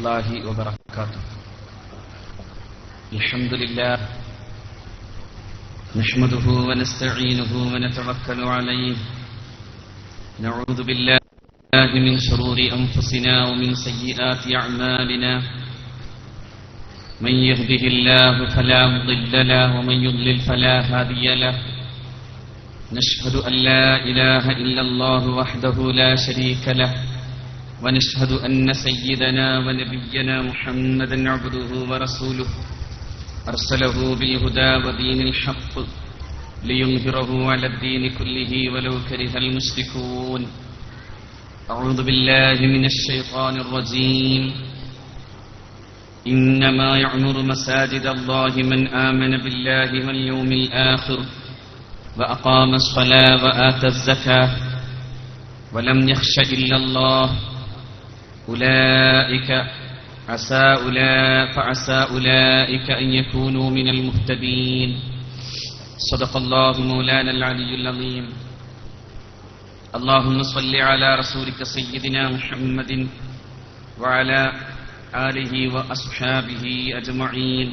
الله وبركاته. الحمد لله نحمده ونستعينه ونتوكل عليه. نعوذ بالله من شرور أنفسنا ومن سيئات أعمالنا. من يهده الله فلا مضل له ومن يضلل فلا هادي له. نشهد أن لا إله إلا الله وحده لا شريك له، ونشهد أن سيدنا ونبينا محمدا عبده ورسوله أرسله بالهدى ودين الحق ليظهره على الدين كله ولو كره المشركون. أعوذ بالله من الشيطان الرجيم. إنما يعمر مساجد الله من آمن بالله واليوم الآخر وأقام الصلاة وآتى الزكاة ولم يخش إلا الله فعسى أولئك أن يكونوا من المهتدين. صدق الله مولانا العلي العظيم. اللهم صل على رسولك سيدنا محمد وعلى آله وأصحابه أجمعين.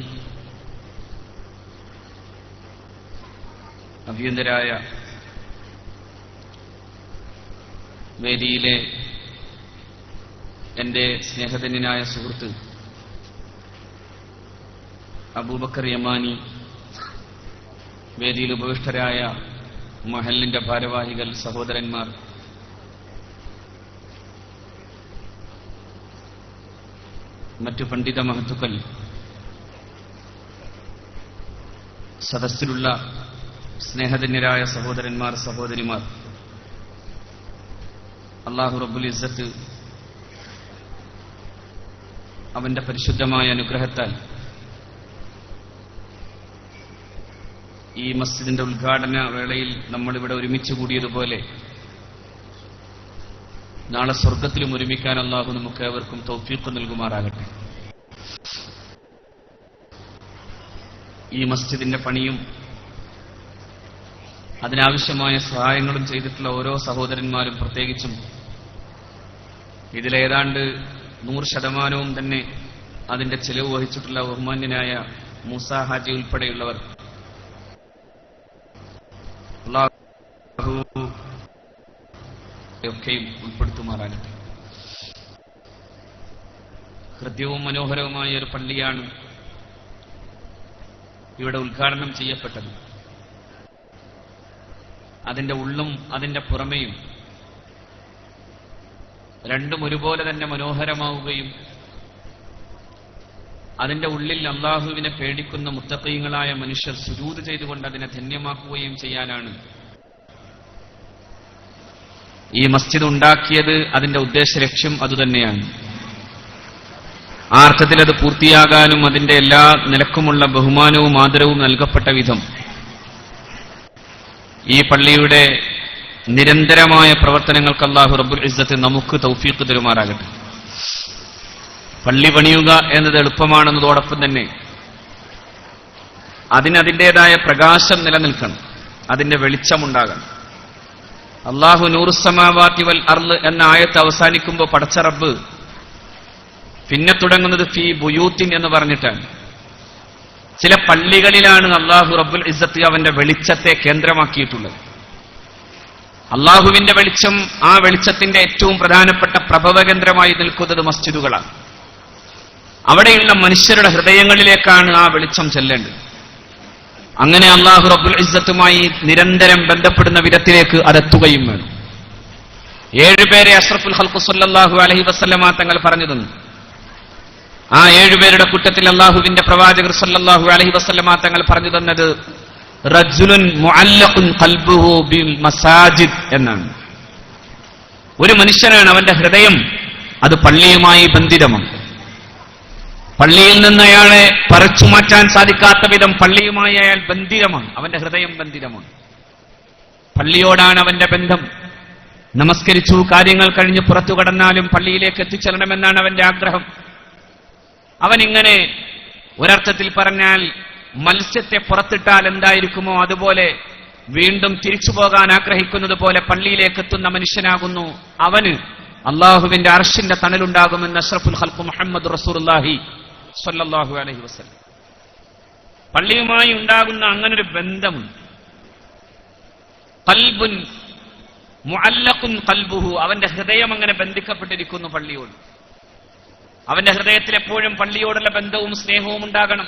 അഭിയന്തരായ വേദിയിലെ എൻ്റെ സ്നേഹധന്യനായ സുഹൃത്ത് അബൂബക്കർ യമാനി, വേദിയിൽ ഉപവിഷ്ടരായ മഹലിന്റെ ഭാരവാഹികൾ, സഹോദരന്മാർ, മറ്റു പണ്ഡിത മഹത്തുക്കൾ, സദസ്സിലുള്ള സ്നേഹധന്യരായ സഹോദരന്മാർ, സഹോദരിമാർ, അല്ലാഹു റബ്ബുൽ ഇസ്സത്ത് അവന്റെ പരിശുദ്ധമായ അനുഗ്രഹത്താൽ ഈ മസ്ജിദിന്റെ ഉദ്ഘാടന വേളയിൽ നമ്മളിവിടെ ഒരുമിച്ച് കൂടിയതുപോലെ നാളെ സ്വർഗത്തിലും ഒരുമിക്കാൻ അല്ലാഹു നമുക്ക് ഏവർക്കും തൗഫീഖ് നൽകുമാറാകട്ടെ. ഈ മസ്ജിദിന്റെ പണിയും അതിനാവശ്യമായ സഹായങ്ങളും ചെയ്തിട്ടുള്ള ഓരോ സഹോദരന്മാരും, പ്രത്യേകിച്ചും ഇതിലേതാണ്ട് 100% തന്നെ അതിന്റെ ചെലവ് വഹിച്ചിട്ടുള്ള ബഹുമാന്യനായ മൂസ ഹാജി ഉൾപ്പെടെയുള്ളവർ, ഒക്കെയും ഉൾപ്പെടുത്തുമാറാകട്ടെ. ഹൃദ്യവും മനോഹരവുമായ ഒരു പള്ളിയാണ് ഇവിടെ ഉദ്ഘാടനം ചെയ്യപ്പെട്ടത്. അതിന്റെ ഉള്ളും അതിന്റെ പുറമേയും രണ്ടും ഒരുപോലെ തന്നെ മനോഹരമാവുകയും അതിന്റെ ഉള്ളിൽ അല്ലാഹുവിനെ പേടിക്കുന്ന മുത്തഖീങ്ങളായ മനുഷ്യർ സുജൂദ് ചെയ്തുകൊണ്ട് അതിനെ ധന്യമാക്കുകയും ചെയ്യാനാണ് ഈ മസ്ജിദ് ഉണ്ടാക്കിയത്. അതിന്റെ ഉദ്ദേശ ലക്ഷ്യം അതുതന്നെയാണ്. ആ അർത്ഥത്തിൽ അത് പൂർത്തിയാകാനും അതിന്റെ എല്ലാ നിലക്കുമുള്ള ബഹുമാനവും ആദരവും നൽകപ്പെട്ട വിധം ഈ പള്ളിയുടെ നിരന്തരമായ പ്രവർത്തനങ്ങൾക്ക് അല്ലാഹു റബ്ബുൽ ഇസ്സത്ത് നമുക്ക് തൗഫീഖ് തരുമാറാകട്ടെ. പള്ളി പണിയുക എന്നത് എളുപ്പമാണെന്നതോടൊപ്പം തന്നെ അതിനതിൻ്റെതായ പ്രകാശം നിലനിൽക്കണം, അതിന്റെ വെളിച്ചമുണ്ടാകണം. അല്ലാഹു നൂറുസ്സമാവാതി വൽ അർള് എന്ന ആയത്ത് അവസാനിക്കുമ്പോൾ പടച്ച റബ്ബ് പിന്നെ തുടങ്ങുന്നത് ഫീ ബുയൂത്തിൻ എന്ന് പറഞ്ഞിട്ടാണ്. ചില പള്ളികളിലാണ് അല്ലാഹു റബ്ബുൽ ഇസ്സത്ത് അവന്റെ വെളിച്ചത്തെ കേന്ദ്രമാക്കിയിട്ടുള്ളത്. അല്ലാഹുവിന്റെ വെളിച്ചം, ആ വെളിച്ചത്തിന്റെ ഏറ്റവും പ്രധാനപ്പെട്ട പ്രഭവകേന്ദ്രമായി നിൽക്കുന്നത് മസ്ജിദുകളാണ്. അവിടെയുള്ള മനുഷ്യരുടെ ഹൃദയങ്ങളിലേക്കാണ് ആ വെളിച്ചം ചെല്ലേണ്ടത്. അങ്ങനെ അല്ലാഹു റബ്ബുൽ ഇസ്സത്തുമായി നിരന്തരം ബന്ധപ്പെടുന്ന വിധത്തിലേക്ക് അതെത്തുകയും വേണം. 7 പേരെ അഷ്റഫുൽ ഖൽഖ് സ്വല്ലല്ലാഹു അലൈഹി വസല്ലമ തങ്ങൾ പറഞ്ഞു തന്നു. ആ 7 പേരുടെ കൂട്ടത്തിൽ അല്ലാഹുവിന്റെ പ്രവാചകർ സ്വല്ലല്ലാഹു അലൈഹി വസല്ലമ തങ്ങൾ പറഞ്ഞു തന്നത് റജുലുൻ മുഅല്ലഖുൻ ഖൽബുഹു ബിൽ മസാജിദ് എന്നാണ്. ഒരു മനുഷ്യനാണ്, അവന്റെ ഹൃദയം അത് പള്ളിയുമായി ബന്ധിതമാണ്. പള്ളിയിൽ നിന്ന് അയാളെ പറിച്ചു മാറ്റാൻ സാധിക്കാത്ത വിധം പള്ളിയുമായി അയാൾ ബന്ധിതമാണ്, അവന്റെ ഹൃദയം ബന്ധിതമാണ്. പള്ളിയോടാണ് അവന്റെ ബന്ധം. നമസ്കരിച്ചു, കാര്യങ്ങൾ കഴിഞ്ഞ് പുറത്തു കടന്നാലും പള്ളിയിലേക്ക് എത്തിച്ചേരണമെന്നാണ് അവന്റെ ആഗ്രഹം. അവനിങ്ങനെ ഒരർത്ഥത്തിൽ പറഞ്ഞാൽ മത്സ്യത്തെ പുറത്തിട്ടാൽ എന്തായിരിക്കുമോ അതുപോലെ വീണ്ടും തിരിച്ചു പോകാൻ ആഗ്രഹിക്കുന്നത് പോലെ പള്ളിയിലേക്ക് എത്തുന്ന മനുഷ്യനാകുന്നു അവന് അള്ളാഹുവിന്റെ അർശിന്റെ തണലുണ്ടാകുമെന്ന് അഷ്റഫുൽ ഖൽഖ് മുഹമ്മദ് റസൂലുള്ളാഹി സ്വല്ലല്ലാഹു അലൈഹി വസല്ലം. പള്ളിയുമായി ഉണ്ടാകുന്ന അങ്ങനൊരു ബന്ധമുണ്ട്. ഖൽബുൻ മുഅല്ലഖുൻ ഖൽബുഹു, അവന്റെ ഹൃദയം അങ്ങനെ ബന്ധിക്കപ്പെട്ടിരിക്കുന്നു പള്ളിയോട്. അവന്റെ ഹൃദയത്തിൽ എപ്പോഴും പള്ളിയോടുള്ള ബന്ധവും സ്നേഹവും ഉണ്ടാകണം.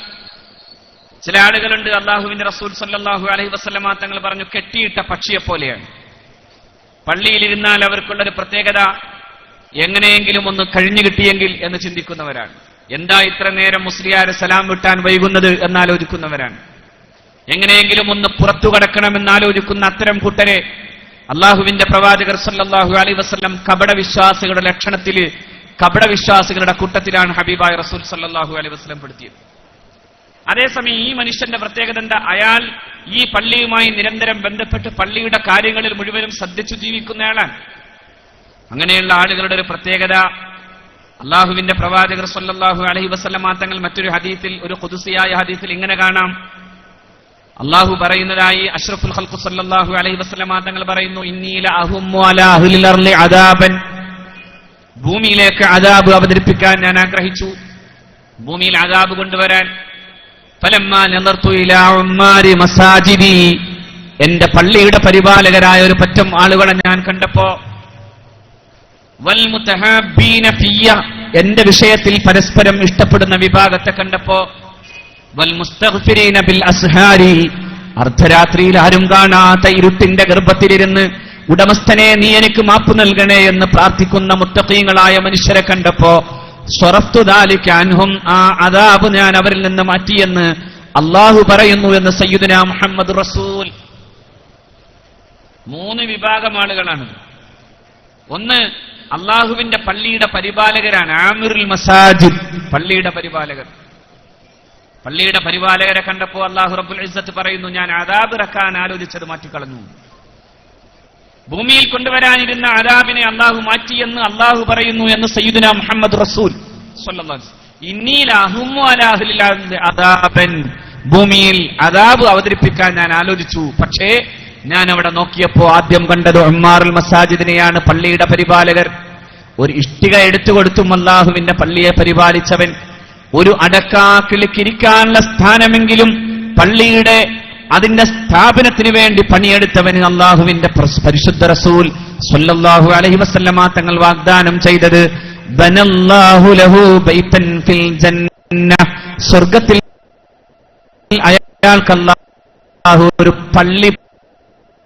ചില ആളുകളുണ്ട്, അള്ളാഹുവിന്റെ റസൂൽ സല്ലല്ലാഹു അലൈഹി വസല്ലമ തങ്ങൾ പറഞ്ഞു, കെട്ടിയിട്ട പക്ഷിയെ പോലെയാണ്. പള്ളിയിലിരുന്നാൽ അവർക്കുള്ളൊരു പ്രത്യേകത എങ്ങനെയെങ്കിലും ഒന്ന് കഴിഞ്ഞു കിട്ടിയെങ്കിൽ എന്ന് ചിന്തിക്കുന്നവരാണ്. എന്താ ഇത്ര നേരം മുസ്ലിയാര് സലാം വിട്ടാൻ വൈകുന്നത് എന്നാലോചിക്കുന്നവരാണ്. എങ്ങനെയെങ്കിലും ഒന്ന് പുറത്തു കടക്കണമെന്നാലോചിക്കുന്ന അത്തരം കൂട്ടരെ അള്ളാഹുവിന്റെ പ്രവാചകർ സല്ലല്ലാഹു അലൈഹി വസല്ലം കപടവിശ്വാസികളുടെ ലക്ഷണത്തിൽ, കപടവിശ്വാസികളുടെ കൂട്ടത്തിലാണ് ഹബീബായ റസൂൽ സല്ലല്ലാഹു അലൈഹി വസല്ലം പെടുത്തിയത്. അതേസമയം ഈ മനുഷ്യന്റെ പ്രത്യേകത എന്താ? അയാൾ ഈ പള്ളിയുമായി നിരന്തരം ബന്ധപ്പെട്ട് പള്ളിയുടെ കാര്യങ്ങളിൽ മുഴുവനും ശ്രദ്ധിച്ചു ജീവിക്കുന്നയാളാണ്. അങ്ങനെയുള്ള ആളുകളുടെ ഒരു പ്രത്യേകത അള്ളാഹുവിന്റെ പ്രവാചകർ സല്ലല്ലാഹു അലൈഹി വസല്ലമ തങ്ങൾ മറ്റൊരു ഹദീസിൽ, ഒരു ഖുദ്സിയായ ഹദീസിൽ ഇങ്ങനെ കാണാം. അള്ളാഹു പറയുന്നതായി അഷ്റഫുൽ ഖൽഖ് സല്ലല്ലാഹു അലൈഹി വസല്ലമ തങ്ങൾ പറയുന്നു, ഇന്നി ലഅഹുമ്മു അലാ അഹ്ലിൽ അർളി അദാബൻ, ഭൂമിയിലേക്ക് അദാബ് അവതരിപ്പിക്കാൻ ഞാൻ ആഗ്രഹിച്ചു, ഭൂമിയിൽ അദാബ് കൊണ്ടുവരാൻ. ഫലമ്മാ നദർതു ഇലാ ഉമ്മാരി മസാജിദി, എന്റെ പള്ളിയുടെ പരിപാലകരായ ഒരു പറ്റം ആളുകളെ ഞാൻ കണ്ടപ്പോ, വൽ മുതഹാബീന ഫിയ്യ, എന്റെ വിഷയത്തിൽ പരസ്പരം ഇഷ്ടപ്പെടുന്ന വിഭാഗത്തെ കണ്ടപ്പോ, വൽ മുസ്തഗ്ഫിരീന ബിൽ അസ്ഹാരി, അർദ്ധരാത്രിയിൽ ആരും കാണാത്ത ഇരുട്ടിന്റെ ഗർഭത്തിലിരുന്ന് ഉടമസ്ഥനെ നീ എനിക്ക് മാപ്പ് നൽകണേ എന്ന് പ്രാർത്ഥിക്കുന്ന മുത്തഖീങ്ങളായ മനുഷ്യരെ കണ്ടപ്പോ, സ്വറഫ്തു ദാലിക അൻഹും, ആ അദാബ് ഞാൻ അവരിൽ നിന്ന് മാറ്റിയെന്ന് അള്ളാഹു പറയുന്നു എന്ന് സയ്യിദുനാ മുഹമ്മദ് റസൂൽ. 3 വിഭാഗം ആളുകളാണ്. ഒന്ന്, അള്ളാഹുവിന്റെ പള്ളിയുടെ പരിപാലകരാണ്, ആമിറുൽ മസാജിദ്, പള്ളിയുടെ പരിപാലകർ. പള്ളിയുടെ പരിപാലകരെ കണ്ടപ്പോ അള്ളാഹു റബ്ബുൽ ഇസ്സത്ത് പറയുന്നു, ഞാൻ അദാബ് ഇറക്കാൻ ആലോചിച്ചത് മാറ്റിക്കളഞ്ഞു. ഭൂമിയിൽ കൊണ്ടുവരാനിരുന്ന അദാബിനെ അള്ളാഹു മാറ്റിയെന്ന് അള്ളാഹു പറയുന്നു എന്ന് സയ്യിദുനാ മുഹമ്മദ് റസൂൽ സ്വല്ലല്ലാഹു അലൈഹി വസല്ലം. ഇന്നി ലഅഹുമ്മു അലാ അഹ്ലിൽ അദാബൻ, ഭൂമിയിൽ അദാബ് അവതരിപ്പിക്കാൻ ഞാൻ ആലോചിച്ചു. പക്ഷേ ഞാൻ അവിടെ നോക്കിയപ്പോ ആദ്യം കണ്ടത് ഉമ്മാറുൽ മസാജിദിനെയാണ്, പള്ളിയുടെ പരിപാലകർ. ഒരു ഇഷ്ടിക എടുത്തുകൊടുത്തും അള്ളാഹുവിന്റെ പള്ളിയെ പരിപാലിച്ചവൻ, ഒരു അടക്കാക്കിളിക്കിരിക്കാനുള്ള സ്ഥാനമെങ്കിലും പള്ളിയുടെ അതിന്റെ സ്ഥാപനത്തിന് വേണ്ടി പണിയെടുത്തവന് അള്ളാഹുവിന്റെ പരിശുദ്ധ റസൂൽ സ്വല്ലല്ലാഹു അലൈഹി വസല്ലമ തങ്ങൾ വാഗ്ദാനം ചെയ്തത്, ബനല്ലാഹു ലഹു ബൈതൻ ഫിൽ ജന്ന, സ്വർഗ്ഗത്തിൽ അയാൾക്ക് അല്ലാഹു ഒരു പള്ളി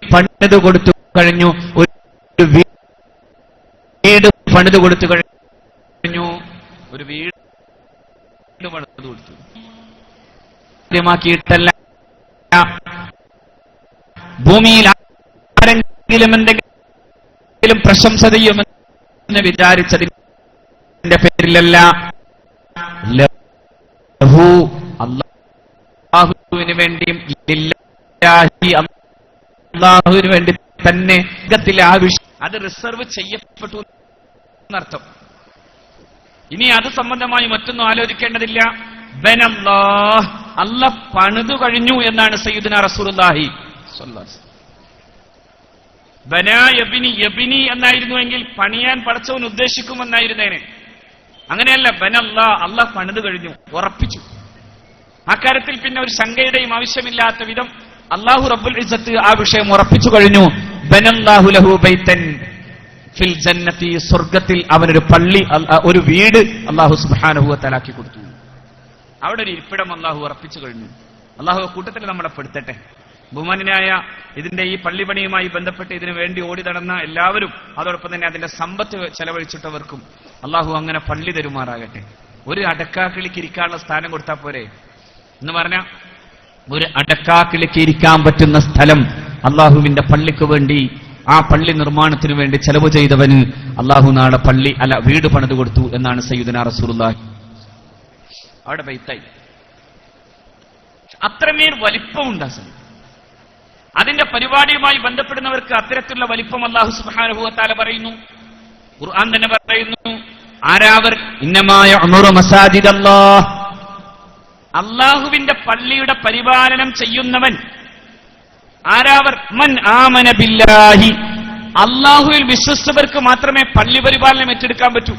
പണിതു കൊടുത്തു കഴിഞ്ഞു, ഒരു വീട് പണിതു കൊടുത്തു കഴിഞ്ഞു, ഒരു വീട് പണിതു കൊടുത്തു. ാക്കിയിട്ടല്ല, ഭൂമിയിൽ ആരെങ്കിലും എന്തെങ്കിലും പ്രശംസ ചെയ്യുമെന്ന് വിചാരിച്ചതിന്റെ പേരിലല്ല, ലഹു അല്ലാഹുവിന് വേണ്ടിയും അല്ലാഹുവിന് വേണ്ടി തന്നെ അത് റിസർവ് ചെയ്യപ്പെട്ടു എന്നർത്ഥം. ഇനി അത് സംബന്ധമായി മറ്റൊന്നും ആലോചിക്കേണ്ടതില്ല. ബനല്ലാഹ്, അല്ലാഹ് പണിതു കഴിഞ്ഞു എന്നാണ് സയ്യിദുനാ റസൂലുള്ളാഹി സ്വല്ലല്ലാഹു അലൈഹി വസല്ലം. ബനാ യബ്നി, യബ്നി എന്നായിരുന്നുവെങ്കിൽ പണിയാൻ പടച്ചവൻ ഉദ്ദേശിക്കുമെന്നായിരുന്നേനെ. അങ്ങനെയല്ല, ബനല്ലാഹ്, അല്ലാഹ് പണിതു കഴിഞ്ഞു, ഉറപ്പിച്ചു. അക്കാര്യത്തിൽ പിന്നെ ഒരു ശങ്കയുടെയും ആവശ്യമില്ലാത്ത വിധം അല്ലാഹു റബ്ബുൽ ഇസ്സത്ത് ആ വിഷയം ഉറപ്പിച്ചു കഴിഞ്ഞു. ബനല്ലാഹു ലഹു ബൈതൻ ഫിൽ ജന്നതി, സ്വർഗ്ഗത്തിൽ അവനൊരു പള്ളി, ഒരു വീട് അല്ലാഹു സുബ്ഹാനഹു വ തആല ആക്കി കൊടുത്തു. അവിടെ ഒരു ഇരിപ്പിടം അല്ലാഹു ഉറപ്പിച്ചു കഴിഞ്ഞു. അല്ലാഹു കൂട്ടത്തിൽ നമ്മളെ പെടുത്തട്ടെ. ബഹുമാന്യനായ ഇതിന്റെ ഈ പള്ളിപണിയുമായി ബന്ധപ്പെട്ട് ഇതിനു വേണ്ടി ഓടി നടന്ന എല്ലാവരും, അതോടൊപ്പം തന്നെ അതിന്റെ സമ്പത്ത് ചെലവഴിച്ചിട്ടവർക്കും അല്ലാഹു അങ്ങനെ പള്ളി തരുമാറാകട്ടെ. ഒരു അടക്കാക്കിളിക്ക് ഇരിക്കാനുള്ള സ്ഥാനം കൊടുത്താൽ പോരെ എന്ന് പറഞ്ഞാൽ, ഒരു അടക്കാക്കിളിക്ക് ഇരിക്കാൻ പറ്റുന്ന സ്ഥലം അള്ളാഹുവിന്റെ പള്ളിക്ക് വേണ്ടി, ആ പള്ളി നിർമ്മാണത്തിന് വേണ്ടി ചെലവ് ചെയ്തവന് അള്ളാഹു നാളെ പള്ളി വീട് പണിത് കൊടുത്തു എന്നാണ് സയ്യിദുനാ റസൂലുള്ളാഹി. അവിടെ ബൈത്തായി. അത്രമേൽ വലിപ്പമുണ്ട് ആ സ്ഥലം. അതിന്റെ പരിപാടിയുമായി ബന്ധപ്പെടുന്നവർക്ക് അത്തരത്തിലുള്ള വലിപ്പം അല്ലാഹു സുബ്ഹാനഹു വ തആല പറയുന്നു. ഖുർആൻ തന്നെ പറയുന്നു, ആരാവർ ഇന്നമായ ഉമറു മസാജിദല്ലാഹ്, അല്ലാഹുവിന്റെ പള്ളിയുടെ പരിപാലനം ചെയ്യുന്നവൻ. ആരാവർ? മൻ ആമന ബില്ലാഹി, അള്ളാഹുവിൽ വിശ്വസിച്ചവർക്ക് മാത്രമേ പള്ളി പരിപാലനം ഏറ്റെടുക്കാൻ പറ്റൂ.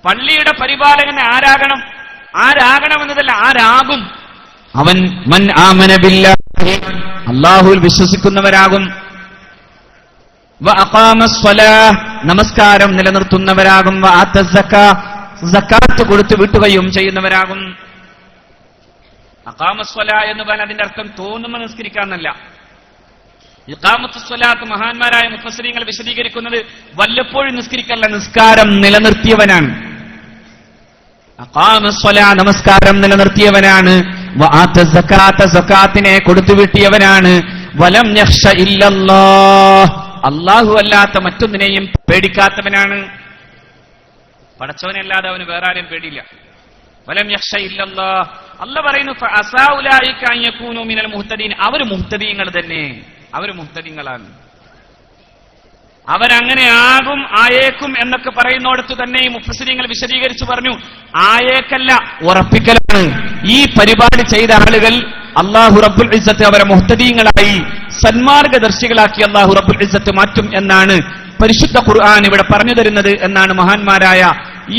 പള്ളിയുടെ പരിപാലകൻ ആരാകണം എന്നതല്ല, ആരാകും അവൻ? മൻ ആമന ബില്ലാഹി, അള്ളാഹുവിൽ വിശ്വസിക്കുന്നവരാകും. വ അഖാമസ് സ്വലാഹ്, നമസ്കാരം നിലനിർത്തുന്നവരാകും. വ ആതസ് സക്കാത്ത് കൊടുത്തു വിട്ടുകയും ചെയ്യുന്നവരാകും. അഖാമസ് സ്വലാഹ് എന്ന് പറഞ്ഞാൽ അതിന്റെ അർത്ഥം തോന്നുമ്പോൾ നിസ്കരിക്കാന്നല്ല. ഇഖാമത്തുസ് സ്വലാത്ത് മഹാന്മാരായ മുഫസ്സിരീങ്ങൾ വിശദീകരിക്കുന്നത് വല്ലപ്പോഴും നിസ്കരിക്കല്ല, നിസ്കാരം നിലനിർത്തിയവനാണ്. അഖാമസ് സ്വലാ, നമസ്കാരം നിലനിർത്തിയവനാണ്. വ ആതസ് സക്കാത്ത, സക്കാത്തിനെ കൊടുത്തുവിട്ടിയവനാണ്. വലം യഖ്ശ ഇല്ലല്ലാഹ്, അല്ലാഹു അല്ലാത്ത മറ്റൊന്നിനെയും പേടിക്കാത്തവനാണ്. പടച്ചവനല്ലാതെ അവന് വേറെ ആരെയും പേടിയില്ല. വലം യഖ്ശ ഇല്ലല്ലാഹ്, അല്ലാഹു പറയുന്നു ഫഅസാ ഉലൈക അൻ യകൂനു മിനൽ മുഹ്തദീൻ, അവർ മുഹ്തദീങ്ങൾ തന്നെ, അവർ മുഹ്തദീങ്ങളാണ്. അവരങ്ങനെ ആകും ആയേക്കും എന്നൊക്കെ പറയുന്നിടത്ത് തന്നെ ഈ മുഫസ്സിരീങ്ങൾ വിശദീകരിച്ചു പറഞ്ഞു, ആയേക്കല്ല, ഉറപ്പിക്കലാണ്. ഈ പരിപാടി ചെയ്ത ആളുകൾ അല്ലാഹു റബ്ബുൽ ഇസ്സത്ത് അവരെ മുഹ്തദീങ്ങളായി സന്മാർഗദർശികളാക്കി അല്ലാഹു റബ്ബുൽ ഇസ്സത്ത് മാറ്റും എന്നാണ് പരിശുദ്ധ ഖുർആൻ ഇവിടെ പറഞ്ഞു തരുന്നത് എന്നാണ് മഹാന്മാരായ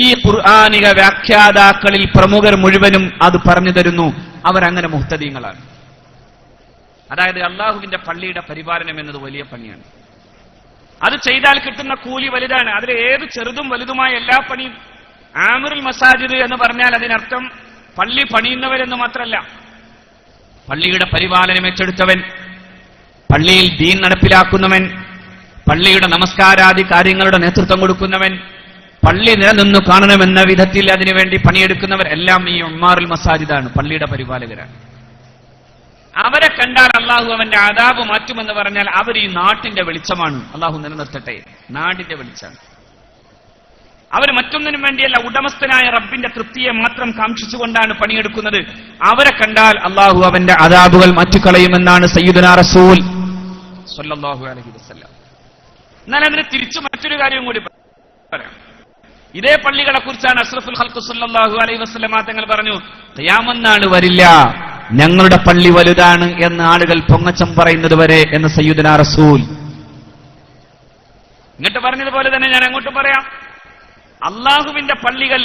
ഈ ഖുർആനിക വ്യാഖ്യാതാക്കളിൽ പ്രമുഖർ മുഴുവനും അത് പറഞ്ഞു തരുന്നു. അവരങ്ങനെ മുഹ്തദീങ്ങളാണ്. അതായത് അള്ളാഹുവിന്റെ പള്ളിയുടെ പരിപാലനം എന്നത് വലിയ പണിയാണ്. അത് ചെയ്താൽ കിട്ടുന്ന കൂലി വലുതാണ്. അതിൽ ഏത് ചെറുതും വലുതുമായ എല്ലാ പണിയും. ആമിറുൽ മസാജിദ് എന്ന് പറഞ്ഞാൽ അതിനർത്ഥം പള്ളി പണിയുന്നവരെന്ന് മാത്രമല്ല, പള്ളിയുടെ പരിപാലനം ഏറ്റെടുത്തവൻ, പള്ളിയിൽ ദീൻ നടപ്പിലാക്കുന്നവൻ, പള്ളിയുടെ നമസ്കാരാദി കാര്യങ്ങളുടെ നേതൃത്വം കൊടുക്കുന്നവൻ, പള്ളി നിലനിന്നു കാണണമെന്ന വിധത്തിൽ അതിനുവേണ്ടി പണിയെടുക്കുന്നവർ എല്ലാം ഈ ഉമ്മാറുൽ മസാജിദാണ്, പള്ളിയുടെ പരിപാലകരാണ്. അവരെ കണ്ടാൽ അള്ളാഹു അവന്റെ അദാബ് മാറ്റുമെന്ന് പറഞ്ഞാൽ അവർ ഈ നാട്ടിന്റെ വെളിച്ചമാണ്. അള്ളാഹു നിലനിർത്തട്ടെ, നാടിന്റെ വെളിച്ചമാണ്. അവർ മറ്റൊന്നിനും വേണ്ടിയല്ല, ഉടമസ്ഥനായ റബ്ബിന്റെ തൃപ്തിയെ മാത്രം കാംക്ഷിച്ചുകൊണ്ടാണ് പണിയെടുക്കുന്നത്. അവരെ കണ്ടാൽ അള്ളാഹു അവന്റെ അദാബുകൾ മാറ്റിക്കളയുമെന്നാണ് സയ്യിദുനാ റസൂൽ സ്വല്ലല്ലാഹു അലൈഹി വസല്ലം. എന്നാൽ അതിന് തിരിച്ചു മറ്റൊരു കാര്യം കൂടി പറയാം. ഇതേ പള്ളികളെ കുറിച്ചാണ് അഷ്റഫുൽ ഖൽഖ് സ്വല്ലല്ലാഹു അലൈഹി വസല്ലം തങ്ങൾ പറഞ്ഞു, ഖിയാമത്ത് നാൾ വരില്ല, ഞങ്ങളുടെ പള്ളി വലുതാണ് എന്ന് ആളുകൾ പൊങ്ങച്ചം പറയുന്നത് വരെ എന്ന് സയ്യിദുനാ റസൂൽ. ഇങ്ങോട്ട് പറഞ്ഞതുപോലെ തന്നെ ഞാൻ അങ്ങോട്ട് പറയാം. അള്ളാഹുവിന്റെ പള്ളികൾ,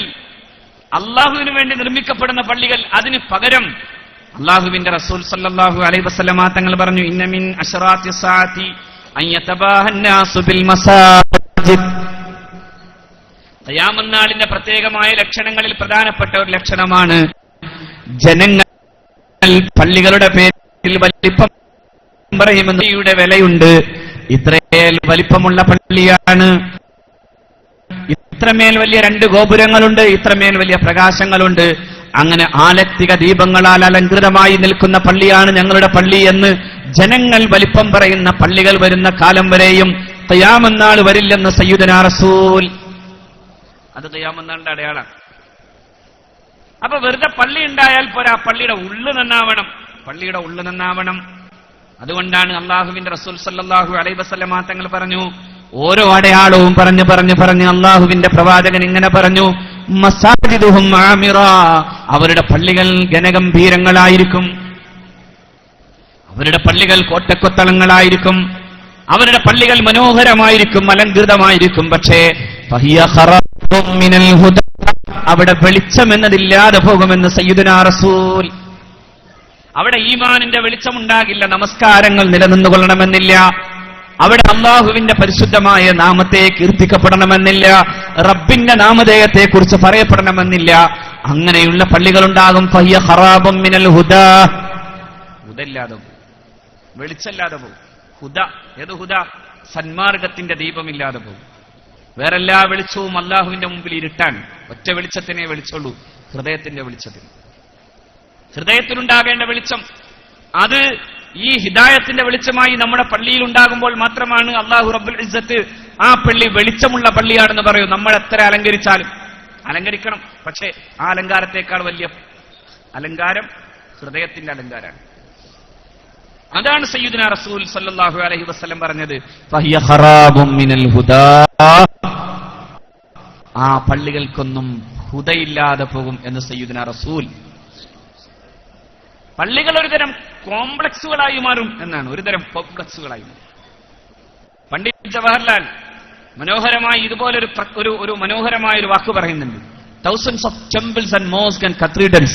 അള്ളാഹുവിന് വേണ്ടി നിർമ്മിക്കപ്പെടുന്ന പള്ളികൾ, അതിന് പകരം അള്ളാഹുവിന്റെ റസൂൽ സല്ലല്ലാഹു അലൈഹി വസല്ലം തങ്ങൾ പറഞ്ഞു, ഇന്ന മിൻ അശ്റാത്തി സാഅതി അൻ യതബാഹന്നാസു ബിൽ മസാജിദ്. ഖിയാമത്ത് നാളിന്റെ പ്രത്യേകമായ ലക്ഷണങ്ങളിൽ പ്രധാനപ്പെട്ട ഒരു ലക്ഷണമാണ് ജനങ്ങൾ പള്ളികളുടെ പേരിൽ വലിപ്പം പറയുമെന്ന് വിലയുണ്ട്. ഇത്രയേൽ വലിപ്പമുള്ള പള്ളിയാണ്, ഇത്രമേൽ വലിയ 2 ഗോപുരങ്ങളുണ്ട്, ഇത്രമേൽ വലിയ പ്രകാശങ്ങളുണ്ട്, അങ്ങനെ ആലക്തിക ദീപങ്ങളാൽ അലങ്കൃതമായി നിൽക്കുന്ന പള്ളിയാണ് ഞങ്ങളുടെ പള്ളി എന്ന് ജനങ്ങൾ വലിപ്പം പറയുന്ന പള്ളികൾ വരുന്ന കാലം വരെയും ഖിയാമത്ത് നാൾ വരില്ലെന്ന് സയ്യിദുനാ റസൂൽ. അത് ഖിയാമത്ത് നാളിന്റെ അടയാളമാണ്. അപ്പൊ വെറുതെ പള്ളി ഉണ്ടായാൽ പോരാ, പള്ളിയുടെ ഉള്ളു നന്നാവണം, പള്ളിയുടെ ഉള്ളു നന്നാവണം. അതുകൊണ്ടാണ് അള്ളാഹുവിന്റെ റസൂൽ സല്ലല്ലാഹു അലൈഹി വസല്ലം തങ്ങൾ പറഞ്ഞു, ഓരോ അടയാളവും പറഞ്ഞ് അള്ളാഹുവിന്റെ പ്രവാചകൻ ഇങ്ങനെ പറഞ്ഞു, മസാജിദുഹും ആമിറ, അവരുടെ പള്ളികൾ ഗനഗംഭീരങ്ങളായിരിക്കും, അവരുടെ പള്ളികൾ കോട്ടക്കൊത്തളങ്ങളായിരിക്കും, അവരുടെ പള്ളികൾ മനോഹരമായിരിക്കും, അലങ്കൃതമായിരിക്കും. പക്ഷേ ഫഹിയ ഖറാബും മിനൽ ഹുദ, അവിടെ വെളിച്ചം എന്നതില്ലാതെ പോകുമെന്ന് സയ്യിദുനാ റസൂൽ. അവിടെ ഈമാനിന്റെ വെളിച്ചമുണ്ടാകില്ല, നമസ്കാരങ്ങൾ നിലനിന്നുകൊള്ളണമെന്നില്ല, അവിടെ അള്ളാഹുവിന്റെ പരിശുദ്ധമായ നാമത്തെ കീർത്തിക്കപ്പെടണമെന്നില്ല, റബ്ബിന്റെ നാമധേയത്തെ കുറിച്ച് പറയപ്പെടണമെന്നില്ല. അങ്ങനെയുള്ള പള്ളികളുണ്ടാകും. ഫഹിയ ഖറാബും മിനൽ ഹുദ, ഹുദയില്ലാതെ പോകും, വെളിച്ചമില്ലാതെ പോകും. ഹുദ, ഏത് ഹുദ? സന്മാർഗത്തിന്റെ ദീപമില്ലാതെ പോകും. വേറെല്ലാ വെളിച്ചവും അള്ളാഹുവിന്റെ മുമ്പിൽ ഇരുട്ടാണ്. ഒറ്റ വെളിച്ചത്തിനെ വെളിച്ചുള്ളൂ, ഹൃദയത്തിന്റെ വെളിച്ചത്തിന്. ഹൃദയത്തിലുണ്ടാകേണ്ട വെളിച്ചം അത് ഈ ഹിദായത്തിന്റെ വെളിച്ചമായി നമ്മുടെ പള്ളിയിൽ ഉണ്ടാകുമ്പോൾ മാത്രമാണ് അള്ളാഹു റബ്ബുൽ ഇസ്സത്ത് ആ പള്ളി വെളിച്ചമുള്ള പള്ളിയാണെന്ന് പറയും. നമ്മൾ എത്ര അലങ്കരിച്ചാലും, അലങ്കരിക്കണം, പക്ഷേ ആ അലങ്കാരത്തെക്കാൾ വലിയ അലങ്കാരം ഹൃദയത്തിന്റെ അലങ്കാരമാണ്. അതാണ് സയ്യിദുനാ റസൂൽ സല്ലല്ലാഹു അലൈഹി വസല്ലം പറഞ്ഞത്, ഫഹിയ ഖറാബും മിനൽ ഹുദാ, ആ പള്ളികൾക്കൊന്നും ഹുദയില്ലാതെ പോകും എന്ന് സയ്യിദുനാ റസൂൽ. പള്ളികൾ ഒരു തരം കോംപ്ലക്സുകളായി മാറും എന്നാണ്, ഒരുതരം കോംപ്ലക്സുകളായി മാറും. പണ്ഡിറ്റ് ജവഹർലാൽ മനോഹരമായി ഇതുപോലൊരു ഒരു മനോഹരമായ ഒരു വാക്ക് പറയുന്നുണ്ട്. Thousands of temples and mosques and cathedrals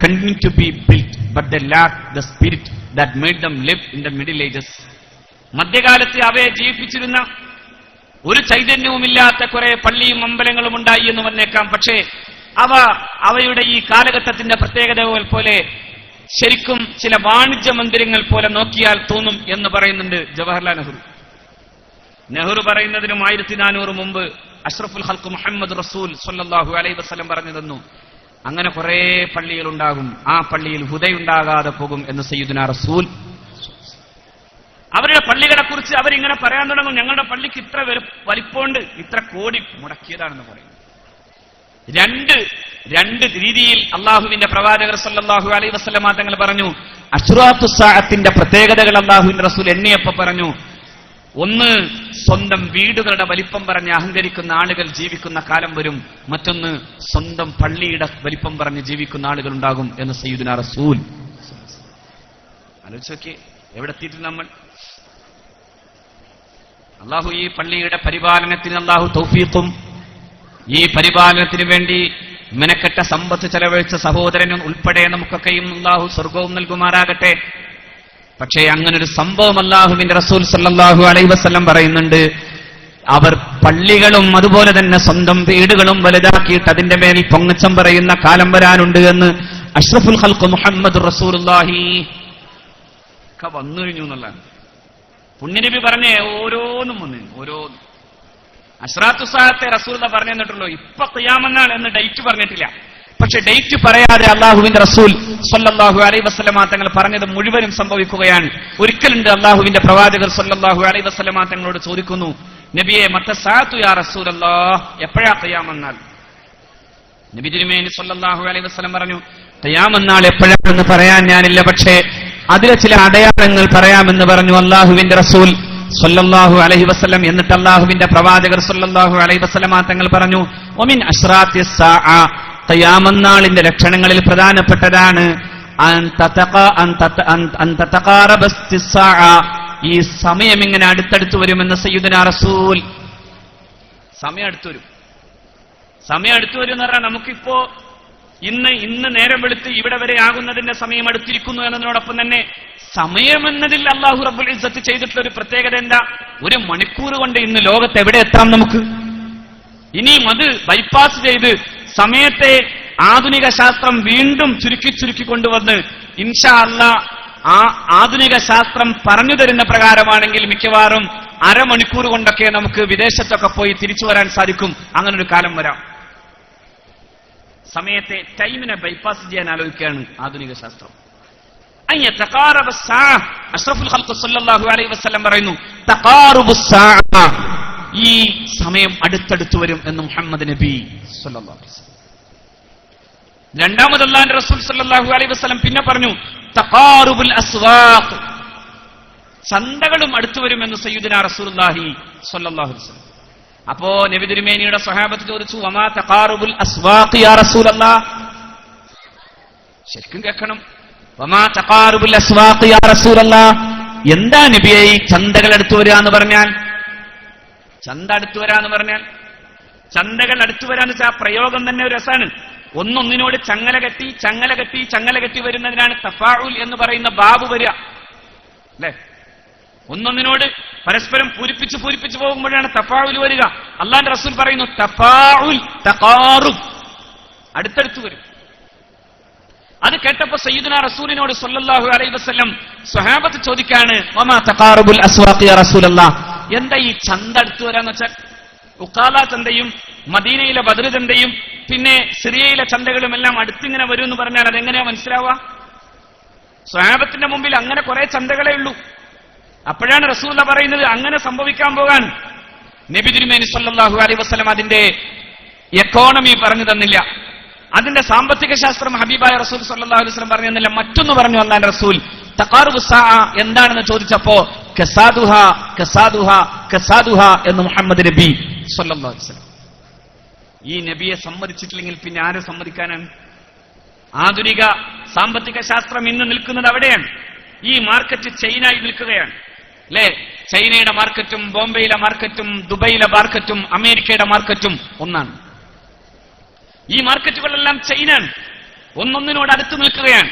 continue to be built, but they lack the spirit that made them live in the Middle Ages. മധ്യകാലത്ത് അവയെ ജീവിപ്പിച്ചിരുന്ന ഒരു ചൈതന്യവുമില്ലാത്ത കുറെ പള്ളിയും അമ്പലങ്ങളും ഉണ്ടായി എന്ന് വന്നേക്കാം. പക്ഷേ അവയുടെ ഈ കാലഘട്ടത്തിന്റെ പ്രത്യേകതകൾ പോലെ ശരിക്കും ചില വാണിജ്യ മന്ദിരങ്ങൾ പോലെ നോക്കിയാൽ തോന്നും എന്ന് പറയുന്നുണ്ട് ജവഹർലാൽ നെഹ്റു. നെഹ്റു പറയുന്നതിനും 1400 മുമ്പ് അഷ്റഫുൽ ഖൽഖ് മുഹമ്മദ് റസൂൽ സ്വല്ലല്ലാഹു അലൈഹി വസല്ലം പറഞ്ഞു തന്നു, അങ്ങനെ കുറെ പള്ളികൾ ഉണ്ടാകും, ആ പള്ളിയിൽ ഹുദയുണ്ടാകാതെ പോകും എന്ന് സയ്യിദുനാ റസൂൽ. അവരുടെ പള്ളികളെ കുറിച്ച് അവരിങ്ങനെ പറയാൻ തുടങ്ങും, ഞങ്ങളുടെ പള്ളിക്ക് ഇത്ര വലിപ്പമുണ്ട്, ഇത്ര കോടി മുടക്കിയതാണെന്ന് പറയും. രണ്ട് രീതിയിൽ അള്ളാഹുവിന്റെ പ്രവാചകർ സല്ലല്ലാഹു അലൈഹി വസല്ലം തങ്ങൾ പറഞ്ഞു. അശ്റാത്തു സഅത്തിന്റെ പ്രത്യേകതകൾ അള്ളാഹുവിന്റെ റസൂൽ എണ്ണിയപ്പോ പറഞ്ഞു. ഒന്ന്, സ്വന്തം വീടുകളുടെ വലിപ്പം പറഞ്ഞ് അഹങ്കരിക്കുന്ന ആളുകൾ ജീവിക്കുന്ന കാലം വരും. മറ്റൊന്ന്, സ്വന്തം പള്ളിയുടെ വലിപ്പം പറഞ്ഞ് ജീവിക്കുന്ന ആളുകൾ ഉണ്ടാകും എന്ന് സയ്യിദുനാ റസൂൽ. ആലോചിച്ച് നോക്കിയേ, എവിടെ എത്തിയിട്ട് നമ്മൾ. അള്ളാഹു ഈ പള്ളിയുടെ പരിപാലനത്തിന് അള്ളാഹു തൗഫീഖും ഈ പരിപാലനത്തിന് വേണ്ടി മെനക്കെട്ട സമ്പത്ത് ചെലവഴിച്ച സഹോദരനും ഉൾപ്പെടെ നമുക്കൊക്കെയും അള്ളാഹു സ്വർഗവും നൽകുമാറാകട്ടെ. പക്ഷേ അങ്ങനൊരു സംഭവം അല്ലാഹുവിന്റെ റസൂൽ സല്ലല്ലാഹു അലൈഹി വസല്ലം പറയുന്നുണ്ട്. അവർ പള്ളികളും അതുപോലെ തന്നെ സ്വന്തം വീടുകളും വലുതാക്കിയിട്ട് അതിന്റെ മേൽ പൊങ്ങച്ചം പറയുന്ന കാലം വരാനുണ്ട് എന്ന് അഷ്റഫുൽ ഖൽഖ് മുഹമ്മദ് റസൂലുള്ളാഹി ഒക്കെ വന്നു കഴിഞ്ഞു എന്നുള്ളതാണ്. പുണ്യനബി പറഞ്ഞ ഓരോന്നും വന്നു, ഓരോന്നും. അശ്റാത്തു സഅത്തെ റസൂൽ പറഞ്ഞു തന്നിട്ടുള്ളൂ. ഇപ്പൊ ഖിയാമനാൾ എന്ന് ഡേറ്റ് പറഞ്ഞിട്ടില്ല. പക്ഷെ ഡേറ്റ് പറയാതെ അള്ളാഹുവിന്റെ റസൂൽ സ്വല്ലല്ലാഹു അലൈഹി വസല്ലമ തങ്ങൾ പറഞ്ഞത് മുഴുവനും സംഭവിക്കുകയാണ്. ഒരിക്കലുണ്ട് അള്ളാഹുവിന്റെ പ്രവാചകർ സ്വല്ലല്ലാഹു അലൈഹി വസല്ലമ തങ്ങളോട് ചോദിക്കുന്നു, നബിയെ മത്ത സഅത്തു യാ റസൂലല്ലാഹ്, എപ്പോഴാ ഖിയാമനാൾ? നബി തിരുമേനി സ്വല്ലല്ലാഹു അലൈഹി വസല്ലം പറഞ്ഞു, ഖിയാമനാൾ എപ്പോഴാണെന്ന് പറയാൻ ഞാനില്ല, പക്ഷേ അതിലെ ചില അടയാളങ്ങൾ പറയാമെന്ന് പറഞ്ഞു അള്ളാഹുവിന്റെ റസൂൽ സ്വല്ലല്ലാഹു അലൈഹി വസല്ലം. എന്നിട്ട് അള്ളാഹുവിന്റെ പ്രവാചകർ സ്വല്ലല്ലാഹു അലൈഹി വസല്ലമ തങ്ങൾ പറഞ്ഞു, വമിൻ അശ്റാത്തിസ് സാഅ, ഖിയാമനാളിന്റെ ലക്ഷണങ്ങളിൽ പ്രധാനപ്പെട്ടതാണ് ഈ സമയം ഇങ്ങനെ അടുത്തടുത്ത് വരുമെന്ന് സയ്യിദുനാ റസൂൽ. സമയം അടുത്തു വരും. സമയം അടുത്തു വരും എന്ന് പറഞ്ഞാൽ നമുക്കിപ്പോ ഇന്ന് നേരം വെളുത്ത് ഇവിടെ വരെ ആകുന്നതിന്റെ സമയം അടുത്തിരിക്കുന്നു എന്നതിനോടൊപ്പം തന്നെ സമയമെന്നതിൽ അല്ലാഹു റബ്ബുൽ ഇസ്സത്ത് ചെയ്തിട്ടുള്ള ഒരു പ്രത്യേകത എന്താ? 1 മണിക്കൂർ കൊണ്ട് ഇന്ന് ലോകത്ത് എവിടെ എത്താം നമുക്ക്? ഇനിയും അത് ബൈപ്പാസ് ചെയ്ത് സമയത്തെ ആധുനിക ശാസ്ത്രം വീണ്ടും ചുരുക്കി കൊണ്ടുവന്ന് ഇൻഷാ അല്ലാഹ് ആ ആധുനിക ശാസ്ത്രം പറഞ്ഞു തരുന്ന പ്രകാരമാണെങ്കിൽ മിക്കവാറും അരമണിക്കൂർ കൊണ്ടൊക്കെ നമുക്ക് വിദേശത്തൊക്കെ പോയി തിരിച്ചു വരാൻ സാധിക്കും. അങ്ങനൊരു കാലം വരാം. സമയത്തെ ടൈമിനെ ബൈപ്പാസ് ചെയ്യാൻ ആലോചിക്കുകയാണ് ആധുനിക ശാസ്ത്രം. അഷ്റഫുൽ ഖൽഖ് സല്ലല്ലാഹു അലൈഹി വസല്ലം പറയുന്നു, തഖാറുബുസ് സാഅ, ഈ സമയം അടുത്തടുത്ത് വരും എന്ന് മുഹമ്മദ് നബി സല്ലല്ലാഹു അലൈഹി വസല്ലം. രണ്ടാമത് അല്ലാഹുവിന്റെ റസൂൽ സല്ലല്ലാഹു അലൈഹി വസല്ലം പിന്നെ പറഞ്ഞു, തഖാറുബുൽ അസ്വാഖ്, ചന്തകളും അടുത്തു വരുമെന്ന് സയ്യിദുനാ റസൂലുള്ളാഹി സ്വല്ലല്ലാഹു അലൈഹി വസല്ലം. അപ്പോ നബി തിരുമേനിയുടെ സ്വഹാബത്ത് ചോദിച്ചു, വമാ തഖാറുബുൽ അസ്വാഖ് യാ റസൂലല്ലാഹ്. ശരിക്കും കേൾക്കണം, വമാ തഖാറുബുൽ അസ്വാഖ് യാ റസൂലല്ലാഹ്, എന്താ നബിയെ ഈ ചന്തകൾ അടുത്തു വരിക എന്ന് പറഞ്ഞാൽ? ചന്ത അടുത്തു വരാന്ന് പറഞ്ഞാൽ, ചന്തകൾ അടുത്തു വരാന്ന് വെച്ചാൽ ആ പ്രയോഗം തന്നെ ഒരു രസാണ്. ഒന്നൊന്നിനോട് ചങ്ങല കെട്ടി വരുന്നതിനാണ് തഫാഉൽ എന്ന് പറയുന്ന ബാബ് വരിക, അല്ലെ? ഒന്നൊന്നിനോട് പരസ്പരം പൂരിപ്പിച്ച് പോകുമ്പോഴാണ് തഫാഉൽ വരിക. അല്ലാഹുവിന്റെ റസൂൽ പറയുന്നു, തഫാഉൽ തഖാറുബ്, അടുത്തടുത്ത് വരും. അത് കേട്ടപ്പോ സയ്യിദുനാ റസൂലിനോട് സ്വല്ലല്ലാഹു അലൈഹി വസല്ലം സ്വഹാബത്ത് ചോദിക്കാണ്, വമാ തഖാറുബുൽ അസ്വാഖ് യാ റസൂലല്ലാഹ്, എന്താ ഈ ചന്ത അടുത്തു വരാന്ന് വെച്ചാൽ? ഉഖാല ചന്തയും മദീനയിലെ ബദർ ചന്തയും പിന്നെ സിറിയയിലെ ചന്തകളും എല്ലാം അടുത്തിങ്ങനെ വരും എന്ന് പറഞ്ഞാൽ അതെങ്ങനെയാ മനസ്സിലാവുക? സ്വഹാബത്തിന്റെ മുമ്പിൽ അങ്ങനെ കുറെ ചന്തകളേ ഉള്ളൂ. അപ്പോഴാണ് റസൂൽ പറയുന്നത് അങ്ങനെ സംഭവിക്കാൻ പോകാൻ. നബി തിരുമേനി സല്ലല്ലാഹു അലൈഹി വസല്ലം അതിന്റെ എക്കോണമി പറഞ്ഞു തന്നില്ല, അതിന്റെ സാമ്പത്തിക ശാസ്ത്രം ഹബീബായ റസൂൽ സല്ലല്ലാഹു അലൈഹി വസല്ലം പറഞ്ഞു തന്നില്ല. മറ്റൊന്ന് പറഞ്ഞു അല്ലാഹുവിന്റെ റസൂൽ, തഖാറുബുസ് സാഅ എന്താണെന്ന് ചോദിച്ചപ്പോ കസാദുഹ എന്ന് മുഹമ്മദ് നബി സല്ലല്ലാഹു അലൈഹി വസല്ലം. ഈ നബിയെ സമ്മതിച്ചിട്ടില്ലെങ്കിൽ പിന്നെ ആരെ സമ്മതിക്കാനാണ്? ആധുനിക സാമ്പത്തിക ശാസ്ത്രം ഇന്ന് നിൽക്കുന്നത് അവിടെയാണ്. ഈ മാർക്കറ്റ് ചൈനയിൽ നിൽക്കുകയാണ് അല്ലെ? ചൈനയുടെ മാർക്കറ്റും ബോംബെയിലെ മാർക്കറ്റും ദുബൈയിലെ മാർക്കറ്റും അമേരിക്കയുടെ മാർക്കറ്റും ഒന്നാണ്. ഈ മാർക്കറ്റുകളെല്ലാം ചൈനയാണ്, ഒന്നൊന്നിനോട് അടുത്ത് നിൽക്കുകയാണ്.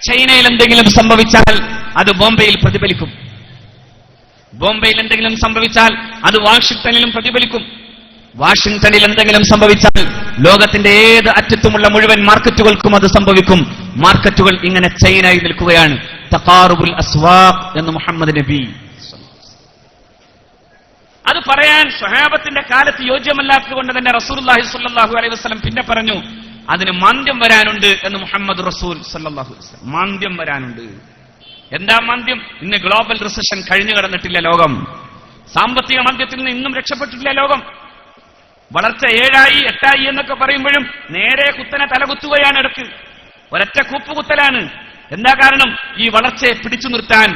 ചൈനയിൽ എന്തെങ്കിലും സംഭവിച്ചാൽ അത് ബോംബെയിൽ പ്രതിഫലിക്കും, ബോംബെയിൽ എന്തെങ്കിലും സംഭവിച്ചാൽ അത് വാഷിംഗ്ടണിലും പ്രതിഫലിക്കും, വാഷിംഗ്ടണിൽ എന്തെങ്കിലും സംഭവിച്ചാൽ ലോകത്തിന്റെ ഏത് അറ്റത്തുമുള്ള മുഴുവൻ മാർക്കറ്റുകൾക്കും അത് സംഭവിക്കും. മാർക്കറ്റുകൾ ഇങ്ങനെ ചൈനയിൽ നിൽക്കുകയാണ്. തഖാറുബുൽ അസ്വാഖ് എന്ന് മുഹമ്മദ് നബി. അത് പറയാൻ സ്വഹാബത്തിന്റെ കാലത്ത് യോജ്യമല്ലാത്തതുകൊണ്ട് തന്നെ റസൂലുള്ളാഹി സ്വല്ലല്ലാഹു അലൈഹി വസല്ലം പിന്നെ പറഞ്ഞു അതിന് മാന്ദ്യം വരാനുണ്ട് എന്ന് മുഹമ്മദ് റസൂൽ സ്വല്ലല്ലാഹു അലൈഹി വസല്ലം. മാന്ദ്യം വരാനുണ്ട്. എന്താ മാന്ദ്യം? ഇന്ന് ഗ്ലോബൽ റിസഷൻ കഴിഞ്ഞു കടന്നിട്ടില്ല ലോകം. സാമ്പത്തിക മാന്ദ്യത്തിൽ നിന്ന് ഇന്നും രക്ഷപ്പെട്ടിട്ടില്ല ലോകം. വളർച്ച 7 8 എന്നൊക്കെ പറയുമ്പോഴും നേരെ കുത്തനെ തലകുത്തുകയാണ്. ഇടയ്ക്ക് ഒരൊറ്റ കൂപ്പുകുത്തലാണ്. എന്താ കാരണം? ഈ വളർച്ചയെ പിടിച്ചു നിർത്താൻ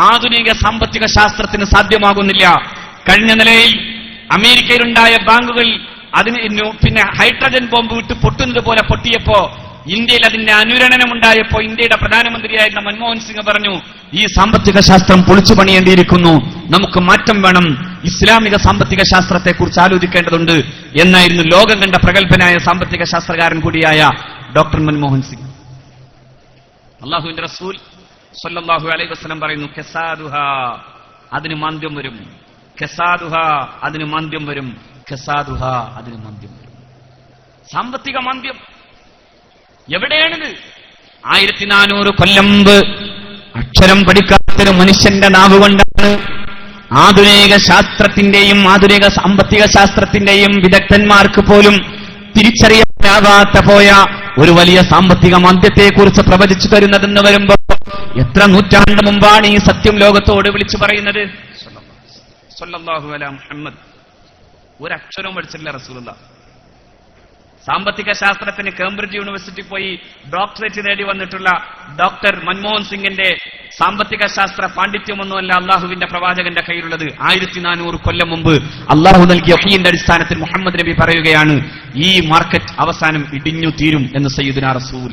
ആധുനിക സാമ്പത്തിക ശാസ്ത്രത്തിന് സാധ്യമാകുന്നില്ല. കഴിഞ്ഞ നിലയിൽ അമേരിക്കയിലുണ്ടായ ബാങ്കുകൾ അതിന് പിന്നെ ഹൈഡ്രജൻ ബോംബ് വിട്ട് പൊട്ടുന്നത് പോലെ പൊട്ടിയപ്പോ ഇന്ത്യയിൽ അതിന്റെ അനുരണനമുണ്ടായപ്പോ ഇന്ത്യയുടെ പ്രധാനമന്ത്രിയായിരുന്ന മൻമോഹൻ സിംഗ് പറഞ്ഞു, ഈ സാമ്പത്തിക ശാസ്ത്രം പൊളിച്ചു പണിയേണ്ടിയിരിക്കുന്നു, നമുക്ക് മാറ്റം വേണം, ഇസ്ലാമിക സാമ്പത്തിക ശാസ്ത്രത്തെ കുറിച്ച് ആലോചിക്കേണ്ടതുണ്ട് എന്നായിരുന്നു ലോകം കണ്ട പ്രഗത്ഭനായ സാമ്പത്തിക ശാസ്ത്രകാരൻ കൂടിയായ ഡോക്ടർ മൻമോഹൻ സിംഗ്. അല്ലാഹുവിന്റെ റസൂൽ സ്വല്ലല്ലാഹു അലൈഹി വസല്ലം പറയുന്നു, കസാദുഹ അതിന് മാന്ദ്യം വരും, കസാദുഹ അതിന് മാന്ദ്യം വരും, കസാദുഹ അതിന് മാന്ദ്യം വരും. സാമ്പത്തിക മാന്ദ്യം എവിടെയാണിത്? 1400 കൊല്ലം മുമ്പ് അക്ഷരം പഠിക്കാത്തൊരു മനുഷ്യന്റെ നാവ് കൊണ്ടാണ് ആധുനിക ശാസ്ത്രത്തിന്റെയും ആധുനിക സാമ്പത്തിക ശാസ്ത്രത്തിന്റെയും വിദഗ്ധന്മാർക്ക് പോലും തിരിച്ചറിയാനാവാത്ത പോയ ഒരു വലിയ സാമ്പത്തിക മാന്ദ്യത്തെക്കുറിച്ച് പ്രവചിച്ചു തരുന്നതെന്ന് വരുമ്പോൾ എത്ര നൂറ്റാണ്ട് മുമ്പാണ് ഈ സത്യം ലോകത്തോട് വിളിച്ചു പറയുന്നത്? സ്വല്ലല്ലാഹു അലാ മുഹമ്മദ്. ഒരക്ഷരവും പഠിച്ചിട്ടില്ല റസൂലുള്ളാഹ്. സാമ്പത്തിക ശാസ്ത്രത്തിന് കേംബ്രിഡ്ജ് യൂണിവേഴ്സിറ്റി പോയി ഡോക്ടറേറ്റ് നേടി വന്നിട്ടുള്ള ഡോക്ടർ മൻമോഹൻ സിംഗിന്റെ സാമ്പത്തിക ശാസ്ത്ര പാണ്ഡിത്യമൊന്നുമല്ല അള്ളാഹുവിന്റെ പ്രവാചകന്റെ കയ്യിലുള്ളത്. 1400 കൊല്ലം മുമ്പ് അള്ളാഹു നൽകിയ വഹീന്റെ അടിസ്ഥാനത്തിൽ മുഹമ്മദ് നബി പറയുകയാണ്, ഈ മാർക്കറ്റ് അവസാനം ഇടിഞ്ഞു തീരും എന്ന് സയ്യിദുനാ റസൂൽ.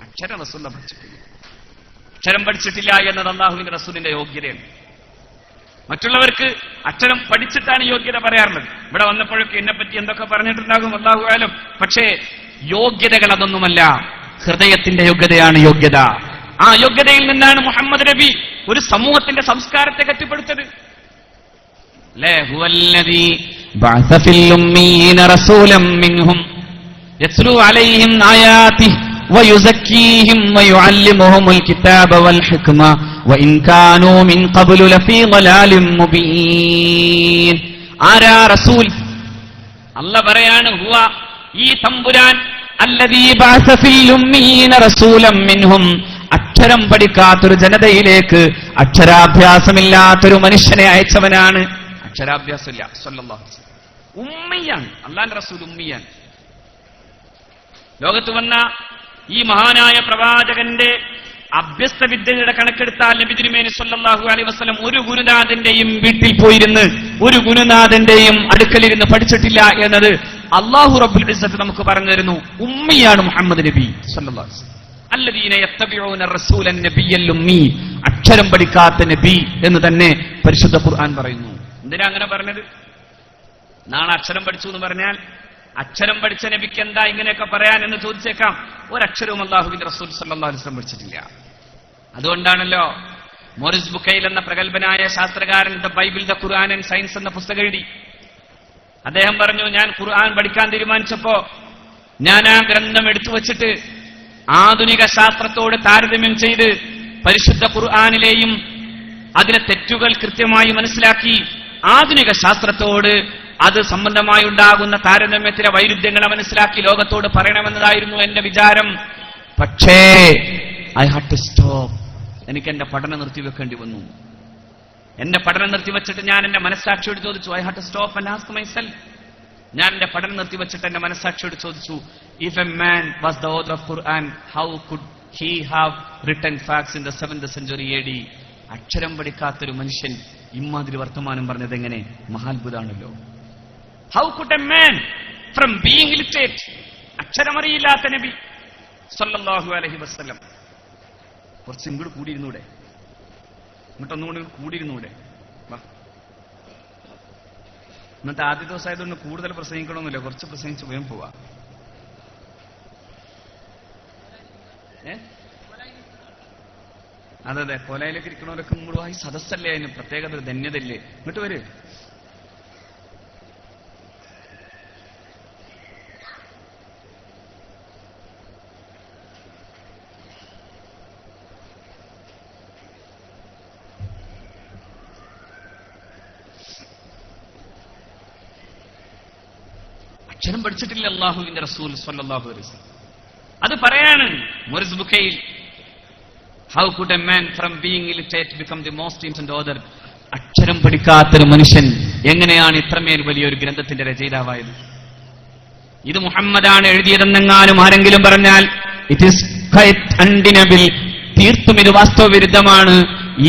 അക്ഷരം റസൂൽ പഠിച്ചിട്ടില്ല. അക്ഷരം പഠിച്ചിട്ടില്ല എന്നത് അള്ളാഹുവിന്റെ റസൂലിന്റെ യോഗ്യതയാണ്. മറ്റുള്ളവർക്ക് അക്ഷരം പഠിച്ചിട്ടാണ് യോഗ്യത പറയാറുള്ളത്. ഇവിടെ വന്നപ്പോഴൊക്കെ എന്നെപ്പറ്റി എന്തൊക്കെ പറഞ്ഞിട്ടുണ്ടാകും അല്ലാഹു ആലം. പക്ഷേ യോഗ്യതകൾ അതൊന്നുമല്ല, ഹൃദയത്തിന്റെ യോഗ്യതയാണ് യോഗ്യത. ആ യോഗ്യതയിൽ നിന്നാണ് മുഹമ്മദ് നബി ഒരു സമൂഹത്തിന്റെ സംസ്കാരത്തെ കെട്ടിപ്പടുത്തത്. ഹുവല്ലദീ ബഅസ ഫിൽ ഉമ്മീന റസൂലൻ മിൻഹും യത്ലൂ അലൈഹിം ആയാതിഹി ويزكيهم ويعلمهم الكتاب والحكمة وإن كانوا من قبل لفي ضلال مبين. ആരാ റസൂൽ? അല്ലാഹ് പറയാണ്, ഹുവ ഈ തമ്പുരാൻ അല്ലദീ ബഅസ ഫിൽ ഉമ്മീന റസൂലൻ മിൻഹും അക്ഷരം പഠിക്കാത്തൊരു ജനതയിലേക്ക് അക്ഷരാഭ്യാസമില്ലാത്തൊരു മനുഷ്യനെ അയച്ചവനാണ്. അക്ഷരാഭ്യാസമില്ല, സ്വല്ലല്ലാഹു അലൈഹി വസല്ലം. ഉമ്മിയാണ് അല്ലാഹുവിന്റെ റസൂൽ, ഉമ്മിയാണ്. ലോകത്ത് വന്ന ഈ മഹാനായ പ്രവാചകന്റെ അഭ്യസ്ത വിദ്യയുടെ കണക്കെടുത്താൽ നബി തിരുമേനി സ്വല്ലല്ലാഹു അലൈഹി വസല്ലം ഒരു ഗുരുനാഥന്റെയും വീട്ടിൽ പോയിരുന്ന് ഒരു ഗുരുനാഥന്റെയും അടുക്കലിരുന്ന് പഠിച്ചിട്ടില്ല എന്നത് അല്ലാഹു റബ്ബുൽ ഇസ്സത്ത് നമുക്ക് പറഞ്ഞു തരുന്നു. ഉമ്മിയാണ് മുഹമ്മദ് നബി സ്വല്ലല്ലാഹു അലൈഹി വസല്ലം. അല്ലദീന യത്തബിഊന റസൂലൻ നബിയ്യൽ ഉമ്മി, അക്ഷരം പഠിക്കാത്ത നബി എന്ന് തന്നെ പരിശുദ്ധ ഖുർആൻ പറയുന്നു. എന്തിനാ അങ്ങനെ പറഞ്ഞത്? നാളെ അക്ഷരം പഠിച്ചു എന്ന് പറഞ്ഞാൽ അക്ഷരം പഠിച്ച നബിക്ക് എന്താ ഇങ്ങനെയൊക്കെ പറയാൻ എന്ന് ചോദിച്ചേക്കാം. ഒരക്ഷരവും അല്ലാഹുവിന്റെ റസൂൽ സല്ലല്ലാഹു അലൈഹി വസല്ലം പഠിച്ചിട്ടില്ല. അതുകൊണ്ടാണല്ലോ മോറിസ് ബുക്കൈൽ എന്ന പ്രഗത്ഭനായ ശാസ്ത്രകാരൻ the Bible the Quran and science എന്ന പുസ്തകം എഴുതി. അദ്ദേഹം പറഞ്ഞു, ഞാൻ ഖുർആൻ പഠിക്കാൻ തീരുമാനിച്ചപ്പോ ഞാൻ ആ ഗ്രന്ഥം എടുത്തു വച്ചിട്ട് ആധുനിക ശാസ്ത്രത്തോട് താരതമ്യം ചെയ്ത് പരിശുദ്ധ ഖുർആനിലെയും അതിലെ തെറ്റുകൾ കൃത്യമായി മനസ്സിലാക്കി ആധുനിക ശാസ്ത്രത്തോട് അത് സംബന്ധമായി ഉണ്ടാകുന്ന താരതമ്യത്തിലെ വൈരുദ്ധ്യങ്ങളെ മനസ്സിലാക്കി ലോകത്തോട് പറയണമെന്നതായിരുന്നു എന്റെ വിചാരം. പക്ഷേ ഐ ഹാഡ് ടു സ്റ്റോപ്പ്. എനിക്ക് എന്റെ പഠനം നിർത്തിവെക്കേണ്ടി വന്നു. എന്റെ പഠനം നിർത്തിവെച്ചിട്ട് ഞാൻ എന്റെ മനസ്സാക്ഷിയോട് ചോദിച്ചു, I had to stop and ask myself. ഞാൻ എന്റെ പഠനം നിർത്തിവെച്ചിട്ട് എന്റെ മനസ്സാക്ഷിയോട് ചോദിച്ചു, if a man was the author of Quran, how could he have written facts in the 7th century AD? അക്ഷരം പഠിക്കാത്തൊരു മനുഷ്യൻ ഇമ്മാതിരി വർത്തമാനം പറഞ്ഞത് എങ്ങനെ? മഹാത്ഭുതാണല്ലോ. How could a man from being illiterate, അക്ഷരമറിയില്ലാത്ത നബി, സല്ലല്ലാഹു അലൈഹി വസല്ലം. കുറച്ച് ഇങ്ങോട്ട് കൂടിയിരുന്നൂടെ? ഇങ്ങോട്ടൊന്നുകൂടി കൂടിയിരുന്നൂടെ? ഇന്നത്തെ ആദ്യ ദിവസമായതുകൊണ്ട് കൂടുതൽ പ്രസംഗിക്കണമെന്നില്ല, കുറച്ച് പ്രസംഗിച്ച് വേഗം പോവാ. അതെ, കൊലയിലേക്ക് ഇരിക്കണവരൊക്കെ മുഴുവായി സദസ്സല്ലേ, അതിന് പ്രത്യേകത ഒരു ധന്യതയില്ലേ? ഇങ്ങോട്ട് വര്. അക്ഷരം പഠിച്ചിട്ടില്ല അല്ലാഹുവിന്റെ റസൂൽ സ്വല്ലല്ലാഹു അലൈഹി വസല്ലം. അത് പറയാണ് Maurice Bucaille, how could a man from being illiterate become the most important author. അക്ഷരം പഠിക്കാത്തൊരു മനുഷ്യൻ എങ്ങനെയാണ് ഇത്രമേൽ വലിയൊരു ഗ്രന്ഥത്തിന്റെ രചയിതാവായത്? ഇത് മുഹമ്മദാണ് എഴുതിയതെന്നെങ്ങാനും ആരെങ്കിലും പറഞ്ഞാൽ ഇറ്റ് ഈസ് ക്വൈറ്റ് അൺഡിനബിൾ. തീർത്തും ഇത് വാസ്തവവിരുദ്ധമാണ്.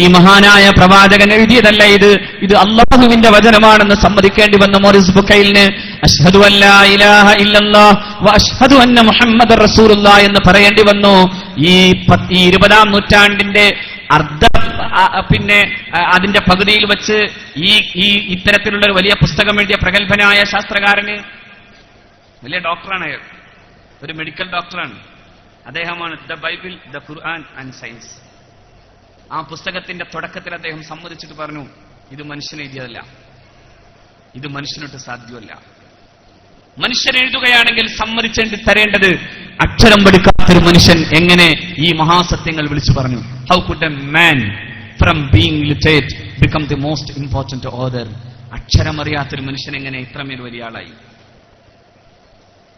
ഈ മഹാനായ പ്രവാചകൻ എഴുതിയതല്ല ഇത് അല്ലാഹുവിന്റെ വചനമാണെന്ന് സമ്മതിക്കേണ്ടി വന്ന മോറിസ് ബുക്കൈലിന് അശ്ഹദു അല്ലാ ഇലാഹ ഇല്ലല്ലാഹ് വ അശ്ഹദു അന്ന മുഹമ്മദർ റസൂലുള്ളാഹ് എന്ന് പറയേണ്ടി വന്നു. ഈ 20-ാം നൂറ്റാണ്ടിന്റെ പിന്നെ അതിന്റെ പകുതിയിൽ വെച്ച് ഈ ഇത്തരത്തിലുള്ള ഒരു വലിയ പുസ്തകം എഴുതിയ പ്രഗത്ഭനായ ശാസ്ത്രകാരന്, വലിയ ഡോക്ടറാണ് അയാൾ, ഒരു മെഡിക്കൽ ഡോക്ടറാണ്. അദ്ദേഹമാണ് the Bible, the Quran and science. ആ പുസ്തകത്തിന്റെ തുടക്കത്തിൽ അദ്ദേഹം സമ്മതിച്ചിട്ട് പറഞ്ഞു, ഇത് മനുഷ്യൻ എഴുതിയതല്ല, ഇത് മനുഷ്യനൊട്ട് സാധ്യമല്ല. മനുഷ്യൻ എഴുതുകയാണെങ്കിൽ സമ്മതിച്ചേണ്ടി തരേണ്ടത് അക്ഷരം പഠിക്കാത്തൊരു മനുഷ്യൻ എങ്ങനെ ഈ മഹാസത്യങ്ങൾ വിളിച്ചു പറഞ്ഞു? How could a man from being literate become the most important author. അക്ഷരം അറിയാത്തൊരു മനുഷ്യൻ എങ്ങനെ ഇത്രമേൽ വലിയ ആളായി?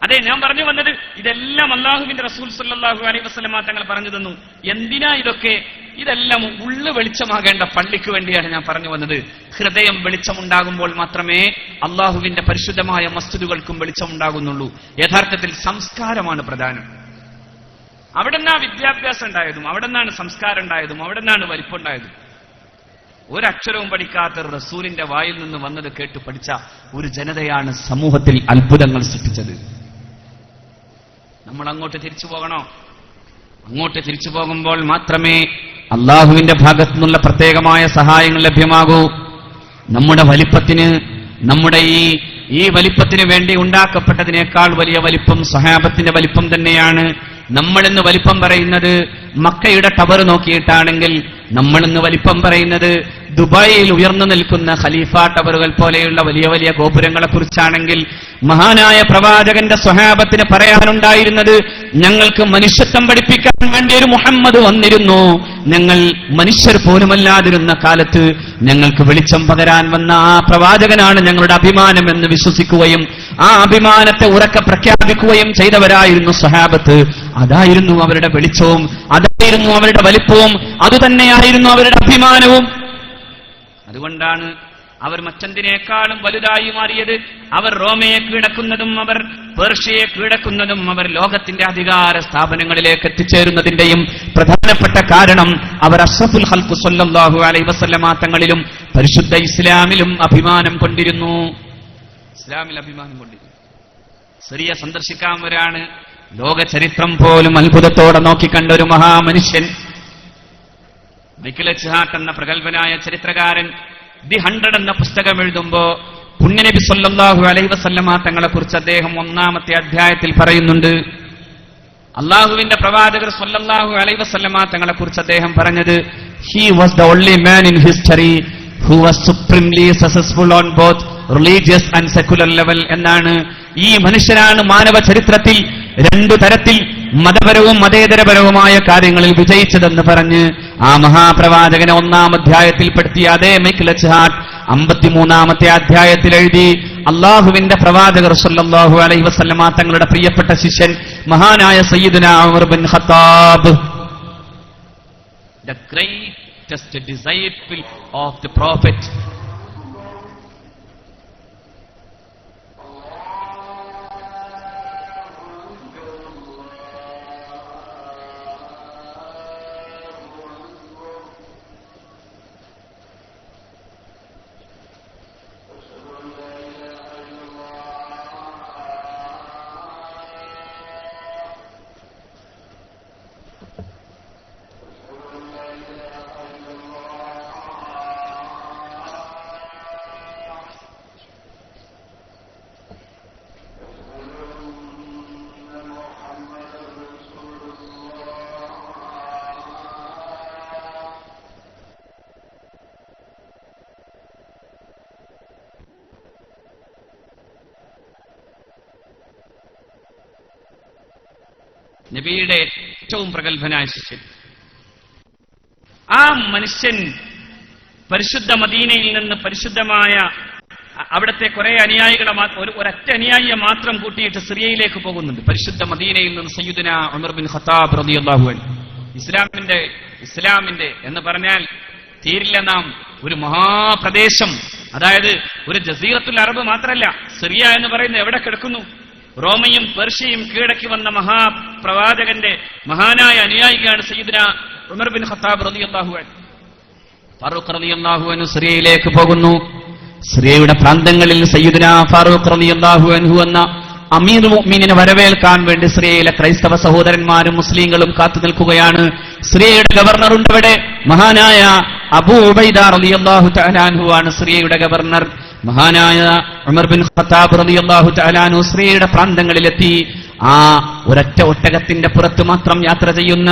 അതെ, ഞാൻ പറഞ്ഞു വന്നത് ഇതെല്ലാം അല്ലാഹുവിന്റെ റസൂൽ സല്ലല്ലാഹു അലൈഹി വസല്ലം തങ്ങൾ പറഞ്ഞു തന്നു. എന്തിനാ ഇതൊക്കെ? ഇതെല്ലാം ഉള്ളു വെളിച്ചമാകേണ്ട പള്ളിക്ക് വേണ്ടിയാണ് ഞാൻ പറഞ്ഞു വന്നത്. ഹൃദയം വെളിച്ചമുണ്ടാകുമ്പോൾ മാത്രമേ അല്ലാഹുവിന്റെ പരിശുദ്ധമായ മസ്ജിദുകൾക്കും വെളിച്ചമുണ്ടാകുന്നുള്ളൂ. യഥാർത്ഥത്തിൽ സംസ്കാരമാണ് പ്രധാനം. അവിടെ നിന്നാണ് വിദ്യാഭ്യാസം ഉണ്ടായതും, അവിടെ നിന്നാണ് സംസ്കാരം ഉണ്ടായതും, അവിടെ നിന്നാണ് വലിപ്പമുണ്ടായതും. ഒരക്ഷരവും പഠിക്കാത്ത റസൂലിന്റെ വായിൽ നിന്ന് വന്നത് കേട്ട് പഠിച്ച ഒരു ജനതയാണ് സമൂഹത്തിൽ അത്ഭുതങ്ങൾ സൃഷ്ടിച്ചത്. നമ്മൾ അങ്ങോട്ട് തിരിച്ചു പോകണോ? അങ്ങോട്ട് തിരിച്ചു പോകുമ്പോൾ മാത്രമേ അള്ളാഹുവിന്റെ ഭാഗത്തു നിന്നുള്ള പ്രത്യേകമായ സഹായങ്ങൾ ലഭ്യമാകൂ. നമ്മുടെ വലിപ്പത്തിന്, നമ്മുടെ ഈ വലിപ്പത്തിന് വേണ്ടി ഉണ്ടാക്കപ്പെട്ടതിനേക്കാൾ വലിയ വലിപ്പം സ്വഹാബത്തിന്റെ വലിപ്പം തന്നെയാണ്. നമ്മളിന്ന് വലിപ്പം പറയുന്നത് മക്കയുടെ ടവർ നോക്കിയിട്ടാണെങ്കിൽ, നമ്മളിന്ന് വലിപ്പം പറയുന്നത് ദുബായിൽ ഉയർന്നു നിൽക്കുന്ന ഖലീഫ ടവറുകൾ പോലെയുള്ള വലിയ വലിയ ഗോപുരങ്ങളെ കുറിച്ചാണെങ്കിൽ, മഹാനായ പ്രവാചകന്റെ സ്വഹാബത്തിന് പറയാനുണ്ടായിരുന്നത്, ഞങ്ങൾക്ക് മനുഷ്യത്വം പഠിപ്പിക്കാൻ വേണ്ടി ഒരു മുഹമ്മദ് വന്നിരുന്നു. ഞങ്ങൾ മനുഷ്യർ പോലുമല്ലാതിരുന്ന കാലത്ത് ഞങ്ങൾക്ക് വെളിച്ചം പകരാൻ വന്ന ആ പ്രവാചകനാണ് ഞങ്ങളുടെ അഭിമാനം എന്ന് വിശ്വസിക്കുകയും ആ അഭിമാനത്തെ ഉറക്കെ പ്രഖ്യാപിക്കുകയും ചെയ്തവരായിരുന്നു സ്വഹാബത്ത്. അതായിരുന്നു അവരുടെ വെളിച്ചവും, അതായിരുന്നു അവരുടെ വലിപ്പവും, അതുതന്നെയായിരുന്നു അവരുടെ അഭിമാനവും. അതുകൊണ്ടാണ് അവർ മറ്റെന്തിനേക്കാളും വലുതായി മാറിയത്. അവർ റോമയെ കീഴടക്കുന്നതും അവർ പേർഷ്യയെ കീഴടക്കുന്നതും അവർ ലോകത്തിന്റെ അധികാര സ്ഥാപനങ്ങളിലേക്ക് എത്തിച്ചേരുന്നതിന്റെയും പ്രധാനപ്പെട്ട കാരണം അവർ അഷ്റഫുൽ ഖൽഖ് സ്വല്ലല്ലാഹു അലൈഹി വസല്ലമ തങ്ങളിലും പരിശുദ്ധ ഇസ്ലാമിലും അഭിമാനം കൊണ്ടിരുന്നു. ഇസ്ലാമിൽ അഭിമാനം കൊണ്ടിരുന്നു. സിറിയ സന്ദർശിക്കാമവരാണ്. ലോക ചരിത്രം പോലും അത്ഭുതത്തോടെ നോക്കിക്കണ്ട ഒരു മഹാമനുഷ്യൻ മൈക്കിൾ എച്ച് ഹാർട്ട് എന്ന പ്രഗത്ഭനായ ചരിത്രകാരൻ ദി 100 എന്ന പുസ്തകം എഴുതുമ്പോ പുണ്യനബി സല്ലല്ലാഹു അലൈഹി വസല്ലമ തങ്ങളെ കുറിച്ച് അദ്ദേഹം 1-ാമത്തെ അധ്യായത്തിൽ പറയുന്നുണ്ട്. അള്ളാഹുവിന്റെ പ്രവാചകർ സല്ലല്ലാഹു അലൈഹി വസല്ലമ തങ്ങളെ കുറിച്ച് അദ്ദേഹം പറഞ്ഞത്, he was the only man in history who was supremely successful on both religious and secular level എന്നാണ്. ഈ മനുഷ്യനാണ് മാനവ ചരിത്രത്തിൽ 2 തരത്തിൽ മതപരവും മതേതരപരവുമായ കാര്യങ്ങളിൽ വിജയിച്ചതെന്ന് പറഞ്ഞ് ആ മഹാപ്രവാചകനെ 1-ാം അധ്യായത്തിൽ പെടുത്തിയ അതേ മൈക്കിൾ എച്ച് ഹാർട്ട് 53-ാമത്തെ അധ്യായത്തിൽ എഴുതി, അള്ളാഹുവിന്റെ പ്രവാചകർ സല്ലല്ലാഹു അലൈഹി വസല്ലമ തങ്ങളുടെ പ്രിയപ്പെട്ട ശിഷ്യൻ മഹാനായ സയ്യിദുനാ Umar bin Khattab, the greatest disciple of the prophet. നബിയുടെ ഏറ്റവും പ്രഗത്ഭനായ ശിഷ്യൻ. ആ മനുഷ്യൻ പരിശുദ്ധ മദീനയിൽ നിന്ന് പരിശുദ്ധമായ അവിടുത്തെ കുറെ അനുയായികളെ ഒരൊറ്റ അനുയായിയെ മാത്രം കൂട്ടിയിട്ട് സിറിയയിലേക്ക് പോകുന്നുണ്ട്. പരിശുദ്ധ മദീനയിൽ നിന്ന് സയ്യിദുനാ ഉമർ ബിൻ ഖത്താബ് റളിയല്ലാഹു അൻഹു. ഇസ്ലാമിന്റെ എന്ന് പറഞ്ഞാൽ തീരില്ല നാം ഒരു മഹാപ്രദേശം, അതായത് ഒരു ജസീറത്തുൽ അറബ് മാത്രമല്ല, സിറിയ എന്ന് പറയുന്നത് എവിടെ കിടക്കുന്നു? റോമയും പേർഷ്യയും കീഴടക്കി വന്ന മഹാപ്രവാചകന്റെ മഹാനായ അനുയായിയാണ് സയ്യിദുനാ ഉമർ ബിൻ ഖത്താബ് റളിയല്ലാഹു അൻഹു. ഫാറൂഖ് റളിയല്ലാഹു അൻഹു സിറിയയിലേക്ക് പോകുന്നു. സിറിയയുടെ പ്രാന്തങ്ങളിൽ സയ്യിദുനാ ഫാറൂഖ് റളിയല്ലാഹു അൻഹു എന്ന അമീറുൽ മുഅ്മിനീനെ വരവേൽക്കാൻ വേണ്ടി സിറിയയിലെ ക്രൈസ്തവ സഹോദരന്മാരും മുസ്ലിങ്ങളും കാത്തു നിൽക്കുകയാണ്. സിറിയയുടെ ഗവർണർ ഉണ്ട് അവിടെ, മഹാനായ അബൂ ഉബൈദ റളിയല്ലാഹു തആല അൻഹു ആണ് സിറിയയുടെ ഗവർണർ. മഹാനായ ഉമർ ബിൻ ഖത്താബ് റളിയല്ലാഹു തആല അൻഹു സിറിയയുടെ പ്രാന്തങ്ങളിലെത്തി. ആ ഒരൊറ്റ ഒട്ടകത്തിന്റെ പുറത്ത് മാത്രം യാത്ര ചെയ്യുന്ന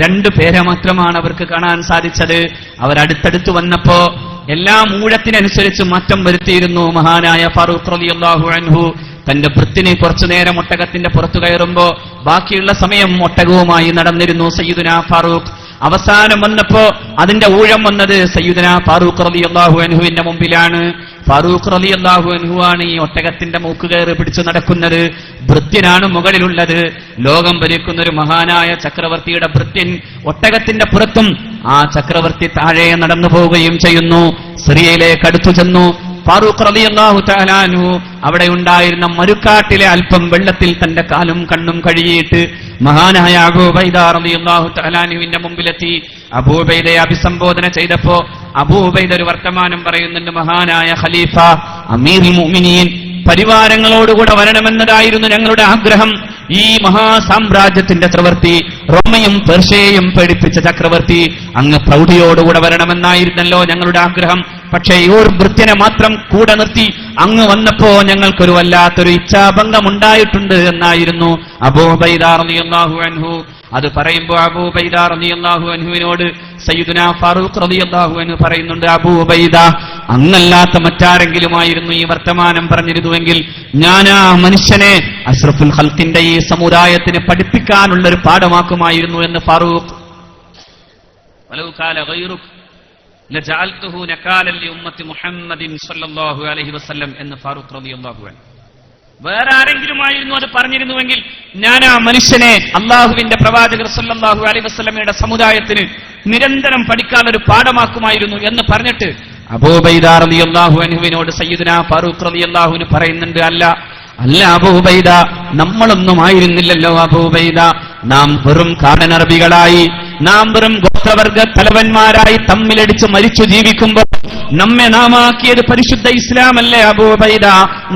2 പേരെ മാത്രമാണ് അവർക്ക് കാണാൻ സാധിച്ചത്. അവരടുത്തടുത്ത് വന്നപ്പോ എല്ലാം ഊഴത്തിനനുസരിച്ച് മാറ്റം വരുത്തിയിരുന്നു. മഹാനായ ഫാറൂഖ് റളിയല്ലാഹു അൻഹു തന്റെ ഭൃത്യനെ കുറച്ചു നേരം ഒട്ടകത്തിന്റെ പുറത്തു കയറുമ്പോ ബാക്കിയുള്ള സമയം ഒട്ടകവുമായി നടന്നിരുന്നു സയ്യിദുനാ ഫാറൂഖ്. അവസാനം വന്നപ്പോ അതിന്റെ ഊഴം വന്നത് സയ്യിദുനാ ഫാറൂഖ് റളിയല്ലാഹു അൻഹുവിന്റെ മുമ്പിലാണ്. ഫാറൂഖ് റളിയല്ലാഹു അൻഹു ആണ് ഈ ഒട്ടകത്തിന്റെ മൂക്ക് കയറി പിടിച്ചു നടക്കുന്നത്. ഭൃത്യനാണ് മുകളിലുള്ളത്. ലോകം ഭരിക്കുന്ന ഒരു മഹാനായ ചക്രവർത്തിയുടെ ഭൃത്യൻ ഒട്ടകത്തിന്റെ പുറത്തും ആ ചക്രവർത്തി താഴെ നടന്നു പോവുകയും ചെയ്യുന്നു. സിറിയയിലേക്ക് അടുത്തു ചെന്നു. ഫാറൂഖ് റളിയല്ലാഹു തആല അൻഹു അവിടെ ഉണ്ടായിരുന്ന മരുക്കാട്ടിലെ അല്പം വെള്ളത്തിൽ തന്റെ കാലും കണ്ണും കഴുകിയിട്ട് മഹാനായ അബൂ ഉബൈദ റളിയല്ലാഹു തആല അൻഹുവിന്റെ മുമ്പിലെത്തി. അബൂ ഉബൈദയെ അഭിസംബോധന ചെയ്തപ്പോ അബൂ ഉബൈദ ഒരു വർത്തമാനം പറയുന്നുണ്ട്. മഹാനായ ഖലീഫ അമീറുൽ മുഅ്മിനീൻ, പരിവാരങ്ങളോടുകൂടെ വരണമെന്നതായിരുന്നു ഞങ്ങളുടെ ആഗ്രഹം. ഈ മഹാസാമ്രാജ്യത്തിന്റെ ചക്രവർത്തി, റോമയും പേർഷ്യയും പേടിപ്പിച്ച ചക്രവർത്തി അങ്ങ് പ്രൗഢിയോടുകൂടെ വരണമെന്നായിരുന്നല്ലോ ഞങ്ങളുടെ ആഗ്രഹം. പക്ഷേ ഈ ഒരു ഭൃത്യനെ മാത്രം കൂടെ നിർത്തി അങ്ങ് വന്നപ്പോ ഞങ്ങൾക്കൊരു വല്ലാത്തൊരു ഇച്ഛാഭംഗം ഉണ്ടായിട്ടുണ്ട് എന്നായിരുന്നു അബൂ ഉബൈദ റളിയല്ലാഹു അൻഹു. അത് പറയുമ്പോ അബൂ ഉബൈദ റളിയല്ലാഹു അൻഹുവിനോട് സയ്യിദുനാ ഫാറൂഖ് റളിയല്ലാഹു അൻഹു പറയുന്നുണ്ട്, അബൂ ഉബൈദ, അങ്ങല്ലാത്ത മറ്റാരെങ്കിലുമായിരുന്നു ഈ വർത്തമാനം പറഞ്ഞിരുന്നുവെങ്കിൽ ഞാൻ ആ മനുഷ്യനെ അഷ്റഫുൽ ഖൽഖിന്റെ ഈ സമുദായത്തിന് പഠിപ്പിക്കാനുള്ള ഒരു പാഠമാക്കുമായിരുന്നു എന്ന് ഫാറൂഖ്. വലൗ ഖാല ഗൈറുക് ലജഅൽതുഹു നകാലൻ ലിഉമ്മത്തി മുഹമ്മദിൻ സ്വല്ലല്ലാഹു അലൈഹി വസല്ലം എന്ന് ഫാറൂഖ് റളിയല്ലാഹു അൻഹു. വേറെ ആരെങ്കിലുമായിരുന്നു അത് പറഞ്ഞിരുന്നുവെങ്കിൽ ഞാൻ ആ മനുഷ്യനെ അള്ളാഹുവിന്റെ പ്രവാചകർ സ്വല്ലല്ലാഹു അലൈഹി വസല്ലമയുടെ സമുദായത്തിന് നിരന്തരം പഠിക്കാനൊരു പാഠമാക്കുമായിരുന്നു എന്ന് പറഞ്ഞിട്ട് അബൂ ഉബൈദ റളിയല്ലാഹു അൻഹുവിനോട് സയ്യിദുനാ ഫാറൂഖ് റളിയല്ലാഹു അൻഹു പറയുന്നുണ്ട്, അല്ല അബൂ ഉബൈദ, നമ്മളൊന്നും ആയിരുന്നില്ലല്ലോ അബൂ ഉബൈദ. നാം വെറും കാടനറബികളായി, നാം വെറും ഗോത്രവർഗ തലവന്മാരായി തമ്മിലടിച്ച് മരിച്ചു ജീവിക്കുമ്പോൾ നമ്മെ നാമാക്കിയത് പരിശുദ്ധ ഇസ്ലാമല്ലേ അബൂ ഉബൈദ?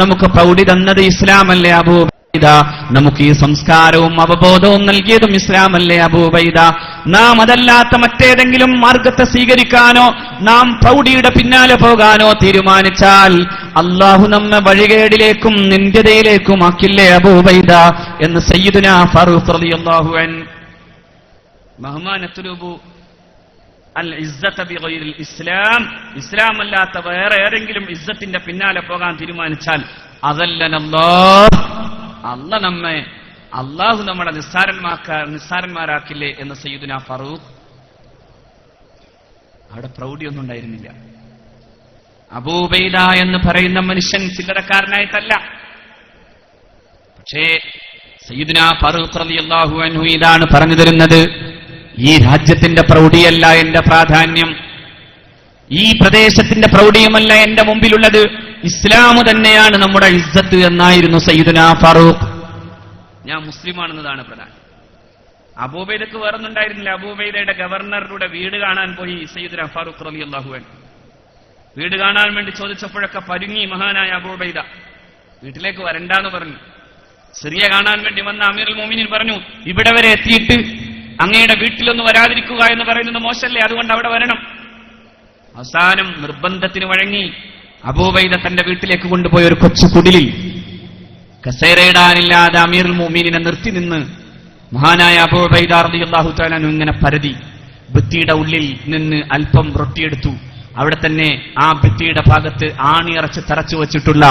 നമുക്ക് പ്രൗഢി തന്നത് ഇസ്ലാമല്ലേ അബൂ ഉബൈദ? നമുക്ക് ഈ സംസ്കാരവും അവബോധവും നൽകിയതും ഇസ്ലാമല്ലേ അബൂ ഉബൈദ? നാം അതല്ലാത്ത മറ്റേതെങ്കിലും മാർഗത്തെ സ്വീകരിക്കാനോ നാം പ്രൗഢിയുടെ പിന്നാലെ പോകാനോ തീരുമാനിച്ചാൽ അള്ളാഹു നമ്മെ വഴികേടിലേക്കും നിന്ദ്യതയിലേക്കും ആക്കില്ലേ അബൂ ഉബൈദ എന്ന് സയ്യിദുനാ ഫാറൂഖ് റളിയല്ലാഹു അൻഹു. മഹ്മാ നത്ലുബു അൽ ഇസ്സത ബിഗൈരിൽ ഇസ്ലാം, ഇസ്ലാം അല്ലാത്ത വേറെ ഏതെങ്കിലും ഇസ്സത്തിന്റെ പിന്നാലെ പോകാൻ തീരുമാനിച്ചാൽ അള്ളാഹു നമ്മളെ നിസ്സാരന്മാരാക്കില്ലേ എന്ന് സയ്യിദുനാ ഫാറൂഖ്. അവിടെ പ്രൗഢിയൊന്നും ഉണ്ടായിരുന്നില്ല. അബൂ ഉബൈദ എന്ന് പറയുന്ന മനുഷ്യൻ ചില്ലറക്കാരനായിട്ടല്ല. പക്ഷേ സയ്യിദുനാ ഫാറൂഖ് റളിയല്ലാഹു അൻഹു ഇതാണ് പറഞ്ഞു തരുന്നത്, ഈ രാജ്യത്തിന്റെ പ്രൗഢിയല്ല എന്റെ പ്രാധാന്യം, ഈ പ്രദേശത്തിന്റെ പ്രൗഢിയുമല്ല എന്റെ മുമ്പിലുള്ളത്, ഇസ്ലാം തന്നെയാണ് നമ്മുടെ ഇസ്സത്ത് എന്നായിരുന്നു സയ്യിദുനാ ഫാറൂഖ്. ഞാൻ മുസ്ലിമാണെന്നതാണ് പ്രധാനം. അബൂ ഉബൈദക്ക് വേറൊന്നുണ്ടായിരുന്നില്ല. അബൂ ഉബൈദയുടെ ഗവർണറുടെ വീട് കാണാൻ പോയി സയ്യിദുനാ ഫാറൂഖ് റളിയല്ലാഹു അൻഹു. വീട് കാണാൻ വേണ്ടി ചോദിച്ചപ്പോഴൊക്കെ പരുങ്ങി മഹാനായ അബൂ ഉബൈദ. വീട്ടിലേക്ക് വരണ്ടാന്ന് പറഞ്ഞു. സിറിയ കാണാൻ വേണ്ടി വന്ന അമീറുൽ മുഅ്മിനീൻ പറഞ്ഞു, ഇവിടെ വരെ എത്തിയിട്ട് അങ്ങയുടെ വീട്ടിലൊന്ന് വരാതിരിക്കുക എന്ന് പറയുന്നത് മോശമല്ലേ, അതുകൊണ്ട് അവിടെ വരണം. അവസാനം നിർബന്ധത്തിന് വഴങ്ങി അബൂ ഉബൈദ തന്റെ വീട്ടിലേക്ക് കൊണ്ടുപോയ ഒരു കൊച്ചു കുടിലിൽ കസേരയിടാനില്ലാതെ അമീറുൽ മുഅ്മിനീനെ നിർത്തി നിന്ന് മഹാനായ അബൂ ഉബൈദ റളിയല്ലാഹു തആല ഇങ്ങനെ പരതി ഭിത്തിയുടെ ഉള്ളിൽ നിന്ന് അല്പം റൊട്ടിയെടുത്തു. അവിടെ തന്നെ ആ ഭിത്തിയുടെ ഭാഗത്ത് ആണിയറച്ച് തറച്ചു വച്ചിട്ടുള്ള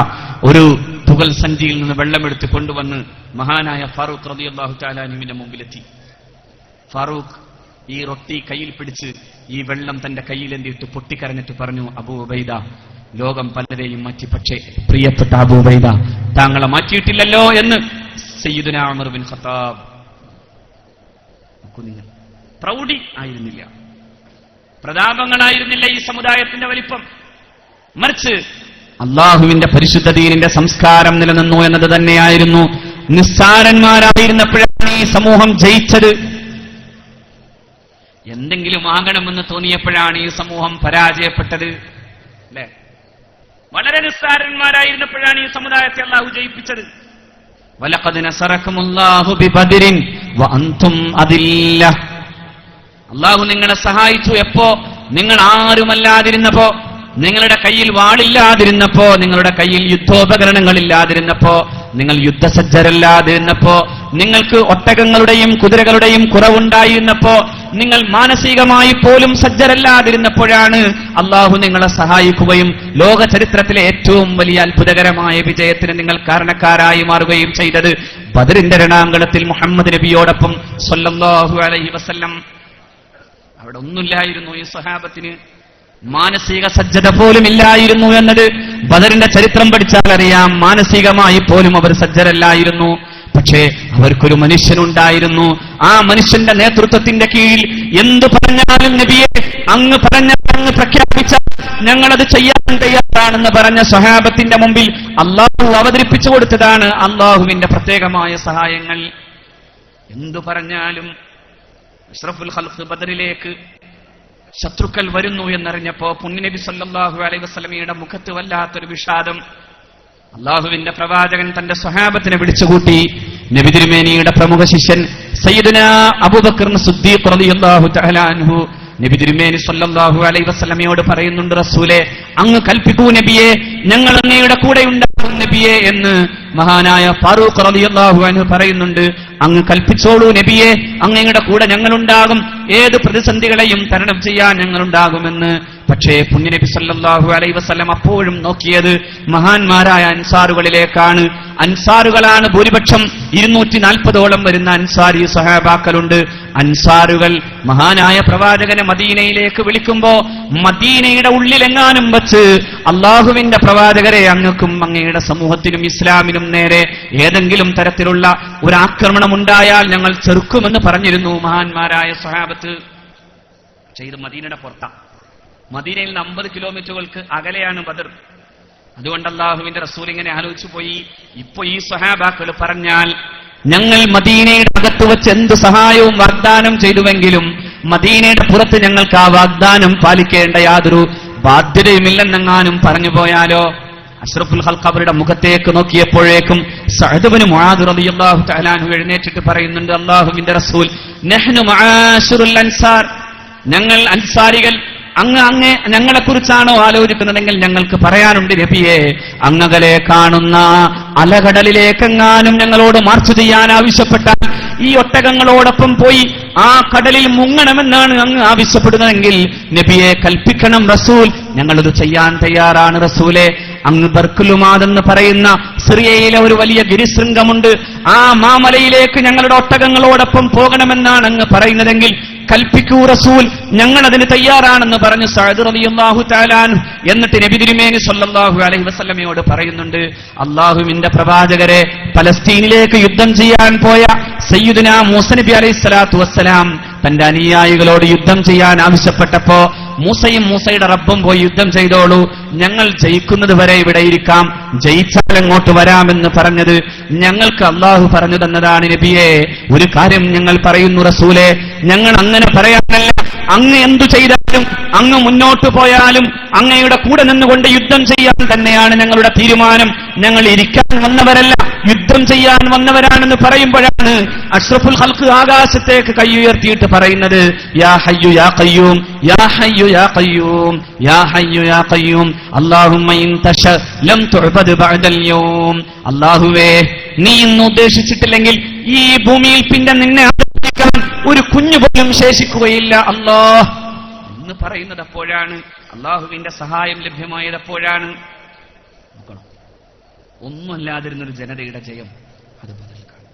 ഒരു തുകൽ സഞ്ചിയിൽ നിന്ന് വെള്ളമെടുത്ത് കൊണ്ടുവന്ന് മഹാനായ ഫാറൂഖ് റളിയല്ലാഹു തആല അൻഹുവിന്റെ മുമ്പിലെത്തി. ഫാറൂഖ് ഈ റൊട്ടി കയ്യിൽ പിടിച്ച് ഈ വെള്ളം തന്റെ കയ്യിലെന്തിയിട്ട് പൊട്ടിക്കരഞ്ഞിട്ട് പറഞ്ഞു, അബൂ ഉബൈദ, ലോകം പലരെയും മാറ്റി, പക്ഷേ പ്രിയപ്പെട്ട അബൂ ഉബൈദ താങ്കളെ മാറ്റിയിട്ടില്ലല്ലോ എന്ന് സയ്യിദുനാ ഉമർ ബിൻ ഖത്താബ്. നിങ്ങൾ പ്രൗഢി ആയിരുന്നില്ല, പ്രതാപങ്ങളായിരുന്നില്ല ഈ സമുദായത്തിന്റെ വലിപ്പം, മറിച്ച് അള്ളാഹുവിന്റെ പരിശുദ്ധ ദീനിന്റെ സംസ്കാരം നിലനിന്നു എന്നത് തന്നെയായിരുന്നു. നിസ്സാരന്മാരായിരുന്നപ്പോഴാണ് ഈ സമൂഹം ജയിച്ചത്. എന്തെങ്കിലും ആകണമെന്ന് തോന്നിയപ്പോഴാണ് ഈ സമൂഹം പരാജയപ്പെട്ടത്. അല്ലെ, വളരെ നിസ്സാരന്മാരായിരുന്നപ്പോഴാണ് ഈ സമുദായത്തെ അള്ളാഹു ജയിപ്പിച്ചത്. വലഖദ് നസറകുമുല്ലാഹു ബിബദരിൻ വഅൻതും അദില്ല. അള്ളാഹു നിങ്ങളെ സഹായിച്ചു എപ്പോ? നിങ്ങൾ ആരുമല്ലാതിരുന്നപ്പോ, നിങ്ങളുടെ കയ്യിൽ വാളില്ലാതിരുന്നപ്പോ, നിങ്ങളുടെ കയ്യിൽ യുദ്ധോപകരണങ്ങളില്ലാതിരുന്നപ്പോ, നിങ്ങൾ യുദ്ധസജ്ജരല്ലാതിരുന്നപ്പോ, നിങ്ങൾക്ക് ഒട്ടകങ്ങളുടെയും കുതിരകളുടെയും കുറവുണ്ടായിരുന്നപ്പോ, നിങ്ങൾ മാനസികമായി പോലും സജ്ജരല്ലാതിരുന്നപ്പോഴാണ് അള്ളാഹു നിങ്ങളെ സഹായിക്കുകയും ലോക ചരിത്രത്തിലെ ഏറ്റവും വലിയ അത്ഭുതകരമായ വിജയത്തിന് നിങ്ങൾ കാരണക്കാരായി മാറുകയും ചെയ്തത്. ബദറിന്റെ രണാങ്കണത്തിൽ മുഹമ്മദ് നബിയോടൊപ്പം സ്വല്ലല്ലാഹു അലൈഹി വസല്ലം. അവിടെ ഒന്നുമില്ലായിരുന്നു ഈ സഹാബത്തിന്, മാനസിക സജ്ജത പോലും ഇല്ലായിരുന്നു എന്നത് ബദറിന്റെ ചരിത്രം പഠിച്ചാൽ അറിയാം. മാനസികമായി പോലും അവർ സജ്ജരല്ലായിരുന്നു. പക്ഷേ അവർക്കൊരു മനുഷ്യനുണ്ടായിരുന്നു. ആ മനുഷ്യന്റെ നേതൃത്വത്തിന്റെ കീഴിൽ എന്തു പറഞ്ഞാലും നബിയെ അങ്ങ് പ്രഖ്യാപിച്ച ഞങ്ങളത് ചെയ്യാൻ തയ്യാറാണെന്ന് പറഞ്ഞ സ്വഹാബത്തിന്റെ മുമ്പിൽ അള്ളാഹു അവതരിപ്പിച്ചു കൊടുത്തതാണ് അള്ളാഹുവിന്റെ പ്രത്യേകമായ സഹായങ്ങൾ. എന്തു പറഞ്ഞാലും അഷ്റഫുൽ ഖൽഖ് ബദറിലേക്ക് ശത്രുക്കൾ വരുന്നു എന്നറിഞ്ഞപ്പോ പുണ്യനബി സല്ലല്ലാഹു അലൈഹി വസല്ലമയുടെ മുഖത്ത് വല്ലാത്തൊരു വിഷാദം. അള്ളാഹുവിന്റെ പ്രവാചകൻ തന്റെ സ്വഹാബത്തിനെ വിളിച്ചുകൂട്ടി. നബി തിരുമേനിയുടെ പ്രമുഖ ശിഷ്യൻ സയ്യിദുനാ അബൂബക്കർ സിദ്ദീഖ് റളിയല്ലാഹു തആല അൻഹു നബി തിരുമേനി സല്ലല്ലാഹു അലൈഹി വസല്ലമയോട് പറയുന്നുണ്ട്, റസൂലേ അങ്ങ് കൽപ്പിക്കൂ നബിയെ, ഞങ്ങൾ അങ്ങയുടെ കൂടെ ഉണ്ടാകും നബിയെ എന്ന് മഹാനായ ഫാറൂഖ് റളിയല്ലാഹു അൻഹു പറയുന്നുണ്ട്. അങ്ങ് കൽപ്പിച്ചോളൂ നബിയെ, അങ്ങയുടെ കൂടെ ഞങ്ങളുണ്ടാകും, ഏത് പ്രതിസന്ധികളെയും തരണം ചെയ്യാൻ ഞങ്ങളുണ്ടാകുമെന്ന്. പക്ഷേ പുണ്യനബി സല്ലല്ലാഹു അലൈഹി വസല്ലം അപ്പോഴും നോക്കിയത് മഹാന്മാരായ അൻസാറുകളിലേക്കാണ്. അൻസാറുകളാണ് ഭൂരിപക്ഷം. 240ഓളം വരുന്ന അൻസാരി സഹാബാക്കളുണ്ട്. അൻസാറുകൾ മഹാനായ പ്രവാചകനെ മദീനയിലേക്ക് വിളിക്കുമ്പോ മദീനയുടെ ഉള്ളിലെങ്ങാനും വച്ച് അള്ളാഹുവിന്റെ പ്രവാചകരെ അങ്ങക്കും അങ്ങയുടെ സമൂഹത്തിനും ഇസ്ലാമിനും നേരെ ഏതെങ്കിലും തരത്തിലുള്ള ഒരു ആക്രമണം ഉണ്ടായാൽ ഞങ്ങൾ ചെറുക്കുമെന്ന് പറഞ്ഞിരുന്നു മഹാന്മാരായ സഹാബത്ത്. ചെയ്ത് മദീനയുടെ പുറത്താണ്. മദീനയിൽ നിന്ന് 50 കിലോമീറ്ററുകൾക്ക് അകലെയാണ് ബദർ. അതുകൊണ്ട് അള്ളാഹുവിന്റെ റസൂൽ ഇങ്ങനെ ആലോചിച്ചു പോയി, ഇപ്പൊ ഈ സഹാബാക്കൾ പറഞ്ഞാൽ ഞങ്ങൾ മദീനയുടെ അകത്ത് വെച്ച് എന്ത് സഹായവും വാഗ്ദാനം ചെയ്തുവെങ്കിലും മദീനയുടെ പുറത്ത് ഞങ്ങൾക്ക് ആ വാഗ്ദാനം പാലിക്കേണ്ട യാതൊരു ബാധ്യതയുമില്ലെന്നെങ്ങാനും പറഞ്ഞു പോയാലോ? അഷ്റഫുൽ ഖൽഖ് അവരുടെ മുഖത്തേക്ക് നോക്കിയപ്പോഴേക്കും സഅദ് ഇബ്നു മുആദ് റളിയല്ലാഹു തആല അൻഹു എഴുന്നേറ്റിട്ട് പറയുന്നുണ്ട്, അല്ലാഹുവിന്റെ റസൂൽ, നഹ്നു മആശിറുൽ അൻസാർ, ഞങ്ങൾ അൻസാരികൾ അങ്ങ് ഞങ്ങളെക്കുറിച്ചാണോ ആലോചിക്കുന്നതെങ്കിൽ ഞങ്ങൾക്ക് പറയാനുണ്ട് നബിയെ. അങ്ങകലെ കാണുന്ന അലകടലിലേക്കെങ്ങാനും ഞങ്ങളോട് മാർച്ച് ചെയ്യാൻ ആവശ്യപ്പെട്ടാൽ ഈ ഒട്ടകങ്ങളോടൊപ്പം പോയി ആ കടലിൽ മുങ്ങണമെന്നാണ് അങ്ങ് ആവശ്യപ്പെടുന്നതെങ്കിൽ നബിയെ കൽപ്പിക്കണം റസൂൽ, ഞങ്ങളത് ചെയ്യാൻ തയ്യാറാണ് റസൂലെ. അങ്ങ് ബർക്കുലുമാതെന്ന് പറയുന്ന സിറിയയിലെ ഒരു വലിയ ഗിരിശൃംഗമുണ്ട്, ആ മാമലയിലേക്ക് ഞങ്ങളുടെ ഒട്ടകങ്ങളോടൊപ്പം പോകണമെന്നാണ് അങ്ങ് പറയുന്നതെങ്കിൽ കൽപ്പിക്കൂ റസൂൽ, ഞങ്ങൾ അതിന് തയ്യാറാണെന്ന് പറഞ്ഞു സഅദ് റളിയല്ലാഹു തആല അൻഹു. എന്നിട്ട് നബി തിരുമേനി സ്വല്ലല്ലാഹു അലൈഹി വസല്ലമയോട് പറയുന്നുണ്ട്, അല്ലാഹുവിന്റെ പ്രവാചകരെ, പലസ്തീനിലേക്ക് യുദ്ധം ചെയ്യാൻ പോയ സയ്യിദുനാ മൂസ നബി അലൈഹിസ്സലാത്തു വസ്സലാം തന്റെ അനുയായികളോട് യുദ്ധം ചെയ്യാൻ ആവശ്യപ്പെട്ടപ്പോ മൂസയും മൂസയുടെ റബ്ബും പോയി യുദ്ധം ചെയ്തോളൂ, ഞങ്ങൾ ജയിക്കുന്നത് വരെ ഇവിടെ ഇരിക്കാം, ജയിച്ചാൽ അങ്ങോട്ട് വരാമെന്ന് പറഞ്ഞത് ഞങ്ങൾക്ക് അള്ളാഹു പറഞ്ഞു തന്നതാണ് നബിയെ. ഒരു കാര്യം ഞങ്ങൾ പറയുന്നു റസൂലെ, ഞങ്ങൾ അങ്ങനെ പറയാനല്ല, അങ്ങ് എന്തു ചെയ്താലും അങ്ങ് മുന്നോട്ട് പോയാലും അങ്ങയുടെ കൂടെ നിന്നുകൊണ്ട് യുദ്ധം ചെയ്യാൻ തന്നെയാണ് ഞങ്ങളുടെ തീരുമാനം. ഞങ്ങൾ ഇരിക്കാൻ വന്നവരല്ല, യുദ്ധം ചെയ്യാൻ വന്നവരാണെന്ന് പറയുമ്പോഴാണ് അഷ്റഫുൽ ഖൽഖ് ആകാശത്തേക്ക് കൈ ഉയർത്തിയിട്ട് പറയുന്നത്, യാ ഹയ്യു യാ ഖയ്യൂം, യാ ഹയ്യു യാ ഖയ്യൂം, യാ ഹയ്യു യാ ഖയ്യൂം, അല്ലാഹുമ്മ ഇൻ തശ ലം തുഅബദ് ബഅദൽ യൗം. അല്ലാഹുവേ, നീ ഇന്ന് ഉദ്ദേശിച്ചിട്ടില്ലെങ്കിൽ ഈ ഭൂമിയിൽ പിന്നെ നിന്നെ ആരാധിക്കാൻ ഒരു കുഞ്ഞു പോലും ശേഷിക്കുകയില്ല അല്ലാഹ് എന്ന് പറയുന്നത് അപ്പോഴാണ്. അള്ളാഹുവിന്റെ സഹായം ലഭ്യമായത് അപ്പോഴാണ്. ഒന്നുമല്ലാതിരുന്നൊരു ജനതയുടെ ജയം അത് ബദൽക്കാണ്.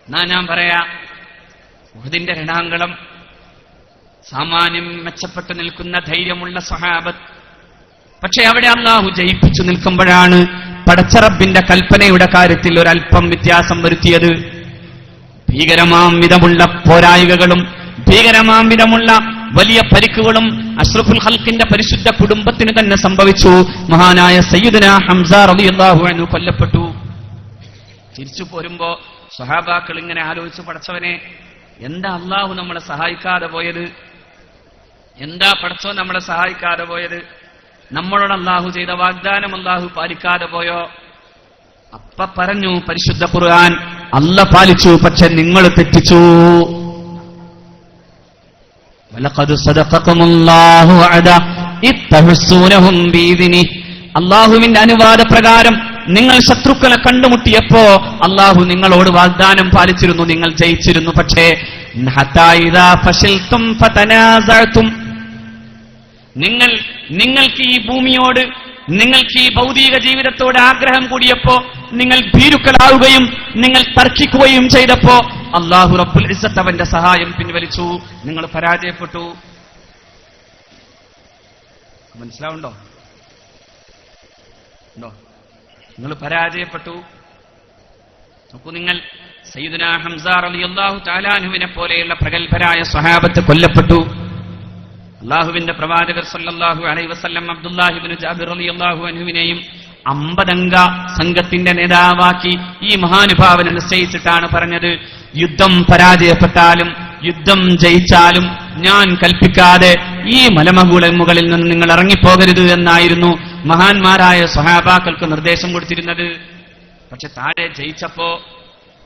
എന്നാ ഞാൻ പറയാ, ഉഹദിന്റെ രണാങ്കളം സാമാന്യം മെച്ചപ്പെട്ടു നിൽക്കുന്ന ധൈര്യമുള്ള സ്വഹാബത്ത്, പക്ഷെ അവിടെ അല്ലാഹു ജയിപ്പിച്ചു നിൽക്കുമ്പോഴാണ് പടച്ചറബിന്റെ കൽപ്പനയുടെ കാര്യത്തിൽ ഒരല്പം വ്യത്യാസം വരുത്തിയത്. ഭീകരമാം വിധമുള്ള പോരായികകളും ഭീകരമാം വിധമുള്ള വലിയ പരിക്കുകളും അഷ്റഫുൽ ഖൽഖിന്റെ പരിശുദ്ധ കുടുംബത്തിന് തന്നെ സംഭവിച്ചു. മഹാനായ സയ്യിദുനാ ഹംസ റളിയല്ലാഹു അൻഹു കൊല്ലപ്പെട്ടു. തിരിച്ചു പോരുമ്പോ സ്വഹാബാക്കൾ ഇങ്ങനെ ആലോചിച്ചു, പടച്ചവനെ, എന്താ അല്ലാഹു നമ്മളെ സഹായിക്കാതെ പോയത്? എന്താ പടച്ചോ നമ്മളെ സഹായിക്കാതെ പോയത്? നമ്മളോട് അല്ലാഹു ചെയ്ത വാഗ്ദാനം അല്ലാഹു പാലിക്കാതെ പോയോ? അപ്പ പറഞ്ഞു പരിശുദ്ധ ഖുർആൻ, അല്ല പാലിച്ചു, പക്ഷെ നിങ്ങൾ തെറ്റിച്ചു. വലഖദ് സദഖകുമുല്ലാഹു വഅദ ഇത്തഹ്സൂനഹും ബിഇദ്നി. അല്ലാഹുവിന്റെ അനുവാദപ്രകാരം നിങ്ങൾ ശത്രുക്കളെ കണ്ടുമുട്ടിയപ്പോ അല്ലാഹു നിങ്ങളോട് വാഗ്ദാനം പാലിച്ചിരുന്നു, നിങ്ങൾ ജയിച്ചിരുന്നു. പക്ഷേ ഹത്താ ഇദാ ഫശൽതും ഫതനാസഅതും, നിങ്ങൾക്ക് ഈ ഭൂമിയോട്, നിങ്ങൾക്ക് ഈ ഭൗതിക ജീവിതത്തോട് ആഗ്രഹം കൂടിയപ്പോ നിങ്ങൾ ഭീരുക്കളാവുകയും നിങ്ങൾ തർക്കിക്കുകയും ചെയ്തപ്പോ അല്ലാഹു റബ്ബുൽ ഇസ്സത്ത് അവന്റെ സഹായം പിൻവലിച്ചു, നിങ്ങൾ പരാജയപ്പെട്ടു. മനസ്സിലാവുണ്ടോ? നിങ്ങൾ പരാജയപ്പെട്ടു. നോക്കൂ, നിങ്ങൾ സയ്യിദുനാ ഹംസ റളിയല്ലാഹു തആല അൻഹുവിനെ പോലെയുള്ള പ്രഗൽഭരായ സ്വഹാബത്ത് കൊല്ലപ്പെട്ടു. അല്ലാഹുവിന്റെ പ്രവാചകർ സല്ലല്ലാഹു അലൈഹി വസല്ലം അബ്ദുല്ലാഹി ഇബ്നു ജാബിർ റളിയല്ലാഹു അൻഹുവിനെയും 50 അംഗ സംഘത്തിന്റെ നേതാവാക്കി ഈ മഹാനുഭാവനെ നിശ്ചയിച്ചിട്ടാണ് പറഞ്ഞത്, യുദ്ധം പരാജയപ്പെട്ടാലും യുദ്ധം ജയിച്ചാലും ഞാൻ കൽപ്പിക്കാതെ ഈ മലമുകളിൽ നിന്ന് നിങ്ങൾ ഇറങ്ങിപ്പോകരുത് എന്നായിരുന്നു മഹാന്മാരായ സ്വഹാബാക്കൾക്ക് നിർദ്ദേശം കൊടുത്തിരുന്നത്. പക്ഷെ താഴെ ജയിച്ചപ്പോ,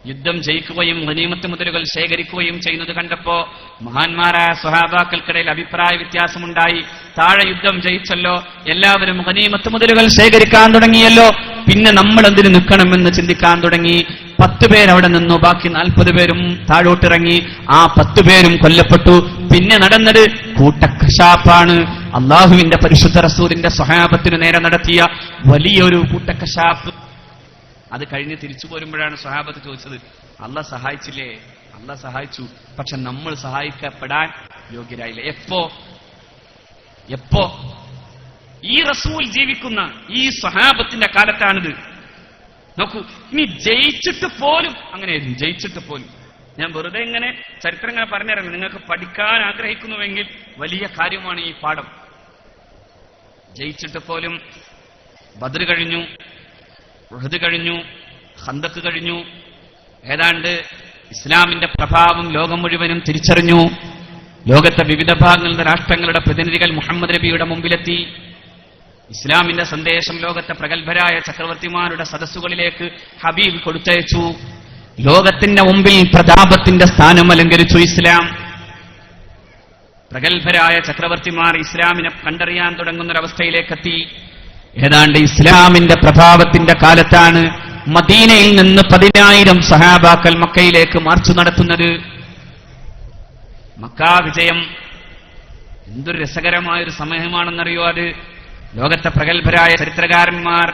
യുദ്ധം ജയിക്കുകയും ഗനീമത്ത് മുതലുകൾ ശേഖരിക്കുകയും ചെയ്യുന്നത് കണ്ടപ്പോ മഹാന്മാരായ സ്വഹാബാക്കൾക്കിടയിൽ അഭിപ്രായ വ്യത്യാസമുണ്ടായി. താഴെ യുദ്ധം ജയിച്ചല്ലോ, എല്ലാവരും ഗനീമത്ത് മുതലുകൾ ശേഖരിക്കാൻ തുടങ്ങിയല്ലോ, പിന്നെ നമ്മൾ എന്തിനു നിൽക്കണമെന്ന് ചിന്തിക്കാൻ തുടങ്ങി. 10 പേർ അവിടെ നിന്നു, ബാക്കി 40 പേരും താഴോട്ടിറങ്ങി. ആ 10 പേരും കൊല്ലപ്പെട്ടു. പിന്നെ നടന്നത് കൂട്ടക്കശാപ്പാണ്. അള്ളാഹുവിന്റെ പരിശുദ്ധ റസൂലിന്റെ സ്വഹാബത്തിനു നേരെ നടത്തിയ വലിയൊരു കൂട്ടക്കശാപ്പ്. അത് കഴിഞ്ഞ് തിരിച്ചു പോരുമ്പോഴാണ് സ്വഹാബത്ത് ചോദിച്ചത്, അള്ളാഹ് സഹായിച്ചില്ലേ? അള്ളാഹ് സഹായിച്ചു, പക്ഷെ നമ്മൾ സഹായിക്കപ്പെടാൻ യോഗ്യരായില്ല. എപ്പോ? ഈ റസൂൽ ജീവിക്കുന്ന ഈ സ്വഹാബത്തിന്റെ കാലത്താണിത്. നോക്കൂ, ഇനി ജയിച്ചിട്ട് പോലും അങ്ങനെയായിരുന്നു. ജയിച്ചിട്ട് പോലും, ഞാൻ വെറുതെ ഇങ്ങനെ ചരിത്രം ഇങ്ങനെ പറഞ്ഞുതരാം, നിങ്ങൾക്ക് പഠിക്കാൻ ആഗ്രഹിക്കുന്നുവെങ്കിൽ വലിയ കാര്യമാണ് ഈ പാഠം. ജയിച്ചിട്ട് പോലും ബദ്ർ കഴിഞ്ഞു, ഉഹദ് കഴിഞ്ഞു, ഖന്തക്ക് കഴിഞ്ഞു. ഏതാണ്ട് ഇസ്ലാമിന്റെ പ്രഭാവം ലോകം മുഴുവനും തിരിച്ചറിഞ്ഞു. ലോകത്തെ വിവിധ ഭാഗങ്ങളുടെ രാഷ്ട്രങ്ങളുടെ പ്രതിനിധികൾ മുഹമ്മദ് നബിയുടെ മുമ്പിലെത്തി. ഇസ്ലാമിന്റെ സന്ദേശം ലോകത്തെ പ്രഗൽഭരായ ചക്രവർത്തിമാരുടെ സദസ്സുകളിലേക്ക് ഹബീബ് കൊടുത്തയച്ചു. ലോകത്തിന്റെ മുമ്പിൽ പ്രതാപത്തിന്റെ സ്ഥാനം അലങ്കരിച്ചു ഇസ്ലാം. പ്രഗൽഭരായ ചക്രവർത്തിമാർ ഇസ്ലാമിനെ കണ്ടറിയാൻ തുടങ്ങുന്നൊരവസ്ഥയിലേക്കെത്തി. ഏതാണ്ട് ഇസ്ലാമിന്റെ പ്രഭാവത്തിന്റെ കാലത്താണ് മദീനയിൽ നിന്ന് 10,000 സഹാബാക്കൾ മക്കയിലേക്ക് മാർച്ച് നടത്തുന്നത്. മക്ക വിജയം എന്തൊരു രസകരമായൊരു സമയമാണെന്നറിയോ അത്? ലോകത്തെ പ്രഗൽഭരായ ചരിത്രകാരന്മാർ,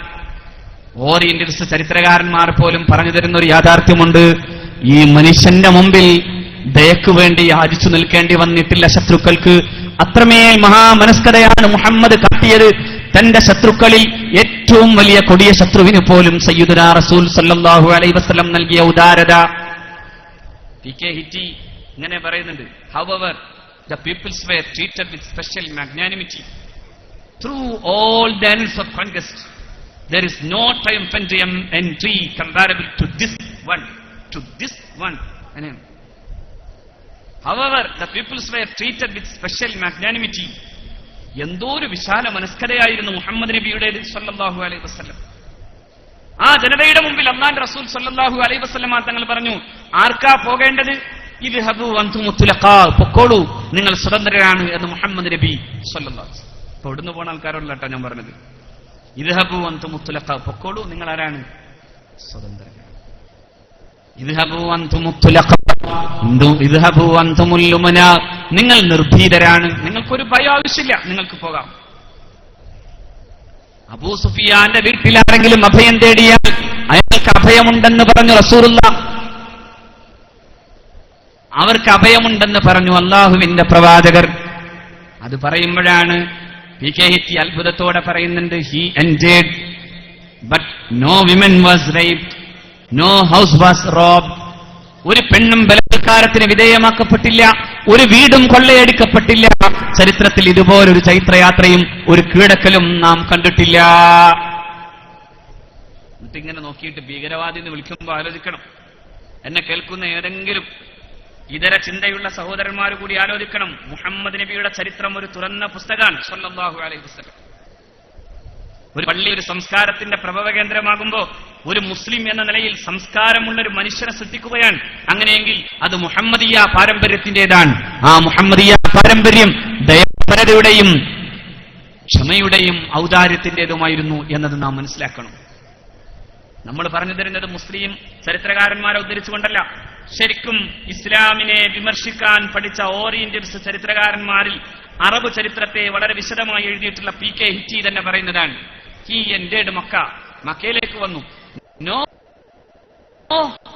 ഓറിയന്റലിസ്റ്റ് ചരിത്രകാരന്മാർ പോലും പറഞ്ഞു തരുന്നൊരു യാഥാർത്ഥ്യമുണ്ട്. ഈ മനുഷ്യന്റെ മുമ്പിൽ ദയക്കു വേണ്ടി യാചിച്ചു നിൽക്കേണ്ടി വന്നിട്ടില്ല ശത്രുക്കൾക്ക്. അത്രമേൽ മഹാമനസ്കതയാണ് മുഹമ്മദ് കാട്ടിയത്. തന്റെ ശത്രുക്കളിൽ ഏറ്റവും വലിയ കൊടിയ ശത്രുവിന് പോലും സയ്യിദുനാ റസൂൽ സല്ലല്ലാഹു അലൈഹി വസല്ലം നൽകിയ ഉദാരത. പി.കെ. ഹിറ്റി ഇങ്ങനെ പറയുന്നുണ്ട്, however the peoples were treated with special magnanimity through all the annals of conquest. There is no triumphant entry comparable to this one. However the peoples were treated with special magnanimity. എന്തോ ഒരു വിശാല മനസ്കതയായിരുന്നു മുഹമ്മദ് നബിയുടേത് സല്ലല്ലാഹു അലൈഹി വസല്ലം. ആ ജനതയുടെ മുമ്പിൽ അല്ലാഹുവിന്റെ റസൂൽ സല്ലല്ലാഹു അലൈഹി വസല്ലം തങ്ങൾ പറഞ്ഞു, ആർക്കാ പോകേണ്ടത്? ഇദ്ഹബു അൻതും മുത്ലഖാ, പൊക്കോളൂ, നിങ്ങൾ സ്വതന്ത്രരാണ് എന്ന് മുഹമ്മദ് നബി സല്ലല്ലാഹു അലൈഹി വസല്ലം. ഇപ്പൊ ഇവിടുന്ന് പോണ ആൾക്കാരോടല്ലോ ഞാൻ പറഞ്ഞത്. ഇദ്ഹബു അൻതും മുത്ലഖാ, പൊക്കോളൂ, നിങ്ങൾ ആരാണ്? സ്വതന്ത്രരാണ്. ഇദ്ഹബു അൻതും മുത്ലഖാ, ഇദ്ഹബു അൻതുമുൽ ലുമനാ, നിങ്ങൾ നിർഭീതരാണ്, നിങ്ങൾക്കൊരു ഭയം ആവശ്യമില്ല, നിങ്ങൾക്ക് പോകാം. അബൂ സുഫിയാന്റെ വീട്ടിൽ ആരെങ്കിലും അഭയം തേടിയാൽ അയാൾക്ക് അഭയമുണ്ടെന്ന് പറഞ്ഞു റസൂലുള്ളാഹ്. അവർക്ക് അഭയമുണ്ടെന്ന് പറഞ്ഞു അല്ലാഹുവിന്റെ പ്രവാചകർ. അത് പറയുമ്പോഴാണ് പി കെ ഹിറ്റി അത്ഭുതത്തോടെ പറയുന്നുണ്ട്, he engaged but no women was raped, no house was robbed. ഒരു പെണ്ണും ബലാത്കാരത്തിന് വിധേയമാക്കപ്പെട്ടില്ല, ഒരു വീടും കൊള്ളയടിക്കപ്പെട്ടില്ല. ചരിത്രത്തിൽ ഇതുപോലൊരു ചൈത്രയാത്രയും ഒരു കീഴടക്കലും നാം കണ്ടിട്ടില്ല. എന്നിട്ടിങ്ങനെ നോക്കിയിട്ട് ഭീകരവാദി എന്ന് വിളിക്കുമ്പോൾ ആലോചിക്കണം. എന്നെ കേൾക്കുന്ന ഏതെങ്കിലും ഇതര ചിന്തയുള്ള സഹോദരന്മാർ കൂടി ആലോചിക്കണം. മുഹമ്മദ് നബിയുടെ ചരിത്രം ഒരു തുറന്ന പുസ്തകമാണ് സ്വല്ലല്ലാഹു അലൈഹി വസല്ലം. ഒരു പള്ളി ഒരു സംസ്കാരത്തിന്റെ പ്രഭവ കേന്ദ്രമാകുമ്പോൾ ഒരു മുസ്ലിം എന്ന നിലയിൽ സംസ്കാരമുള്ള ഒരു മനുഷ്യനെ സൃഷ്ടിക്കുകയാണ്. അങ്ങനെയെങ്കിൽ അത് മുഹമ്മദീയ പാരമ്പര്യത്തിന്റേതാണ്. ആ മുഹമ്മദീയ പാരമ്പര്യം ദയാപരതയുടെയും ക്ഷമയുടെയും ഔദാര്യത്തിന്റേതുമായിരുന്നു എന്നത് നാം മനസ്സിലാക്കണം. നമ്മൾ പറഞ്ഞു തരുന്നത് മുസ്ലിം ചരിത്രകാരന്മാരെ ഉദ്ധരിച്ചുകൊണ്ടല്ല. ശരിക്കും ഇസ്ലാമിനെ വിമർശിക്കാൻ പഠിച്ച ഓറിയന്റൽസ് ചരിത്രകാരന്മാരിൽ അറബ് ചരിത്രത്തെ വളരെ വിശദമായി എഴുതിയിട്ടുള്ള പി കെ ഹിറ്റി തന്നെ പറയുന്നതാണ്. ഹി എൻറ്റേർഡ് മക്ക, മക്കയിലേക്ക് വന്നു. നോ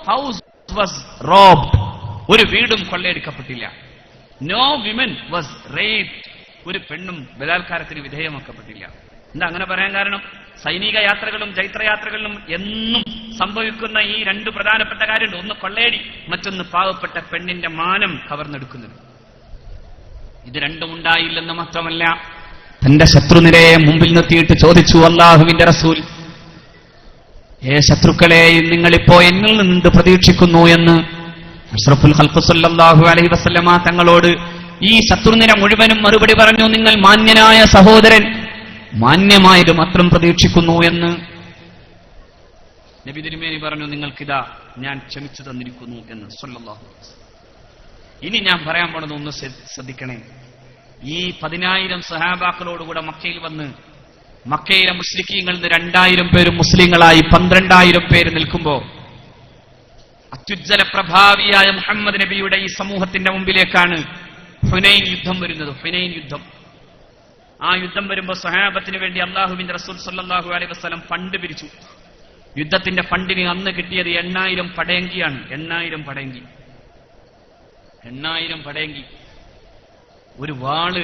ഹൗസ് വാസ് റോബ്ഡ്, ഒരു വീടും കൊള്ളയടിക്കപ്പെട്ടില്ല. നോ വിമൻ വാസ് റേപ്ഡ്, ഒരു പെണ്ണും ബലാത്കാരത്തിന് വിധേയമാക്കപ്പെട്ടില്ല. എന്താ അങ്ങനെ പറയാൻ കാരണം? സൈനിക യാത്രകളും ചൈത്രയാത്രകളിലും എന്നും സംഭവിക്കുന്ന ഈ രണ്ട് പ്രധാനപ്പെട്ട കാര്യമുണ്ട്. ഒന്ന് കൊള്ളയടി, മറ്റൊന്ന് പാവപ്പെട്ട പെണ്ണിന്റെ മാനം കവർന്നെടുക്കുന്നത്. ഇത് രണ്ടും ഉണ്ടായില്ലെന്ന് മാത്രമല്ല, തന്റെ ശത്രുനിരയെ മുമ്പിൽ നിർത്തിയിട്ട് ചോദിച്ചു അല്ലാഹുവിന്റെ റസൂൽ, ശത്രുക്കളെ നിങ്ങളിപ്പോ എന്നിൽ നിന്ന് പ്രതീക്ഷിക്കുന്നു എന്ന് അഷ്റഫുൽ ഖൽഖ് സല്ലല്ലാഹു അലൈഹി വസല്ലമ തങ്ങളോട് ഈ ശത്രുനിര മുഴുവനും മറുപടി പറഞ്ഞു, നിങ്ങൾ മാന്യനായ സഹോദരൻ, മാന്യമായത് മാത്രം പ്രതീക്ഷിക്കുന്നു എന്ന്. നബി തിരുമേനി പറഞ്ഞു, നിങ്ങൾക്കിതാ ഞാൻ ക്ഷമിച്ചു തന്നിരിക്കുന്നു എന്ന് സല്ലല്ലാഹു അലൈഹി വസല്ലം. ഇനി ഞാൻ പറയാൻ പോണത് ഒന്ന് ശ്രദ്ധിക്കണേ. ഈ 10,000 സഹാബാക്കളോടുകൂടെ മക്കയിൽ വന്ന് മക്കയിലെ മുശ്രിക്കീങ്ങളിൽ നിന്ന് 2,000 പേരും മുസ്ലിങ്ങളായി 12,000 പേര് നിൽക്കുമ്പോ അത്യുജ്വല പ്രഭാവിയായ മുഹമ്മദ് നബിയുടെ ഈ സമൂഹത്തിന്റെ മുമ്പിലേക്കാണ് ഹുനൈൻ യുദ്ധം വരുന്നത്. ഹുനൈൻ യുദ്ധം. ആ യുദ്ധം വരുമ്പോൾ സഹാബത്തിന് വേണ്ടി അല്ലാഹുവിന്റെ റസൂൽ സല്ലല്ലാഹു അലൈഹി വസല്ലം ഫണ്ട് പിരിച്ചു. യുദ്ധത്തിന്റെ ഫണ്ടിന് അന്ന് കിട്ടിയത് 8,000 പടയങ്കിയാണ്. 8,000 പടയങ്കി. 8,000 പടയങ്കി. ഒരു വാള്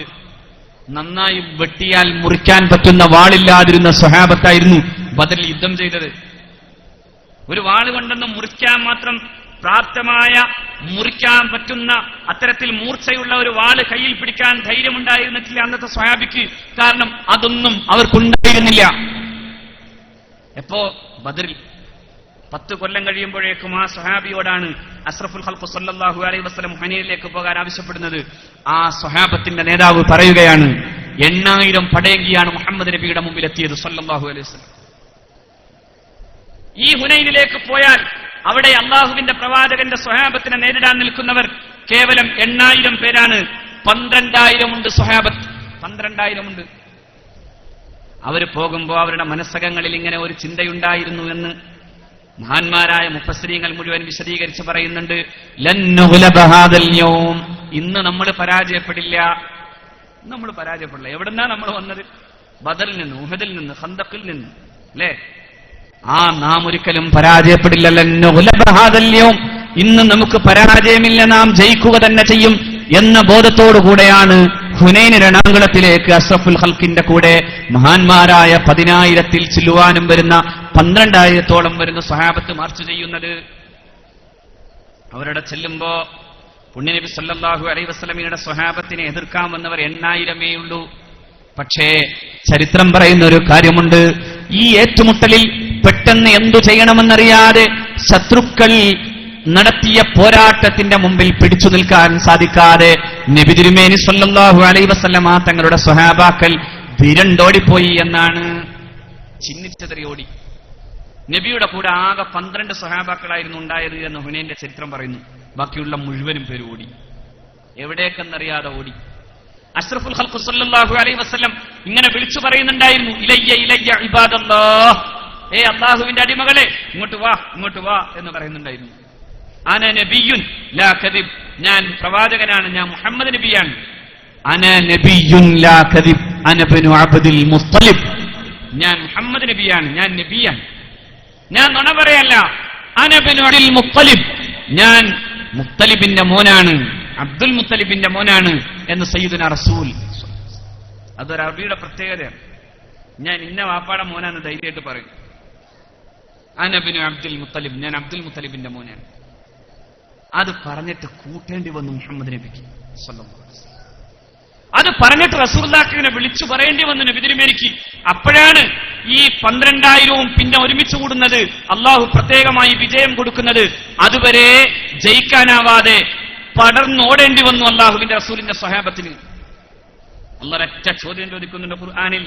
നന്നായി വെട്ടിയാൽ മുറിക്കാൻ പറ്റുന്ന വാളില്ലാതിരുന്ന സ്വഹാബത്തായിരുന്നു ബദറിൽ യുദ്ധം ചെയ്തത്. ഒരു വാള് കൊണ്ടൊന്നും മുറിക്കാൻ മാത്രം പ്രാപ്തമായ, മുറിക്കാൻ പറ്റുന്ന അത്തരത്തിൽ മൂർച്ചയുള്ള ഒരു വാള് കയ്യിൽ പിടിക്കാൻ ധൈര്യമുണ്ടായിരുന്നിട്ടില്ല അന്നത്തെ സ്വഹാബിക്ക്. കാരണം അതൊന്നും അവർക്കുണ്ടായിരുന്നില്ല. എപ്പോ ബദറിൽ 10 കൊല്ലം കഴിയുമ്പോഴേക്കും ആ സ്വഹാബിയോടാണ് അഷ്റഫുൽ ഖൽഖ് സല്ലല്ലാഹു അലൈഹി വസല്ലം ഹുനൈനിലേക്ക് പോകാൻ ആവശ്യപ്പെടുന്നത്. ആ സ്വഹാബത്തിന്റെ നേതാവ് പറയുകയാണ്, 8,000 പടയങ്കിയാണ് മുഹമ്മദ് നബിയുടെ മുമ്പിൽ എത്തിയത് സല്ലല്ലാഹു അലൈഹി വസല്ലം. ഈ ഹുനൈനിലേക്ക് പോയാൽ അവിടെ അള്ളാഹുവിന്റെ പ്രവാചകന്റെ സ്വഹാബത്തിനെ നേരിടാൻ നിൽക്കുന്നവർ കേവലം 8,000 പേരാണ്. 12,000 ഉണ്ട് സ്വഹാബത്ത്. 12,000 ഉണ്ട്. അവർ പോകുമ്പോ അവരുടെ മനസ്സകങ്ങളിൽ ഇങ്ങനെ ഒരു ചിന്തയുണ്ടായിരുന്നു എന്ന് മഹാന്മാരായ മുഫസ്സിരീങ്ങൾ മുഴുവൻ വിശദീകരിച്ച് പറയുന്നുണ്ട്. ലൻ നുഗ്ലബ ഹാദൽ യൗം, ഇന്ന് നമ്മൾ പരാജയപ്പെടില്ല. നമ്മൾ പരാജയപ്പെടില്ല. എവിടുന്നാ നമ്മൾ വന്നത്? ബദറിൽ നിന്ന്, ഉഹദിൽ നിന്ന്, ഖന്തഖിൽ നിന്ന്, അല്ലേ? നാം ഒരിക്കലും പരാജയപ്പെടില്ല. ലൻ നുഗ്ലബ ഹാദൽ യൗം, ഇന്ന് നമുക്ക് പരാജയമില്ല, നാം ജയിക്കുക തന്നെ ചെയ്യും എന്ന ബോധത്തോടുകൂടെയാണ് ഹുനൈൻ രണാങ്കളത്തിലേക്ക് അഷ്റഫുൽ ഖൽഖിന്റെ കൂടെ മഹാന്മാരായ 10,000-ൽ ചില്ലുവാനും വരുന്ന 12,000-ഓളം വരുന്ന സ്വഹാബത്ത് മാർച്ച് ചെയ്യുന്നത്. അവരുടെ ചെല്ലുമ്പോ പുണ്യനബി സല്ലല്ലാഹു അലൈഹി വസല്ലമയുടെ സ്വഹാബത്തിനെ എതിർക്കാൻ വന്നവർ 8,000-മേ ഉള്ളൂ. പക്ഷേ ചരിത്രം പറയുന്ന ഒരു കാര്യമുണ്ട്. ഈ ഏറ്റുമുട്ടലിൽ പെട്ടെന്ന് എന്തു ചെയ്യണമെന്നറിയാതെ ശത്രുക്കൾ നടത്തിയ പോരാട്ടത്തിന്റെ മുമ്പിൽ പിടിച്ചു നിൽക്കാൻ സാധിക്കാതെ നബി തിരുമേനി സല്ലല്ലാഹു അലൈഹി വസല്ലമ തങ്ങളുടെ സ്വഹാബാക്കൾ വിരണ്ടോടിപ്പോയി എന്നാണ്. ചിന്നിച്ചെതറി ഓടി. നബിയുടെ കൂടെ ആകെ 12 സ്വഹാബാക്കളായിരുന്നു ഉണ്ടായത് എന്ന് ഹുനൈന്റെ ചരിത്രം പറയുന്നു. ബാക്കിയുള്ള മുഴുവനും പേര് ഓടി. എവിടേക്കെന്നറിയാതെ ഓടി. അഷ്റഫുൽ ഖൽഖ് സല്ലല്ലാഹു അലൈഹി വസല്ലം ഇങ്ങനെ വിളിച്ചു പറയുന്നുണ്ടായിരുന്നു, ഇലയ്യ ഇലയ്യ ഇബാദല്ലാഹ്, അല്ലാഹുവിന്റെ അടിമകളെ ഇങ്ങോട്ട് വാ, ഇങ്ങോട്ട് വാ എന്ന് പറയുന്നുണ്ടായിരുന്നു. അന നബിയുൻ ലാ കദിബ്, ഞാൻ പ്രവാചകനാണ്, ഞാൻ മുഹമ്മദ് നബിയാണ്. അന നബിയുൻ ലാ കദിബ് അന ഇബ്നു അബ്ദുൽ മുത്തലിബ്, ഞാൻ മുഹമ്മദ് നബിയാണ്, ഞാൻ നബിയാണ്, ഞാൻ നുണ പറയല്ല. അനബിനു അബ്ദുൽ മുത്തലിബ്, ഞാൻ മുത്തലിബിന്റെ മോനാണ്, അബ്ദുൽ മുത്തലിബിന്റെ മോനാണ് എന്ന് സയ്യിദുനാ റസൂൽ. അതൊരു അറബിയുടെ പ്രത്യേകതയാണ്. ഞാൻ ഇന്ന വാപ്പാടെ മോനാന്ന് ധൈര്യമായിട്ട് പറയും. അനബിനു അബ്ദുൽ മുത്തലിബ്, ഞാൻ അബ്ദുൽ മുത്തലിബിന്റെ മോനാണ്. അത് പറഞ്ഞിട്ട് കൂട്ടേണ്ടി വന്നു മുഹമ്മദ് നബിക്ക് സ്വല്ലല്ലാഹു അലൈഹി വസല്ലം. അത് പറഞ്ഞിട്ട് റസൂലുള്ളാഹിനെ വിളിച്ചു പറയേണ്ടി വന്നു നബി തിരുമേനിക്ക്. അപ്പോഴാണ് ഈ 12,000 പിന്നെ ഒരുമിച്ച് കൂടുന്നത്, അള്ളാഹു പ്രത്യേകമായി വിജയം കൊടുക്കുന്നത്. അതുവരെ ജയിക്കാനാവാതെ പടർന്നോടേണ്ടി വന്നു അള്ളാഹുവിന്റെ റസൂലിന്റെ സ്വഹാബത്തിന്. അല്ലാഹു ഒറ്റ ചോദ്യം ചോദിക്കുന്നുണ്ട് ഖുർആനിൽ,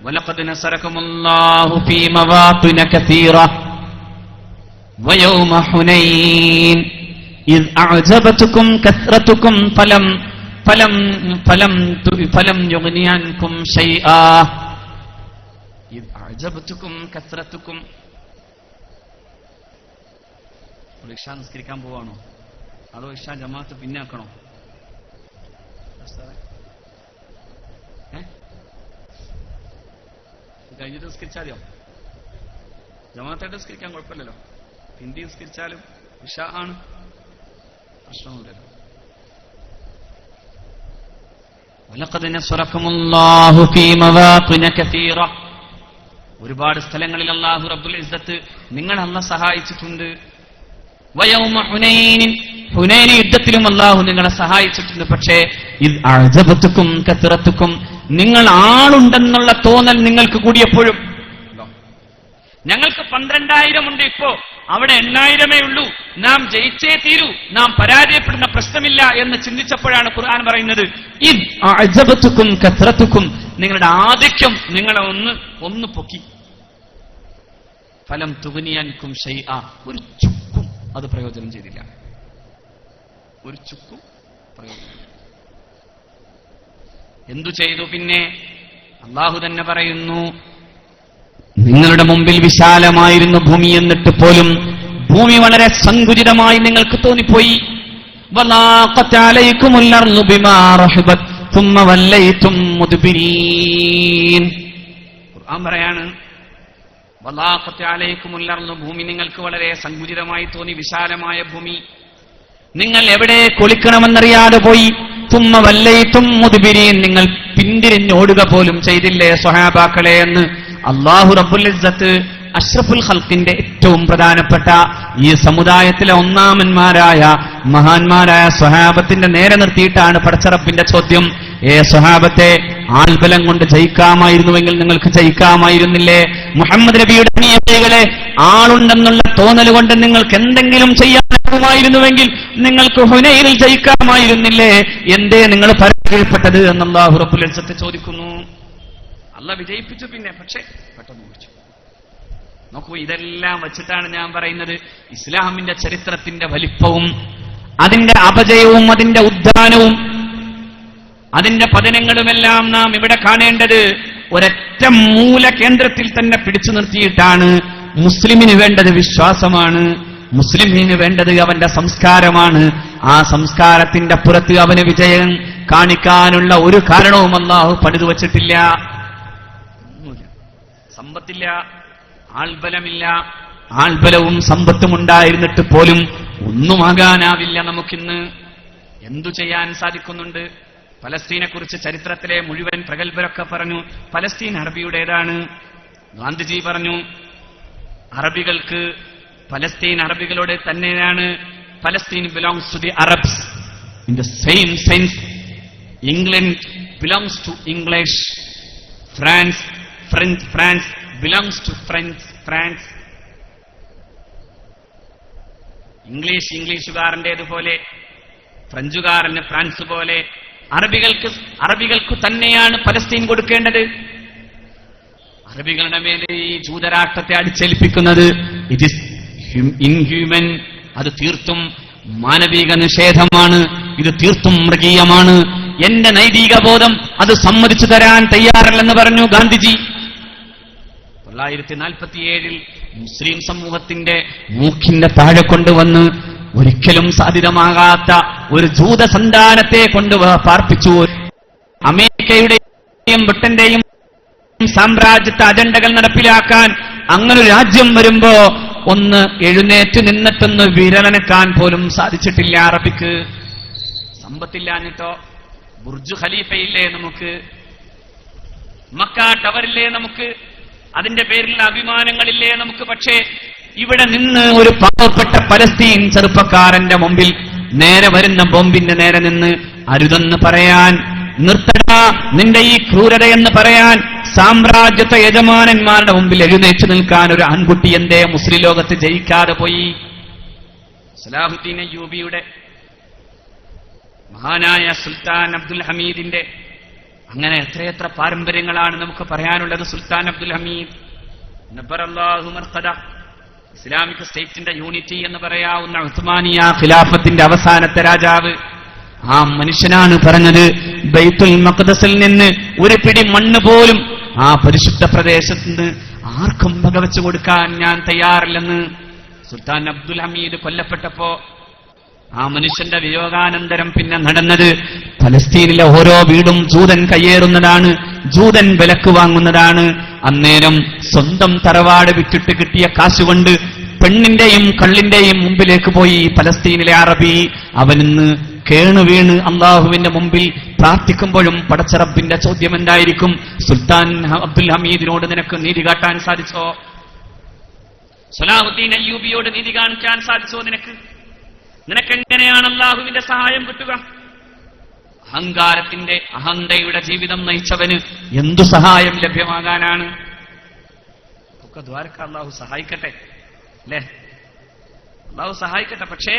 വലഖദ് നസറകുമുല്ലാഹു ഫീ മവാത്തിന കസീറ വയൗമ ഹുനൈൻ ഇദ് അഅജബതുകും കസ്റതുകും ഫലം യുഗ്നി അൻകും ശൈആ ഇദ് അഅജബതുകും കസ്റതുകും. ഇശാ നിസ്കരിക്കാൻ പോവാണോ അതോ ഇശാ ജമാഅത്ത് പിന്നാക്കണോ? കഴിഞ്ഞിട്ട് നിസ്കരിച്ചാലോ? ജമാഅത്തായിട്ട് നിസ്കരിക്കാൻ കുഴപ്പമില്ലല്ലോ. ഹിന്ദി നിസ്കരിച്ചാലും ഇശാ ആണ്, പ്രശ്നമൊന്നുമില്ലല്ലോ. വലഖദ് നസറകുമുല്ലാഹു ഫീ മവാത്തിന കസീറ. ഒരുപാട് സ്ഥലങ്ങളിൽ അല്ലാഹു റബ്ബുൽ ഇസ്സത്ത് നിങ്ങളെ അല്ലാഹു സഹായിച്ചിട്ടുണ്ട്. വയൗമ ഹുനൈൻ, ഹുനൈൻ യുദ്ധത്തിലും അല്ലാഹു നിങ്ങളെ സഹായിച്ചിട്ടുണ്ട്. പക്ഷേ ഇദ് അഅജബതുകും കസറതുകും, നിങ്ങൾ ആളുണ്ടെന്നുള്ള തോന്നൽ നിങ്ങൾക്ക് കൂടിയപ്പോഴും. ഞങ്ങൾക്ക് 12,000 ഉണ്ട്, ഇപ്പോ അവിടെ 8,000 ഉള്ളൂ, നാം ജയിച്ചേ തീരൂ, നാം പരാജയപ്പെടുന്ന പ്രശ്നമില്ല എന്ന് ചിന്തിച്ചപ്പോഴാണ് ഖുർആൻ പറയുന്നത് ഇദ് അഅജബതുകും കസറതുകും, നിങ്ങളുടെ ആധിക്യം നിങ്ങളെ ഒന്ന് പൊക്കി. ഫലം തുഗ്നി അൻകും ശൈആ, ഒരു ചുക്കും അത് പ്രയോജനം ചെയ്തില്ല. ഒരു ചുക്കും പ്രയോജനം. എന്തു ചെയ്തു പിന്നെ? അള്ളാഹു തന്നെ പറയുന്നു, നിങ്ങളുടെ മുമ്പിൽ വിശാലമായിരുന്നു ഭൂമി, എന്നിട്ട് പോലും ഭൂമി വളരെ സങ്കുചിതമായി നിങ്ങൾക്ക് തോന്നിപ്പോയി. വലാഖത് അലൈകുമുൽ അർളു ബിമാ റഹബത് തുമ്മ വല്ലൈതും മുദ്ബിരീൻ. ഖുർആൻ പറയാണ്, വലാഖത് അലൈകുമുൽ അർളു, ഭൂമി നിങ്ങൾക്ക് വളരെ സങ്കുചിതമായി തോന്നി, വിശാലമായ ഭൂമി. നിങ്ങൾ എവിടെ കൊളിക്കണമെന്നറിയാതെ പോയി. തുമ്മ വല്ലൈതും മുദ്ബിരീൻ, നിങ്ങൾ പിന്തിരിഞ്ഞോടുക പോലും ചെയ്തില്ലേ സ്വഹാബാക്കളെ എന്ന് അല്ലാഹു റബ്ബുൽ ഇസ്സത്ത് അഷ്റഫുൽ ഖൽഖിന്റെ ഏറ്റവും പ്രധാനപ്പെട്ട ഈ സമുദായത്തിലെ ഒന്നാമന്മാരായ മഹാന്മാരായ സ്വഹാബത്തിന്റെ നേരെ നിർത്തിയിട്ടാണ് പടച്ച റബ്ബിന്റെ ചോദ്യം. സ്വഹാബത്തെ, ആൾബലം കൊണ്ട് ജയിക്കാമായിരുന്നുവെങ്കിൽ നിങ്ങൾക്ക് ജയിക്കാമായിരുന്നില്ലേ? മുഹമ്മദ് നബിയുടെ അനുയായികളെ, ആളുണ്ടെന്നുള്ള തോന്നൽ കൊണ്ട് നിങ്ങൾക്ക് എന്തെങ്കിലും ചെയ്യാമായിരുന്നുവെങ്കിൽ നിങ്ങൾക്ക് ഹുനൈനിൽ ജയിക്കാമായിരുന്നില്ലേ? എന്തേ നിങ്ങൾ പരാജയപ്പെട്ടത് എന്ന് അല്ലാഹു റബ്ബുൽ ഇസ്സത്ത് ചോദിക്കുന്നു. അല്ലാഹു വിജയിപ്പിച്ചു പിന്നെ, പക്ഷേ പെട്ടെന്ന് വിളിച്ചു. നോക്കൂ, ഇതെല്ലാം വച്ചിട്ടാണ് ഞാൻ പറയുന്നത് ഇസ്ലാമിന്റെ ചരിത്രത്തിന്റെ വലിപ്പവും അതിന്റെ അപജയവും അതിന്റെ ഉദ്ധാനവും അതിന്റെ പതനങ്ങളുമെല്ലാം നാം ഇവിടെ കാണേണ്ടത് ഒരൊറ്റ മൂല കേന്ദ്രത്തിൽ തന്നെ പിടിച്ചു നിർത്തിയിട്ടാണ്. മുസ്ലിമിന് വേണ്ടത് വിശ്വാസമാണ്, മുസ്ലിമിന് വേണ്ടത് അവന്റെ സംസ്കാരമാണ്. ആ സംസ്കാരത്തിന്റെ പുറത്ത് അവന് വിജയം കാണിക്കാനുള്ള ഒരു കാരണവും അല്ലാഹു പണിതു വച്ചിട്ടില്ല. സമ്പത്തില്ല, ആൾബലമില്ല, ആൾബലവും സമ്പത്തും ഉണ്ടായിരുന്നിട്ട് പോലും ഒന്നുമാകാനാവില്ല നമുക്കിന്ന്. എന്തു ചെയ്യാൻ സാധിക്കുന്നുണ്ട്? പലസ്തീനെ കുറിച്ച് ചരിത്രത്തിലെ മുഴുവൻ പ്രഗത്ഭരൊക്കെ പറഞ്ഞു പലസ്തീൻ അറബിയുടേതാണ്. ഗാന്ധിജി പറഞ്ഞു അറബികൾക്ക് പലസ്തീൻ അറബികളോട് തന്നെയാണ്. Palestine belongs to the Arabs in the same sense England belongs to English, France belongs to France. ഇംഗ്ലീഷുകാരൻ്റേതുപോലെ ഫ്രഞ്ചുകാരന് ഫ്രാൻസ് പോലെ അറബികൾക്ക് തന്നെയാണ് പലസ്തീൻ കൊടുക്കേണ്ടത്. അറബികളുടെ മേലെ ഈ ജൂതരാഷ്ട്രത്തെ അടിച്ചേൽപ്പിക്കുന്നത് ഇറ്റ് ഈസ് ഇൻഹ്യൂമൻ, അത് തീർത്തും മാനവിക നിഷേധമാണ്, ഇത് തീർത്തും മൃഗീയമാണ്. എന്റെ നൈതിക ബോധം അത് സമ്മതിച്ചു തരാൻ തയ്യാറല്ലെന്ന് പറഞ്ഞു ഗാന്ധിജി. 1947 മുസ്ലിം സമൂഹത്തിന്റെ മൂക്കിന്റെ താഴെ കൊണ്ടുവന്ന് ഒരിക്കലും സാധ്യതമാകാത്ത ഒരു ജൂത സന്താനത്തെ കൊണ്ട് പാർപ്പിച്ചു. അമേരിക്കയുടെയും ബ്രിട്ടന്റെയും സാമ്രാജ്യത്തെ അജണ്ടകൾ നടപ്പിലാക്കാൻ അങ്ങനെ ഒരു രാജ്യം വരുമ്പോ ഒന്ന് എഴുന്നേറ്റ് നിന്നിട്ടൊന്ന് വിരലനക്കാൻ പോലും സാധിച്ചിട്ടില്ല. അറബിക്ക് സമ്പത്തില്ലാഞ്ഞിട്ടോ, ബുർജ് ഖലീഫയില്ലേ നമുക്ക്, മക്ക ടവറില്ലേ നമുക്ക്, അതിന്റെ പേരിലുള്ള അഭിമാനങ്ങളില്ലേ നമുക്ക്. പക്ഷേ ഇവിടെ നിന്ന് ഒരു പാവപ്പെട്ട പലസ്തീൻ ചെറുപ്പക്കാരന്റെ മുമ്പിൽ നേരെ വരുന്ന ബോംബിന്റെ നേരെ നിന്ന് അരുതെന്ന് പറയാൻ, നിർത്തടാ നിന്റെ ഈ ക്രൂരതയെന്ന് പറയാൻ, സാമ്രാജ്യത്തെ യജമാനന്മാരുടെ മുമ്പിൽ എഴുന്നേറ്റ് നിൽക്കാൻ ഒരു ആൺകുട്ടി എന്തേ മുസ്ലിം ലോകത്ത് ജയിക്കാതെ പോയി? സലാഹുദ്ദീൻ അയ്യൂബിയുടെ, മഹാനായ സുൽത്താൻ അബ്ദുൽ ഹമീദിന്റെ, അങ്ങനെ എത്രയെത്ര പാരമ്പര്യങ്ങളാണ് നമുക്ക് പറയാനുള്ളത്. സുൽത്താൻ അബ്ദുൽ ഹമീദ് നബ്ബറല്ലാഹു മർഖദ, ഇസ്ലാമിക് സ്റ്റേറ്റിന്റെ യൂണിറ്റി എന്ന് പറയാവുന്ന ഉസ്മാനിയ ഖിലാഫത്തിന്റെ അവസാനത്തെ രാജാവ്, ആ മനുഷ്യനാണ് പറഞ്ഞത്, ബൈത്തുൽ മഖ്ദസിൽ നിന്ന് ഒരു പിടി മണ്ണ് പോലും ആ പരിശുദ്ധ പ്രദേശത്ത് നിന്ന് ആർക്കും വകവെച്ചു കൊടുക്കാൻ ഞാൻ തയ്യാറില്ലെന്ന്. സുൽത്താൻ അബ്ദുൽ ഹമീദ് കൊല്ലപ്പെട്ടപ്പോ ആ മനുഷ്യന്റെ വിയോഗാനന്തരം പിന്നെ നടന്നത്, ഫലസ്തീനിലെ ഓരോ വീടും ജൂതൻ കയ്യേറുന്നതാണ്, ജൂതൻ വിലക്ക് വാങ്ങുന്നതാണ്. അന്നേരം സ്വന്തം തറവാട് വിറ്റിട്ട് കിട്ടിയ കാശുകൊണ്ട് പെണ്ണിന്റെയും കള്ളിന്റെയും മുമ്പിലേക്ക് പോയി ഫലസ്തീനിലെ അറബി. അവനിന്ന് കേണു വീണ് അള്ളാഹുവിന്റെ മുമ്പിൽ പ്രാർത്ഥിക്കുമ്പോഴും പടച്ചറബിന്റെ ചോദ്യം എന്തായിരിക്കും? സുൽത്താൻ അബ്ദുൽ ഹമീദിനോട് നിനക്ക് നീതി കാട്ടാൻ സാധിച്ചോ? സലാഹുദ്ദീൻ അയ്യൂബിയോട് നീതി കാണിക്കാൻ സാധിച്ചോ? നിനക്കെങ്ങനെയാണ് അള്ളാഹുവിന്റെ സഹായം കിട്ടുക? അഹങ്കാരത്തിന്റെ, അഹന്തയുടെ ജീവിതം നയിച്ചവന് എന്തു സഹായം ലഭ്യമാകാനാണ്? ഒക്കെ ദ്വാരക്ക അള്ളാഹു സഹായിക്കട്ടെ, അല്ലേ? അള്ളാഹു സഹായിക്കട്ടെ. പക്ഷേ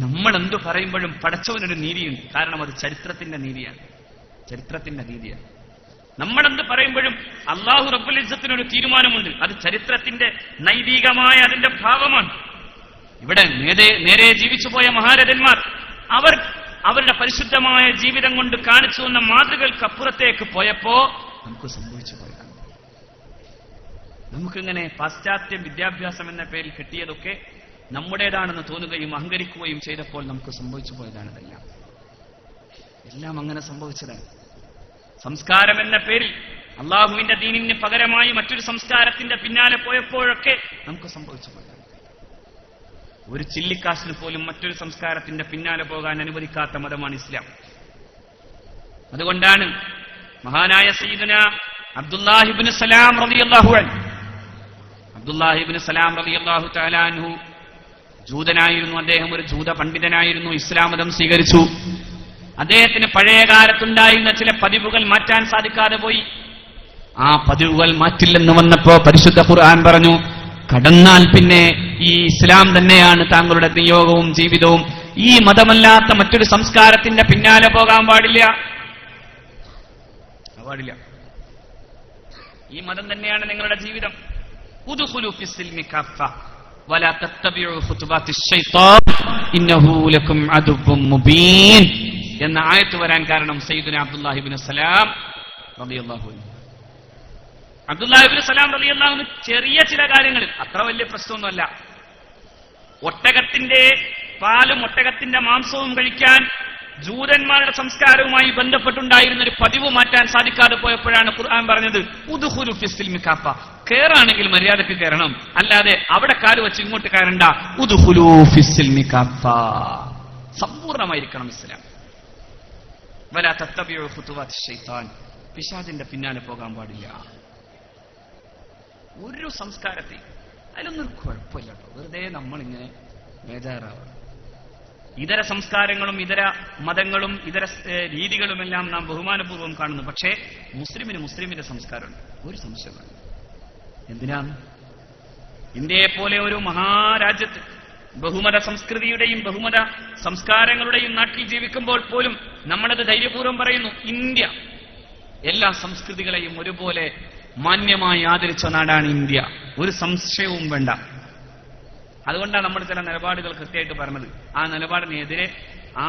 നമ്മൾ എന്തു പറയുമ്പോഴും പടച്ചവനൊരു നീതിയുണ്ട്. കാരണം അത് ചരിത്രത്തിന്റെ നീതിയാണ്, ചരിത്രത്തിന്റെ നീതിയാണ്. നമ്മളെന്ത് പറയുമ്പോഴും അള്ളാഹു റബ്ബുൽ ഇസ്സത്തിനൊരു തീരുമാനമുണ്ട്. അത് ചരിത്രത്തിന്റെ നൈതികമായ അതിന്റെ ഭാവമാണ്. ഇവിടെ നേരെ ജീവിച്ചുപോയ മഹാരഥന്മാർ അവർ അവരുടെ പരിശുദ്ധമായ ജീവിതം കൊണ്ട് കാണിച്ചു വന്ന മാതൃകൾക്കപ്പുറത്തേക്ക് പോയപ്പോ നമുക്ക് സംഭവിച്ചു പോയതാണ്. നമുക്കിങ്ങനെ പാശ്ചാത്യ വിദ്യാഭ്യാസം എന്ന പേരിൽ കിട്ടിയതൊക്കെ നമ്മുടേതാണെന്ന് തോന്നുകയും അഹങ്കരിക്കുകയും ചെയ്തപ്പോൾ നമുക്ക് സംഭവിച്ചു പോയതാണ്. എല്ലാം അങ്ങനെ സംഭവിച്ചതാണ്. സംസ്കാരം എന്ന പേരിൽ അള്ളാഹുവിന്റെ ദീനിന് പകരമായി മറ്റൊരു സംസ്കാരത്തിന്റെ പിന്നാലെ പോയപ്പോഴൊക്കെ നമുക്ക് സംഭവിച്ചു പോയതാണ്. ഒരു ചില്ലിക്കാശിന് പോലും മറ്റൊരു സംസ്കാരത്തിന്റെ പിന്നാലെ പോകാൻ അനുവദിക്കാത്ത മതമാണ് ഇസ്ലാം. അതുകൊണ്ടാണ് മഹാനായ സയ്യിദുന അബ്ദുല്ലാഹിബ്നു സലാം റളിയല്ലാഹു അൻഹു, അബ്ദുല്ലാഹിബ്നു സലാം റളിയല്ലാഹു തആല അൻഹു ജൂതനായിരുന്നു. അദ്ദേഹം ഒരു ജൂത പണ്ഡിതനായിരുന്നു. ഇസ്ലാം മതം സ്വീകരിച്ചു. അദ്ദേഹത്തിന് പഴയ കാലത്തുണ്ടായിരുന്ന ചില പതിവുകൾ മാറ്റാൻ സാധിക്കാതെ പോയി. ആ പതിവുകൾ മാറ്റില്ലെന്ന് വന്നപ്പോ പരിശുദ്ധ ഖുർആൻ പറഞ്ഞു, കടന്നാൽ പിന്നെ ഈ ഇസ്ലാം തന്നെയാണ് താങ്കളുടെ നിയോഗവും ജീവിതവും. ഈ മതമല്ലാത്ത മറ്റൊരു സംസ്കാരത്തിന്റെ പിന്നാലെ പോകാൻ പാടില്ല. ഈ മതം തന്നെയാണ് നിങ്ങളുടെ ജീവിതം. ഉദ്ഖുലൂ ഫിസ്സിൽമി കഫ്ഫ വലാ തത്തബിഉ ഖുതുബാത്തിശ് ശൈത്താൻ ഇന്നഹു ലക്കും അദുവ്വും മുബീൻ എന്ന ആയത്ത് വരാൻ കാരണം സയ്യിദുന അബ്ദുല്ലാഹിബ്നു സലാം റളിയല്ലാഹു അൻഹു. അബ്ദുല്ലാഹിബ്നു സലാം റളിയല്ലാഹു അൻഹു ചെറിയ ചില കാര്യങ്ങളിൽ, അത്ര വലിയ പ്രശ്നമൊന്നുമല്ല, ഒട്ടകത്തിന്റെ പാലും ഒട്ടകത്തിന്റെ മാംസവും കഴിക്കാൻ ജൂതന്മാരുടെ സംസ്കാരവുമായി ബന്ധപ്പെട്ടുണ്ടായിരുന്ന ഒരു പതിവ് മാറ്റാൻ സാധിക്കാതെ പോയപ്പോഴാണ് ഖുർആൻ പറഞ്ഞത്, ഉദ്ഖുലൂ ഫിസ്സിൽമി കാഫ, കേറാണെങ്കിൽ മര്യാദക്ക് കയറണം, അല്ലാതെ അവിടെ കാല് വെച്ച് ഇങ്ങോട്ട് കയറണ്ട. ഉദ്ഖുലൂ ഫിസ്സിൽമി കാഫ, സമ്പൂർണ്ണമായിരിക്കണം ഇസ്ലാം. വലാ തത്തബിഉ ഖുതുവാത്തിശ് ശൈത്താൻ, പിശാചിന്റെ പിന്നാലെ പോകാൻ പാടില്ല. ഒരു സംസ്കാരത്തെ അതിലൊന്നും കുഴപ്പമില്ല കേട്ടോ, വെറുതെ നമ്മളിങ്ങനെ ബേജാറാവണം. ഇതര സംസ്കാരങ്ങളും ഇതര മതങ്ങളും ഇതര രീതികളുമെല്ലാം നാം ബഹുമാനപൂർവ്വം കാണുന്നു. പക്ഷേ മുസ്ലിമിന്റെ സംസ്കാരമുണ്ട്, ഒരു സംശയമാണ്. എന്തിനാണ്? ഇന്ത്യയെ പോലെ ഒരു മഹാരാജ്യത്ത് ബഹുമത സംസ്കൃതിയുടെയും ബഹുമത സംസ്കാരങ്ങളുടെയും നാട്ടിൽ ജീവിക്കുമ്പോൾ പോലും നമ്മളത് ധൈര്യപൂർവ്വം പറയുന്നു, ഇന്ത്യ എല്ലാ സംസ്കൃതികളെയും ഒരുപോലെ മാന്യമായി ആദരിച്ച നാടാണ് ഇന്ത്യ, ഒരു സംശയവും വേണ്ട. അതുകൊണ്ടാണ് നമ്മൾ ചില നിലപാടുകൾ കൃത്യമായിട്ട് പറഞ്ഞത്. ആ നിലപാടിനെതിരെ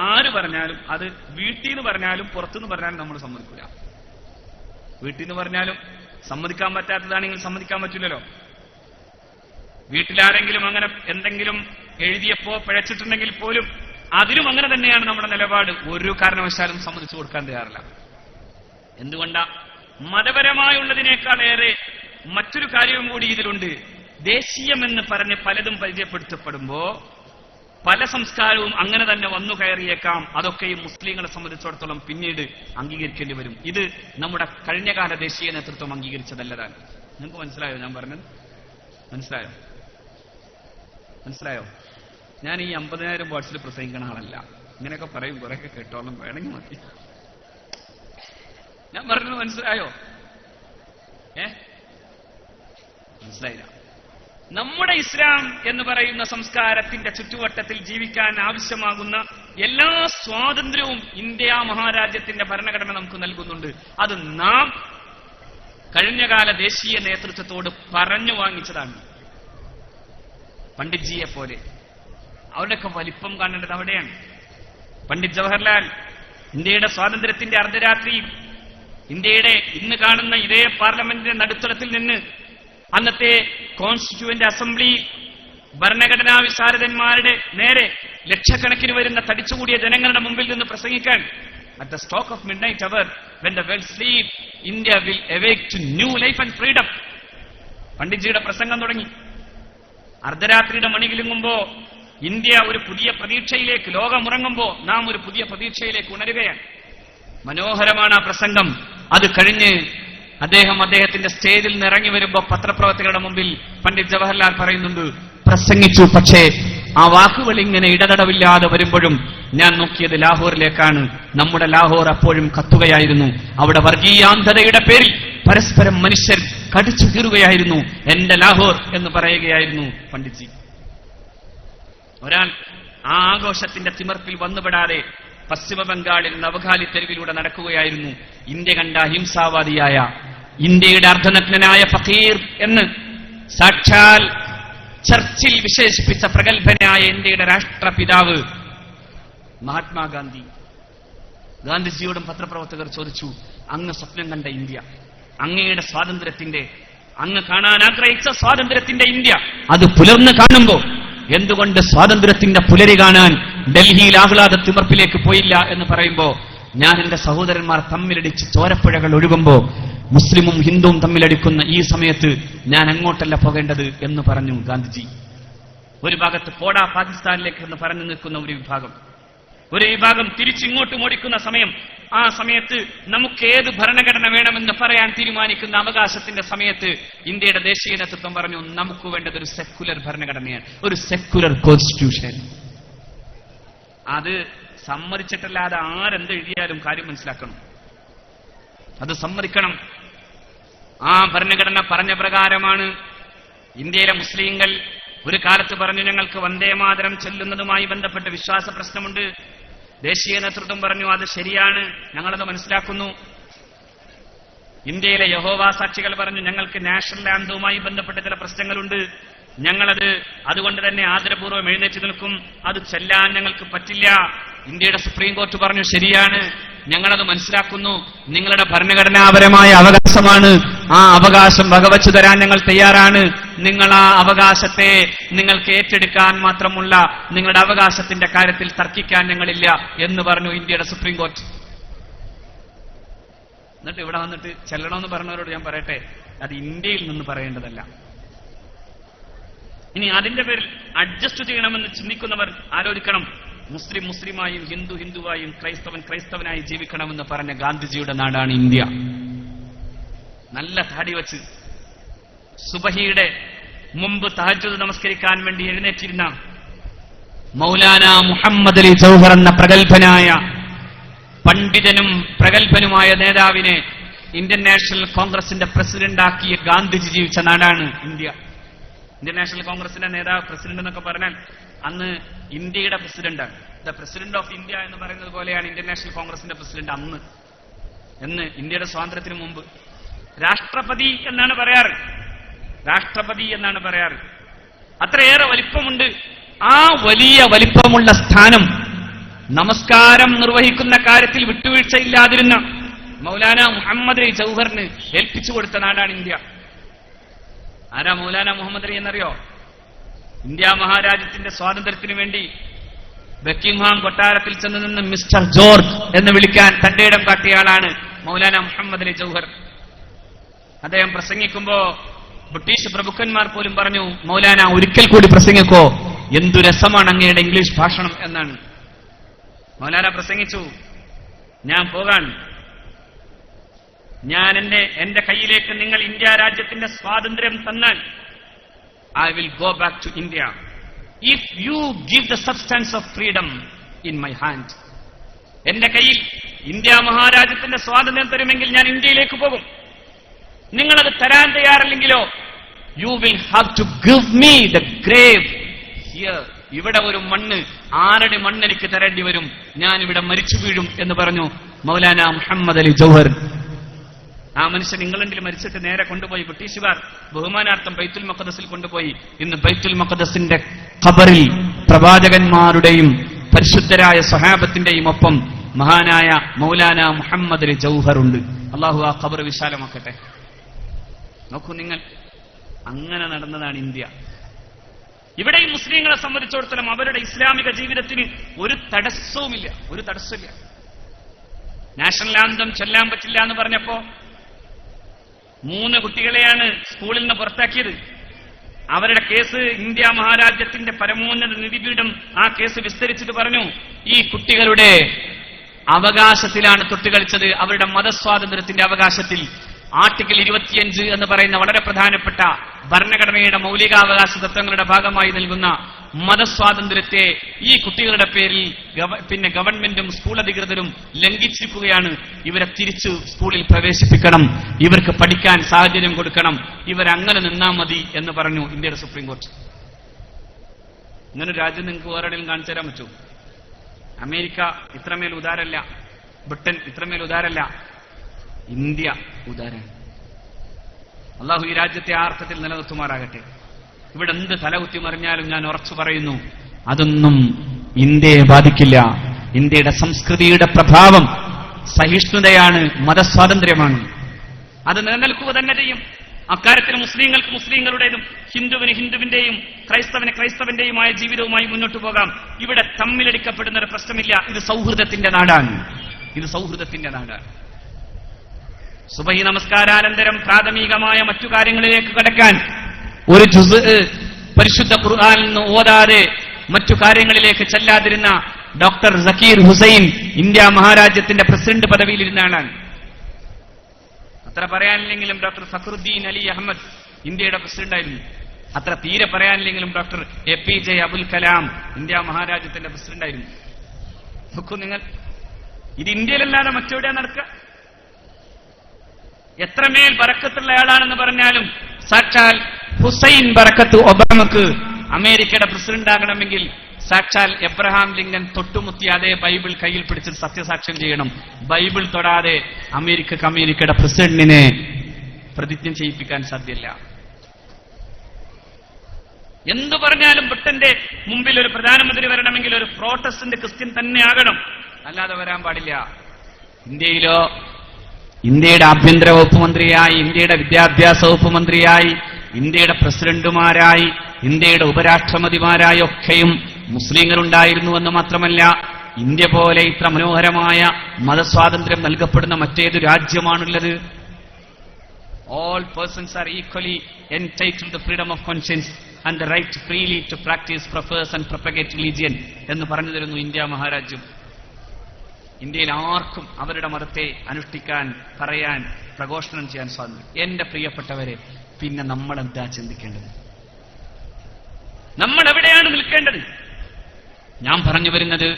ആര് പറഞ്ഞാലും, അത് വീട്ടിൽ നിന്ന് പറഞ്ഞാലും പുറത്തുനിന്ന് പറഞ്ഞാലും നമ്മൾ സമ്മതിക്കില്ല. വീട്ടിൽ നിന്ന് പറഞ്ഞാലും സമ്മതിക്കാൻ പറ്റാത്തതാണെങ്കിൽ സമ്മതിക്കാൻ പറ്റില്ലല്ലോ. വീട്ടിലാരെങ്കിലും അങ്ങനെ എന്തെങ്കിലും എഴുതിയപ്പോ പിഴച്ചിട്ടുണ്ടെങ്കിൽ പോലും അതിലും അങ്ങനെ തന്നെയാണ് നമ്മുടെ നിലപാട്. ഒരു കാരണവശാലും സമ്മതിച്ചു കൊടുക്കാൻ തയ്യാറില്ല. എന്തുകൊണ്ടാ? മതപരമായുള്ളതിനേക്കാളേറെ മറ്റൊരു കാര്യവും കൂടി ഇതിലുണ്ട്. ദേശീയമെന്ന് പറഞ്ഞ് പലതും പരിചയപ്പെടുത്തപ്പെടുമ്പോ പല സംസ്കാരവും അങ്ങനെ തന്നെ വന്നു കയറിയേക്കാം. അതൊക്കെയും മുസ്ലിങ്ങളെ സംബന്ധിച്ചിടത്തോളം പിന്നീട് അംഗീകരിക്കേണ്ടി വരും. ഇത് നമ്മുടെ കഴിഞ്ഞകാല ദേശീയ നേതൃത്വം അംഗീകരിച്ചതല്ലതാണ്. നിങ്ങൾക്ക് മനസ്സിലായോ ഞാൻ പറഞ്ഞത്? മനസ്സിലായോ? ഞാൻ ഈ 50,000 വാട്സിൽ പ്രസംഗിക്കണ ആളല്ല. ഇങ്ങനെയൊക്കെ പറയും, കുറെയൊക്കെ കേട്ടോളം, വേണമെങ്കിൽ മതി. ഞാൻ പറഞ്ഞത് മനസ്സിലായോ? മനസ്സിലായില്ല. നമ്മുടെ ഇസ്ലാം എന്ന് പറയുന്ന സംസ്കാരത്തിന്റെ ചുറ്റുവട്ടത്തിൽ ജീവിക്കാൻ ആവശ്യമാകുന്ന എല്ലാ സ്വാതന്ത്ര്യവും ഇന്ത്യ മഹാരാജ്യത്തിന്റെ ഭരണഘടന നമുക്ക് നൽകുന്നുണ്ട്. അത് നാം കഴിഞ്ഞകാല ദേശീയ നേതൃത്വത്തോട് പറഞ്ഞു വാങ്ങിച്ചതാണ്. പണ്ഡിറ്റ്ജിയെ പോലെ അവരുടെയൊക്കെ വലിപ്പം കാണേണ്ടത് അവിടെയാണ്. പണ്ഡിറ്റ് ജവഹർലാൽ ഇന്ത്യയുടെ സ്വാതന്ത്ര്യത്തിന്റെ അർദ്ധരാത്രിയിൽ ഇന്ത്യയുടെ ഇന്ന് കാണുന്ന ഇതേ പാർലമെന്റിന്റെ നടുത്തളത്തിൽ നിന്ന് അന്നത്തെ കോൺസ്റ്റിറ്റ്യൂവന്റ് അസംബ്ലി ഭരണഘടനാ വിശാരദന്മാരുടെ നേരെ ലക്ഷക്കണക്കിന് വരുന്ന തടിച്ചുകൂടിയ ജനങ്ങളുടെ മുമ്പിൽ നിന്ന് പ്രസംഗിക്കാൻ, at the stroke of midnight hour when the world sleep India will awake to new life and freedom. പണ്ഡിറ്റ്ജിയുടെ പ്രസംഗം തുടങ്ങി. അർദ്ധരാത്രിയുടെ മണികിലുങ്ങുമ്പോ ഇന്ത്യ ഒരു പുതിയ പ്രതീക്ഷയിലേക്ക്, ലോകമുറങ്ങുമ്പോ നാം ഒരു പുതിയ പ്രതീക്ഷയിലേക്ക് ഉണരുകയാണ്. മനോഹരമാണ് ആ പ്രസംഗം. അത് കഴിഞ്ഞ് അദ്ദേഹത്തിന്റെ സ്റ്റേജിൽ നിന്ന് ഇറങ്ങി വരുമ്പോ പത്രപ്രവർത്തകരുടെ മുമ്പിൽ പണ്ഡിറ്റ് ജവഹർലാൽ പറയുന്നുണ്ട്, പ്രസംഗിച്ചു, പക്ഷേ ആ വാക്കുകൾ ഇങ്ങനെ ഇടതടവില്ലാതെ വരുമ്പോഴും ഞാൻ നോക്കിയത് ലാഹോറിലേക്കാണ്. നമ്മുടെ ലാഹോർ അപ്പോഴും കത്തുകയായിരുന്നു. അവിടെ വർഗീയാന്ധതയുടെ പേരിൽ പരസ്പരം മനുഷ്യർ കടിച്ചു കീറുകയായിരുന്നു. എന്റെ ലാഹോർ എന്ന് പറയുകയായിരുന്നു പണ്ഡിറ്റ്ജി. ഒരാൾ ആ ആഘോഷത്തിന്റെ തിമർപ്പിൽ വന്നുപെടാതെ പശ്ചിമ ബംഗാളിൽ നവഖാലി തെരുവിലൂടെ നടക്കുകയായിരുന്നു. ഇന്ത്യ കണ്ട അഹിംസാവാദിയായ, ഇന്ത്യയുടെ അർദ്ധനഗ്നനായ ഫക്കീർ എന്ന് സാക്ഷാൽ ചർച്ചിൽ വിശേഷിപ്പിച്ച പ്രഗത്ഭനായ ഇന്ത്യയുടെ രാഷ്ട്രപിതാവ് മഹാത്മാഗാന്ധി. ഗാന്ധിജിയോടും പത്രപ്രവർത്തകർ ചോദിച്ചു, അങ്ങ് സ്വപ്നം കണ്ട ഇന്ത്യ, അങ്ങയുടെ സ്വാതന്ത്ര്യത്തിന്റെ, അങ്ങ് കാണാൻ ആഗ്രഹിച്ച സ്വാതന്ത്ര്യത്തിന്റെ ഇന്ത്യ, അത് പുലർന്ന് കാണുമ്പോ എന്തുകൊണ്ട് സ്വാതന്ത്ര്യത്തിന്റെ പുലരി കാണാൻ ഡൽഹിയിൽ ആഹ്ലാദ തിമർപ്പിലേക്ക് പോയില്ല എന്ന് പറയുമ്പോ, ഞാൻ എന്റെ സഹോദരന്മാർ തമ്മിലടിച്ച് ചോരപ്പുഴകൾ ഒഴുകുമ്പോ, മുസ്ലിമും ഹിന്ദുവും തമ്മിലടിക്കുന്ന ഈ സമയത്ത് ഞാൻ അങ്ങോട്ടല്ല പോകേണ്ടത് എന്ന് പറഞ്ഞു ഗാന്ധിജി. ഒരു ഭാഗത്ത് പോടാ പാകിസ്ഥാനിലേക്ക് എന്ന് പറഞ്ഞു നിൽക്കുന്ന ഒരു വിഭാഗം, ഒരു വിഭാഗം തിരിച്ചിങ്ങോട്ടും ഓടിക്കുന്ന സമയം. ആ സമയത്ത് നമുക്ക് ഏത് ഭരണഘടന വേണമെന്ന് പറയാൻ തീരുമാനിക്കുന്ന അവകാശത്തിന്റെ സമയത്ത് ഇന്ത്യയുടെ ദേശീയ നേതൃത്വം പറഞ്ഞു, നമുക്ക് വേണ്ടത് ഒരു സെക്കുലർ ഭരണഘടനയാണ്, ഒരു സെക്കുലർ കോൺസ്റ്റിറ്റ്യൂഷൻ. അത് സമ്മതിച്ചിട്ടല്ലാതെ ആരെന്ത് എഴുതിയാലും കാര്യം മനസ്സിലാക്കണം, അത് സമ്മതിക്കണം. ആ ഭരണഘടന പറഞ്ഞ പ്രകാരമാണ് ഇന്ത്യയിലെ മുസ്ലിങ്ങൾ ഒരു കാലത്ത് പറഞ്ഞു, ഞങ്ങൾക്ക് വന്ദേമാതരം ചൊല്ലുന്നതുമായി ബന്ധപ്പെട്ട വിശ്വാസ പ്രശ്നമുണ്ട്. ദേശീയ നേതൃത്വം പറഞ്ഞു, അത് ശരിയാണ്, ഞങ്ങളത് മനസ്സിലാക്കുന്നു. ഇന്ത്യയിലെ യഹോവ സാക്ഷികൾ പറഞ്ഞു, ഞങ്ങൾക്ക് നാഷണൽ ആന്തവുമായി ബന്ധപ്പെട്ട ചില പ്രശ്നങ്ങളുണ്ട്, ഞങ്ങളത് അതുകൊണ്ട് തന്നെ ആദരപൂർവ്വം എഴുന്നേറ്റ് നിൽക്കും, അത് ചെല്ലാൻ ഞങ്ങൾക്ക് പറ്റില്ല. ഇന്ത്യയുടെ സുപ്രീം കോർട്ട് പറഞ്ഞു, ശരിയാണ്, ഞങ്ങളത് മനസ്സിലാക്കുന്നു, നിങ്ങളുടെ ഭരണഘടനാപരമായ അവകാശമാണ്, ആ അവകാശം വകവച്ചു തരാൻ ഞങ്ങൾ തയ്യാറാണ്, നിങ്ങൾ ആ അവകാശത്തെ നിങ്ങൾക്ക് ഏറ്റെടുക്കാൻ മാത്രമുള്ള നിങ്ങളുടെ അവകാശത്തിന്റെ കാര്യത്തിൽ തർക്കിക്കാൻ ഞങ്ങളില്ല എന്ന് പറഞ്ഞു ഇന്ത്യയുടെ സുപ്രീം കോർട്ട്. എന്നിട്ട് ഇവിടെ വന്നിട്ട് ചെല്ലണമെന്ന് പറഞ്ഞവരോട് ഞാൻ പറയട്ടെ, അത് ഇന്ത്യയിൽ നിന്ന് പറയേണ്ടതല്ല. ഇനി അതിന്റെ പേരിൽ അഡ്ജസ്റ്റ് ചെയ്യണമെന്ന് ചിന്തിക്കുന്നവർ ആലോചിക്കണം, മുസ്ലിം മുസ്ലിമായും ഹിന്ദു ഹിന്ദുവായും ക്രൈസ്തവൻ ക്രൈസ്തവനായി ജീവിക്കണമെന്ന് പറഞ്ഞ ഗാന്ധിജിയുടെ നാടാണ് ഇന്ത്യ. നല്ല താടി വച്ച് സുബഹിയുടെ മുമ്പ് തഹജ്ജുദ് നമസ്കരിക്കാൻ വേണ്ടി എഴുന്നേറ്റിരുന്ന മൗലാന മുഹമ്മദ് അലി ജൗഹർ എന്ന പ്രഗത്ഭനായ പണ്ഡിതനും പ്രഗത്ഭനുമായ നേതാവിനെ ഇന്ത്യൻ നാഷണൽ കോൺഗ്രസിന്റെ പ്രസിഡന്റാക്കിയ ഗാന്ധിജി ജീവിച്ച നാടാണ് ഇന്ത്യ. ഇന്ത്യൻ നാഷണൽ കോൺഗ്രസിന്റെ നേതാവ് പ്രസിഡന്റ് എന്നൊക്കെ പറഞ്ഞാൽ അന്ന് ഇന്ത്യയുടെ പ്രസിഡന്റാണ്. ദ പ്രസിഡന്റ് ഓഫ് ഇന്ത്യ എന്ന് പറയുന്നത് പോലെയാണ് ഇന്ത്യൻ നാഷണൽ കോൺഗ്രസിന്റെ പ്രസിഡന്റ് അന്ന്. എന്ന് ഇന്ത്യയുടെ സ്വാതന്ത്ര്യത്തിന് മുമ്പ് രാഷ്ട്രപതി എന്നാണ് പറയാറ്, രാഷ്ട്രപതി എന്നാണ് പറയാറ്. അത്രയേറെ വലിപ്പമുണ്ട്. ആ വലിയ വലിപ്പമുള്ള സ്ഥാനം നമസ്കാരം നിർവഹിക്കുന്ന കാര്യത്തിൽ വിട്ടുവീഴ്ചയില്ലാതിരുന്ന മൗലാന മുഹമ്മദ് അലി ജൗഹറിന് ഏൽപ്പിച്ചു കൊടുത്ത നാടാണ് ഇന്ത്യ. ആരാ മൗലാന മുഹമ്മദ് അലി എന്നറിയോ? ഇന്ത്യ മഹാരാജ്യത്തിന്റെ സ്വാതന്ത്ര്യത്തിനു വേണ്ടി ബക്കിംഗ്ഹാം കൊട്ടാരത്തിൽ ചെന്ന് നിന്ന് മിസ്റ്റർ ജോർജ് എന്ന് വിളിക്കാൻ തന്റെ ഇടം കാട്ടിയ ആളാണ് മൗലാന മുഹമ്മദ് അലി ജൗഹർ. അദ്ദേഹം പ്രസംഗിക്കുമ്പോ ബ്രിട്ടീഷ് പ്രഭുക്കന്മാർ പോലും പറഞ്ഞു, മൗലാന ഒരിക്കൽ കൂടി പ്രസംഗിക്കോ, എന്തു രസമാണ് അങ്ങയുടെ ഇംഗ്ലീഷ് ഭാഷണം എന്നാണ്. മൗലാന പ്രസംഗിച്ചു, ഞാൻ പോകാൻ, ഞാൻ എന്റെ കയ്യിലേക്ക് നിങ്ങൾ ഇന്ത്യ രാജ്യത്തിന്റെ സ്വാതന്ത്ര്യം തന്നാൽ I will go back to India. If you give the substance of freedom in my hand, എന്റെ കയ്യിൽ ഇന്ത്യ മഹാരാജ്യത്തിന്റെ സ്വാതന്ത്ര്യം തരുമെങ്കിൽ ഞാൻ ഇന്ത്യയിലേക്ക് പോകും. നിങ്ങളത് തരാൻ തയ്യാറല്ലെങ്കിലോ you will have to give me the grave here. ഇവിടെ ഒരു മണ്ണ്, ആരുടെ മണ്ണ് എനിക്ക് തരേണ്ടി വരും, ഞാൻ ഇവിടെ മരിച്ചു വീഴും എന്ന് പറഞ്ഞു മൗലാന മുഹമ്മദ് അലി ജൗഹർ. ആ മനുഷ്യൻ ഇംഗ്ലണ്ടിൽ മരിച്ചിട്ട് നേരെ കൊണ്ടുപോയി ബ്രിട്ടീഷുകാർ ബഹുമാനാർത്ഥം ബൈത്തുൽ മഖ്ദസിൽ കൊണ്ടുപോയി. ഇന്ന് ബൈത്തുൽ മഖ്ദസിന്റെ ഖബറിൽ പ്രവാചകന്മാരുടെയും പരിശുദ്ധരായ സ്വഹാബത്തിന്റെയും ഒപ്പം മഹാനായ മൗലാന മുഹമ്മദ് അലി ജൗഹർ ഉണ്ട്. അള്ളാഹു ആ ഖബർ വിശാലമാക്കട്ടെ. നോക്കൂ നിങ്ങൾ, അങ്ങനെ നടന്നതാണ് ഇന്ത്യ. ഇവിടെ ഈ മുസ്ലിങ്ങളെ സംബന്ധിച്ചിടത്തോളം അവരുടെ ഇസ്ലാമിക ജീവിതത്തിന് ഒരു തടസ്സവുമില്ല, ഒരു തടസ്സമില്ല. നാഷണൽ ആന്തം ചൊല്ലാൻ പറ്റില്ല എന്ന് പറഞ്ഞപ്പോ 3 കുട്ടികളെയാണ് സ്കൂളിൽ നിന്ന് പുറത്താക്കിയത്. അവരുടെ കേസ് ഇന്ത്യ മഹാരാജ്യത്തിന്റെ പരമോന്നത നീതിപീഠം ആ കേസ് വിസ്തരിച്ചിട്ട് പറഞ്ഞു, ഈ കുട്ടികളുടെ അവകാശത്തിലാണ് തൊട്ടുകളിച്ചത്, അവരുടെ മതസ്വാതന്ത്ര്യത്തിന്റെ അവകാശത്തിൽ. ആർട്ടിക്കിൾ 25 എന്ന് പറയുന്ന വളരെ പ്രധാനപ്പെട്ട ഭരണഘടനയുടെ മൗലികാവകാശ തത്വങ്ങളുടെ ഭാഗമായി നൽകുന്ന മതസ്വാതന്ത്ര്യത്തെ ഈ കുട്ടികളുടെ പേരിൽ ഗവൺമെന്റും സ്കൂൾ അധികൃതരും ലംഘിച്ചിരിക്കുകയാണ്. ഇവരെ തിരിച്ചു സ്കൂളിൽ പ്രവേശിപ്പിക്കണം, ഇവർക്ക് പഠിക്കാൻ സാഹചര്യം കൊടുക്കണം, ഇവരങ്ങനെ നിന്നാ മതി എന്ന് പറഞ്ഞു ഇന്ത്യയുടെ സുപ്രീം കോടതി. ഇങ്ങനെ രാജ്യം നിങ്ങൾക്ക് വേറെയും കാണിച്ചു തരാൻ പറ്റൂ? അമേരിക്ക ഇത്രമേൽ ഉദാരല്ല, ബ്രിട്ടൻ ഇത്രമേൽ ഉദാരല്ല, ഇന്ത്യ ഉദാരമാണ്. അള്ളാഹു ഈ രാജ്യത്തെ ആ അർത്ഥത്തിൽ നിലനിർത്തുമാറാകട്ടെ. ഇവിടെ എന്ത് തലകുത്തി മറിഞ്ഞാലും ഞാൻ ഉറച്ചു പറയുന്നു, അതൊന്നും ഇന്ത്യയെ ബാധിക്കില്ല. ഇന്ത്യയുടെ സംസ്കൃതിയുടെ പ്രഭാവം സഹിഷ്ണുതയാണ്, മതസ്വാതന്ത്ര്യമാണ്. അത് നിലനിൽക്കുക തന്നെ ചെയ്യും. അക്കാര്യത്തിൽ മുസ്ലിങ്ങൾക്ക് മുസ്ലിങ്ങളുടേതും ഹിന്ദുവിന് ഹിന്ദുവിന്റെയും ക്രൈസ്തവന് ക്രൈസ്തവന്റെയുമായ ജീവിതവുമായി മുന്നോട്ട് പോകാം. ഇവിടെ തമ്മിലടിക്കപ്പെടുന്ന ഒരു പ്രശ്നമില്ല. ഇത് സൗഹൃദത്തിന്റെ നാടാണ്, ഇത് സൗഹൃദത്തിന്റെ നാടാണ്. സുബഹി നമസ്കാരാനന്തരം പ്രാഥമികമായ മറ്റു കാര്യങ്ങളിലേക്ക് കടക്കാൻ ഒരു ജുസ് പരിശുദ്ധ ഖുർആനിൽ നിന്ന് ഓതാതെ മറ്റു കാര്യങ്ങളിലേക്ക് ചെല്ലാതിരുന്ന ഡോക്ടർ സക്കീർ ഹുസൈൻ ഇന്ത്യ മഹാരാജ്യത്തിന്റെ പ്രസിഡന്റ് പദവിയിലിരുന്ന ആളാണ്. അത്ര പറയാനില്ലെങ്കിലും ഡോക്ടർ ഫഖറുദ്ദീൻ അലി അഹമ്മദ് ഇന്ത്യയുടെ പ്രസിഡന്റായിരുന്നു. അത്ര തീരെ പറയാനില്ലെങ്കിലും doctor APJ Abul Kalam India മഹാരാജ്യത്തിന്റെ പ്രസിഡന്റായിരുന്നു. നോക്കൂ നിങ്ങൾ, ഇത് ഇന്ത്യയിലല്ലാതെ മറ്റെവിടെയാണ് നടക്കുക? എത്രമേൽ ബറക്കത്തുള്ള ആളാണെന്ന് പറഞ്ഞാലും സാക്ഷാൽ ഹുസൈൻ ബറക്കത്ത് ഒബാമക്ക് അമേരിക്കയുടെ പ്രസിഡന്റ് ആകണമെങ്കിൽ സാക്ഷാൽ എബ്രഹാം ലിങ്കൻ തൊട്ടുമുത്തിയ അതേ ബൈബിൾ കയ്യിൽ പിടിച്ചിട്ട് സത്യസാക്ഷ്യം ചെയ്യണം. ബൈബിൾ തൊടാതെ അമേരിക്കയുടെ പ്രസിഡന്റിനെ പ്രതിജ്ഞ ചെയ്യിപ്പിക്കാൻ സാധ്യമല്ല. എന്തു പറഞ്ഞാലും ബ്രിട്ടന്റെ മുമ്പിൽ ഒരു പ്രധാനമന്ത്രി വരണമെങ്കിൽ ഒരു പ്രോട്ടസ്റ്റന്റ് ക്രിസ്ത്യൻ തന്നെ ആകണം, അല്ലാതെ വരാൻ പാടില്ല. ഇന്ത്യയിലോ ഇന്ത്യയുടെ ആഭ്യന്തര വകുപ്പ് മന്ത്രിയായി, ഇന്ത്യയുടെ വിദ്യാഭ്യാസ വകുപ്പ് മന്ത്രിയായി, ഇന്ത്യയുടെ പ്രസിഡന്റുമാരായി, ഇന്ത്യയുടെ ഉപരാഷ്ട്രപതിമാരായി ഒക്കെയും മുസ്ലിങ്ങളുണ്ടായിരുന്നുവെന്ന് മാത്രമല്ല, ഇന്ത്യ പോലെ ഇത്ര മനോഹരമായ മതസ്വാതന്ത്ര്യം നൽകപ്പെടുന്ന മറ്റേതു രാജ്യമാണുള്ളത്? All persons are equally entitled to freedom of conscience and the right freely to practice, profess and propagate religion എന്ന് പറഞ്ഞു തരുന്നു ഇന്ത്യ മഹാരാജ്യം. ഇന്ത്യയിൽ ആർക്കും അവരുടെ മതത്തെ അനുഷ്ഠിക്കാൻ, പറയാൻ, പ്രഘോഷണം ചെയ്യാൻ സ്വാതന്ത്ര്യം. എന്റെ പ്രിയപ്പെട്ടവരെ, പിന്നെ നമ്മൾ എന്താ ചിന്തിക്കേണ്ടത്? നമ്മൾ എവിടെയാണ് നിൽക്കേണ്ടത്? ഞാൻ പറഞ്ഞു വരുന്നത്,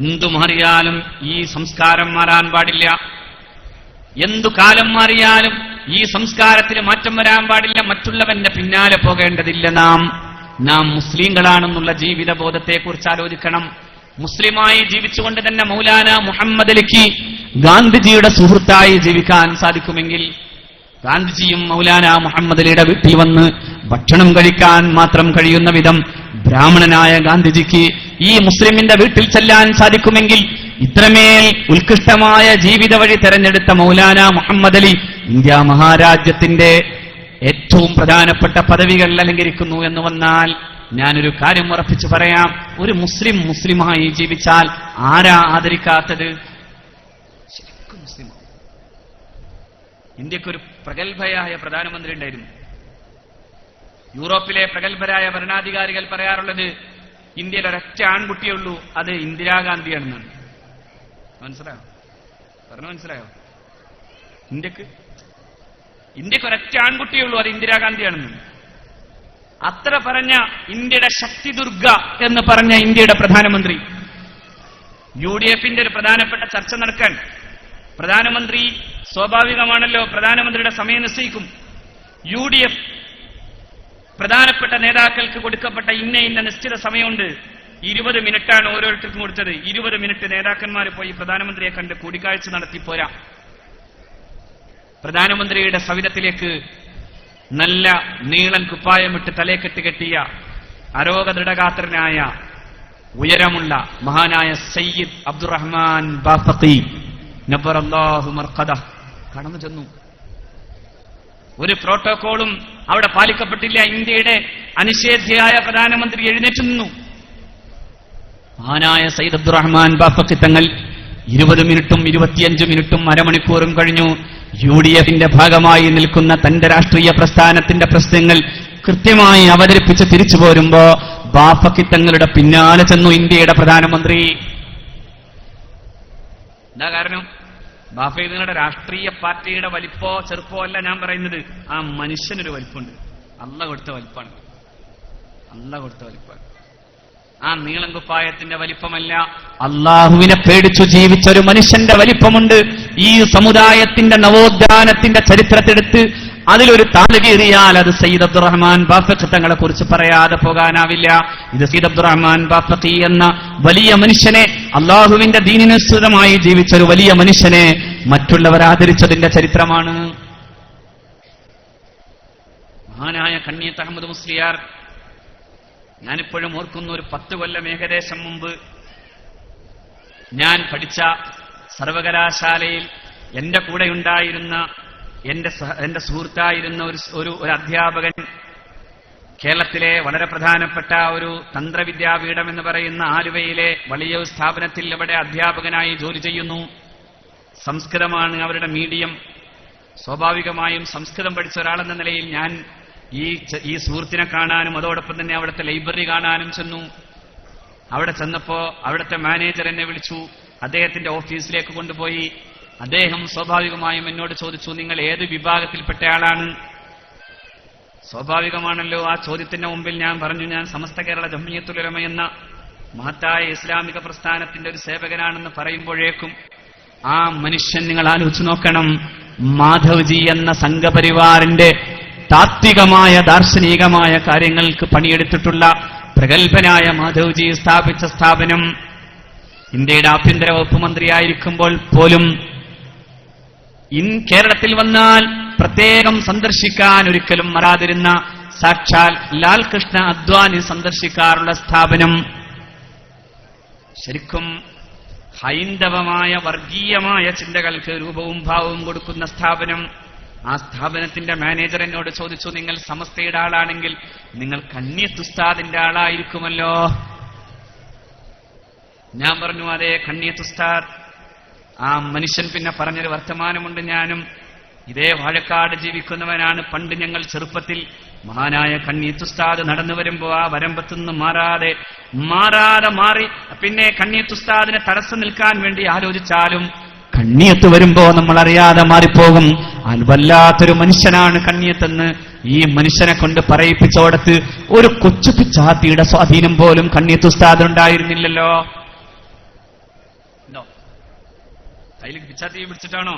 എന്തു മാറിയാലും ഈ സംസ്കാരം മാറാൻ പാടില്ല. എന്തു കാലം മാറിയാലും ഈ സംസ്കാരത്തിൽ മാറ്റം വരാൻ പാടില്ല. മറ്റുള്ളവന്റെ പിന്നാലെ പോകേണ്ടതില്ല. നാം മുസ്ലിങ്ങളാണെന്നുള്ള ജീവിതബോധത്തെക്കുറിച്ച് ആലോചിക്കണം. മുസ്ലിമായി ജീവിച്ചുകൊണ്ട് തന്നെ മൗലാന മുഹമ്മദ് അലിക്ക് ഗാന്ധിജിയുടെ സുഹൃത്തായി ജീവിക്കാൻ സാധിക്കുമെങ്കിൽ, ഗാന്ധിജിയും മൗലാന മുഹമ്മദ് അലിയുടെ വീട്ടിൽ വന്ന് ഭക്ഷണം കഴിക്കാൻ മാത്രം കഴിയുന്ന വിധം ബ്രാഹ്മണനായ ഗാന്ധിജിക്ക് ഈ മുസ്ലിമിന്റെ വീട്ടിൽ ചെല്ലാൻ സാധിക്കുമെങ്കിൽ, ഇത്രമേൽ ഉത്കൃഷ്ടമായ ജീവിത വഴി തെരഞ്ഞെടുത്ത മൗലാന മുഹമ്മദ് അലി ഇന്ത്യ മഹാരാജ്യത്തിന്റെ ഏറ്റവും പ്രധാനപ്പെട്ട പദവികൾ അലങ്കരിക്കുന്നു എന്ന് വന്നാൽ, ഞാനൊരു കാര്യം ഉറപ്പിച്ചു പറയാം, ഒരു മുസ്ലിമായി ജീവിച്ചാൽ ആരാ ആദരിക്കാത്തത്? ശരിക്കും മുസ്ലിം. ഇന്ത്യക്കൊരു പ്രഗത്ഭയായ പ്രധാനമന്ത്രി ഉണ്ടായിരുന്നു. യൂറോപ്പിലെ പ്രഗത്ഭരായ ഭരണാധികാരികൾ പറയാറുള്ളത് ഇന്ത്യയിൽ ഒരൊറ്റ ആൺകുട്ടിയേ ഉള്ളൂ, അത് ഇന്ദിരാഗാന്ധിയാണെന്നാണ്. മനസ്സിലായോ? പറഞ്ഞു മനസ്സിലായോ? ഇന്ത്യക്ക് ഒരൊറ്റ ആൺകുട്ടിയേ ഉള്ളൂ, അത് ഇന്ദിരാഗാന്ധിയാണെന്ന്. അത്ര പറഞ്ഞ ഇന്ത്യയുടെ ശക്തി ദുർഗ എന്ന് പറഞ്ഞ ഇന്ത്യയുടെ പ്രധാനമന്ത്രി UDF-ന്റെ ഒരു പ്രധാനപ്പെട്ട ചർച്ച നടക്കാൻ പ്രധാനമന്ത്രി സ്വാഭാവികമാണല്ലോ പ്രധാനമന്ത്രിയുടെ സമയം നിശ്ചയിക്കും. UDF പ്രധാനപ്പെട്ട നേതാക്കൾക്ക് കൊടുക്കപ്പെട്ട ഇന്ന നിശ്ചിത സമയമുണ്ട്. 20 മിനിറ്റാണ് ഓരോരുത്തർക്കും കൊടുത്തത്. 20 മിനിറ്റ് നേതാക്കന്മാർ പോയി പ്രധാനമന്ത്രിയെ കണ്ട് കൂടിക്കാഴ്ച നടത്തി പോരാ. പ്രധാനമന്ത്രിയുടെ സവിധത്തിലേക്ക് നല്ല നീളൻ കുപ്പായമിട്ട് തലേക്കെട്ട് കെട്ടിയ അരോഗദൃഢഗാത്രനായ ഉയരമുള്ള മഹാനായ സയ്യിദ് അബ്ദുറഹ്മാൻ ബാഫഖി നബ്ബറല്ലാഹു മർഖദഹ് കടന്നു ചെന്നു. ഒരു പ്രോട്ടോകോളും അവിടെ പാലിക്കപ്പെട്ടില്ല. ഇന്ത്യയുടെ അനിഷേധ്യയായ പ്രധാനമന്ത്രി എഴുന്നേറ്റ് നിന്നു. മഹാനായ സയ്യിദ് അബ്ദുറഹ്മാൻ ബാഫഖി തങ്ങൾ 20 മിനിറ്റും 25 മിനിറ്റും അരമണിക്കൂറും കഴിഞ്ഞു UDF-ന്റെ ഭാഗമായി നിൽക്കുന്ന തന്റെ രാഷ്ട്രീയ പ്രസ്ഥാനത്തിന്റെ പ്രശ്നങ്ങൾ കൃത്യമായി അവതരിപ്പിച്ച് തിരിച്ചു പോരുമ്പോ ബാഫഖി തങ്ങളുടെ പിന്നാലെ ചെന്നു ഇന്ത്യയുടെ പ്രധാനമന്ത്രി. എന്താ കാരണം? ബാഫഖി തങ്ങളുടെ രാഷ്ട്രീയ പാർട്ടിയുടെ വലിപ്പോ ചെറുപ്പോ അല്ല ഞാൻ പറയുന്നത്, ആ മനുഷ്യനൊരു വലിപ്പമുണ്ട്. അല്ലാഹു കൊടുത്ത വലിപ്പാണ്. ആ നീളം കുപ്പായത്തിന്റെ വലിപ്പമല്ല, അള്ളാഹുവിനെ പേടിച്ചു ജീവിച്ച ഒരു മനുഷ്യന്റെ വലിപ്പമുണ്ട്. ഈ സമുദായത്തിന്റെ നവോത്ഥാനത്തിന്റെ ചരിത്രത്തെടുത്ത് അതിലൊരു താളുകേറിയാൽ അത് സയ്യിദ് അബ്ദുറഹ്മാൻ ബാഫഖി തങ്ങളെ കുറിച്ച് പറയാതെ പോകാനാവില്ല. ഇത് സയ്യിദ് അബ്ദുറഹ്മാൻ ബാഫഖി എന്ന വലിയ മനുഷ്യനെ, അള്ളാഹുവിന്റെ ദീനിനുസൃതമായി ജീവിച്ച ഒരു വലിയ മനുഷ്യനെ മറ്റുള്ളവർ ആദരിച്ചതിന്റെ ചരിത്രമാണ്. മഹാനായ കണ്ണിയത്ത് അഹമ്മദ് മുസ്ലിയാർ, ഞാനിപ്പോഴും ഓർക്കുന്ന ഒരു 10 കൊല്ലം ഏകദേശം മുമ്പ് ഞാൻ പഠിച്ച സർവകലാശാലയിൽ എന്റെ കൂടെയുണ്ടായിരുന്ന എന്റെ സുഹൃത്തായിരുന്ന ഒരു അധ്യാപകൻ കേരളത്തിലെ വളരെ പ്രധാനപ്പെട്ട ഒരു തന്ത്രവിദ്യാപീഠം എന്ന് പറയുന്ന ആലുവയിലെ വലിയ സ്ഥാപനത്തിൽ അവിടെ അധ്യാപകനായി ജോലി ചെയ്യുന്നു. സംസ്കൃതമാണ് അവരുടെ മീഡിയം. സ്വാഭാവികമായും സംസ്കൃതം പഠിച്ച ഒരാളെന്ന നിലയിൽ ഞാൻ ഈ സുഹൃത്തിനെ കാണാനും അതോടൊപ്പം തന്നെ അവിടുത്തെ ലൈബ്രറി കാണാനും ചെന്നു. അവിടെ ചെന്നപ്പോ അവിടുത്തെ മാനേജർ എന്നെ വിളിച്ചു, അദ്ദേഹത്തിന്റെ ഓഫീസിലേക്ക് കൊണ്ടുപോയി. അദ്ദേഹം സ്വാഭാവികമായും എന്നോട് ചോദിച്ചു, നിങ്ങൾ ഏത് വിഭാഗത്തിൽപ്പെട്ട ആളാണ്? സ്വാഭാവികമാണല്ലോ ആ ചോദ്യത്തിന്റെ മുമ്പിൽ ഞാൻ പറഞ്ഞു, ഞാൻ സമസ്ത കേരള ജംഇയ്യത്തുൽ ഉലമ എന്ന മഹത്തായ ഇസ്ലാമിക പ്രസ്ഥാനത്തിന്റെ ഒരു സേവകനാണെന്ന് പറയുമ്പോഴേക്കും ആ മനുഷ്യൻ, നിങ്ങൾ ആലോചിച്ചു നോക്കണം, മാധവ്ജി എന്ന സംഘപരിവാറിന്റെ താത്വികമായ ദാർശനികമായ കാര്യങ്ങൾക്ക് പണിയെടുത്തിട്ടുള്ള പ്രഗത്ഭനായ മാധവ്ജി സ്ഥാപിച്ച സ്ഥാപനം, ഇന്ത്യയുടെ ആഭ്യന്തര വകുപ്പ് മന്ത്രിയായിരിക്കുമ്പോൾ പോലും കേരളത്തിൽ വന്നാൽ പ്രത്യേകം സന്ദർശിക്കാൻ ഒരിക്കലും മറാതിരുന്ന സാക്ഷാൽ ലാൽ കൃഷ്ണ അദ്വാനി സന്ദർശിക്കാറുള്ള സ്ഥാപനം, ശരിക്കും ഹൈന്ദവമായ വർഗീയമായ ചിന്തകൾക്ക് രൂപവും ഭാവവും കൊടുക്കുന്ന സ്ഥാപനം. ആ സ്ഥാപനത്തിന്റെ മാനേജർ എന്നോട് ചോദിച്ചു, നിങ്ങൾ സമസ്തയുടെ ആളാണെങ്കിൽ നിങ്ങൾ കണ്ണിയത്ത് ഉസ്താദിന്റെ ആളായിരിക്കുമല്ലോ. ഞാൻ പറഞ്ഞു, അതെ, കണ്ണിയത്ത് ഉസ്താദ്. ആ മനുഷ്യൻ പിന്നെ പറഞ്ഞൊരു വർത്തമാനമുണ്ട്. ഞാനും ഇതേ വാഴക്കാട് ജീവിക്കുന്നവനാണ്. പണ്ട് ഞങ്ങൾ ചെറുപ്പത്തിൽ മഹാനായ കണ്ണിയത്ത് ഉസ്താദ് നടന്നു വരുമ്പോ ആ വരമ്പത്തുനിന്ന് മാറി പിന്നെ കണ്ണിയത്ത് ഉസ്താദിനെ തടസ്സം നിൽക്കാൻ വേണ്ടി ആലോചിച്ചാലും കണ്ണിയത്ത് വരുമ്പോ നമ്മൾ അറിയാതെ മാറിപ്പോകും. വല്ലാത്തൊരു മനുഷ്യനാണ് കണ്ണിയത്തെന്ന് ഈ മനുഷ്യനെ കൊണ്ട് പറയിപ്പിച്ചോടത്ത് ഒരു കൊച്ചു പിച്ചാത്തിയുടെ സ്വാധീനം പോലും കണ്ണിയത്ത് ഉസ്താദിനുണ്ടായിരുന്നില്ലല്ലോ. കയ്യിൽ പിച്ചാത്തി പിടിച്ചിട്ടാണോ?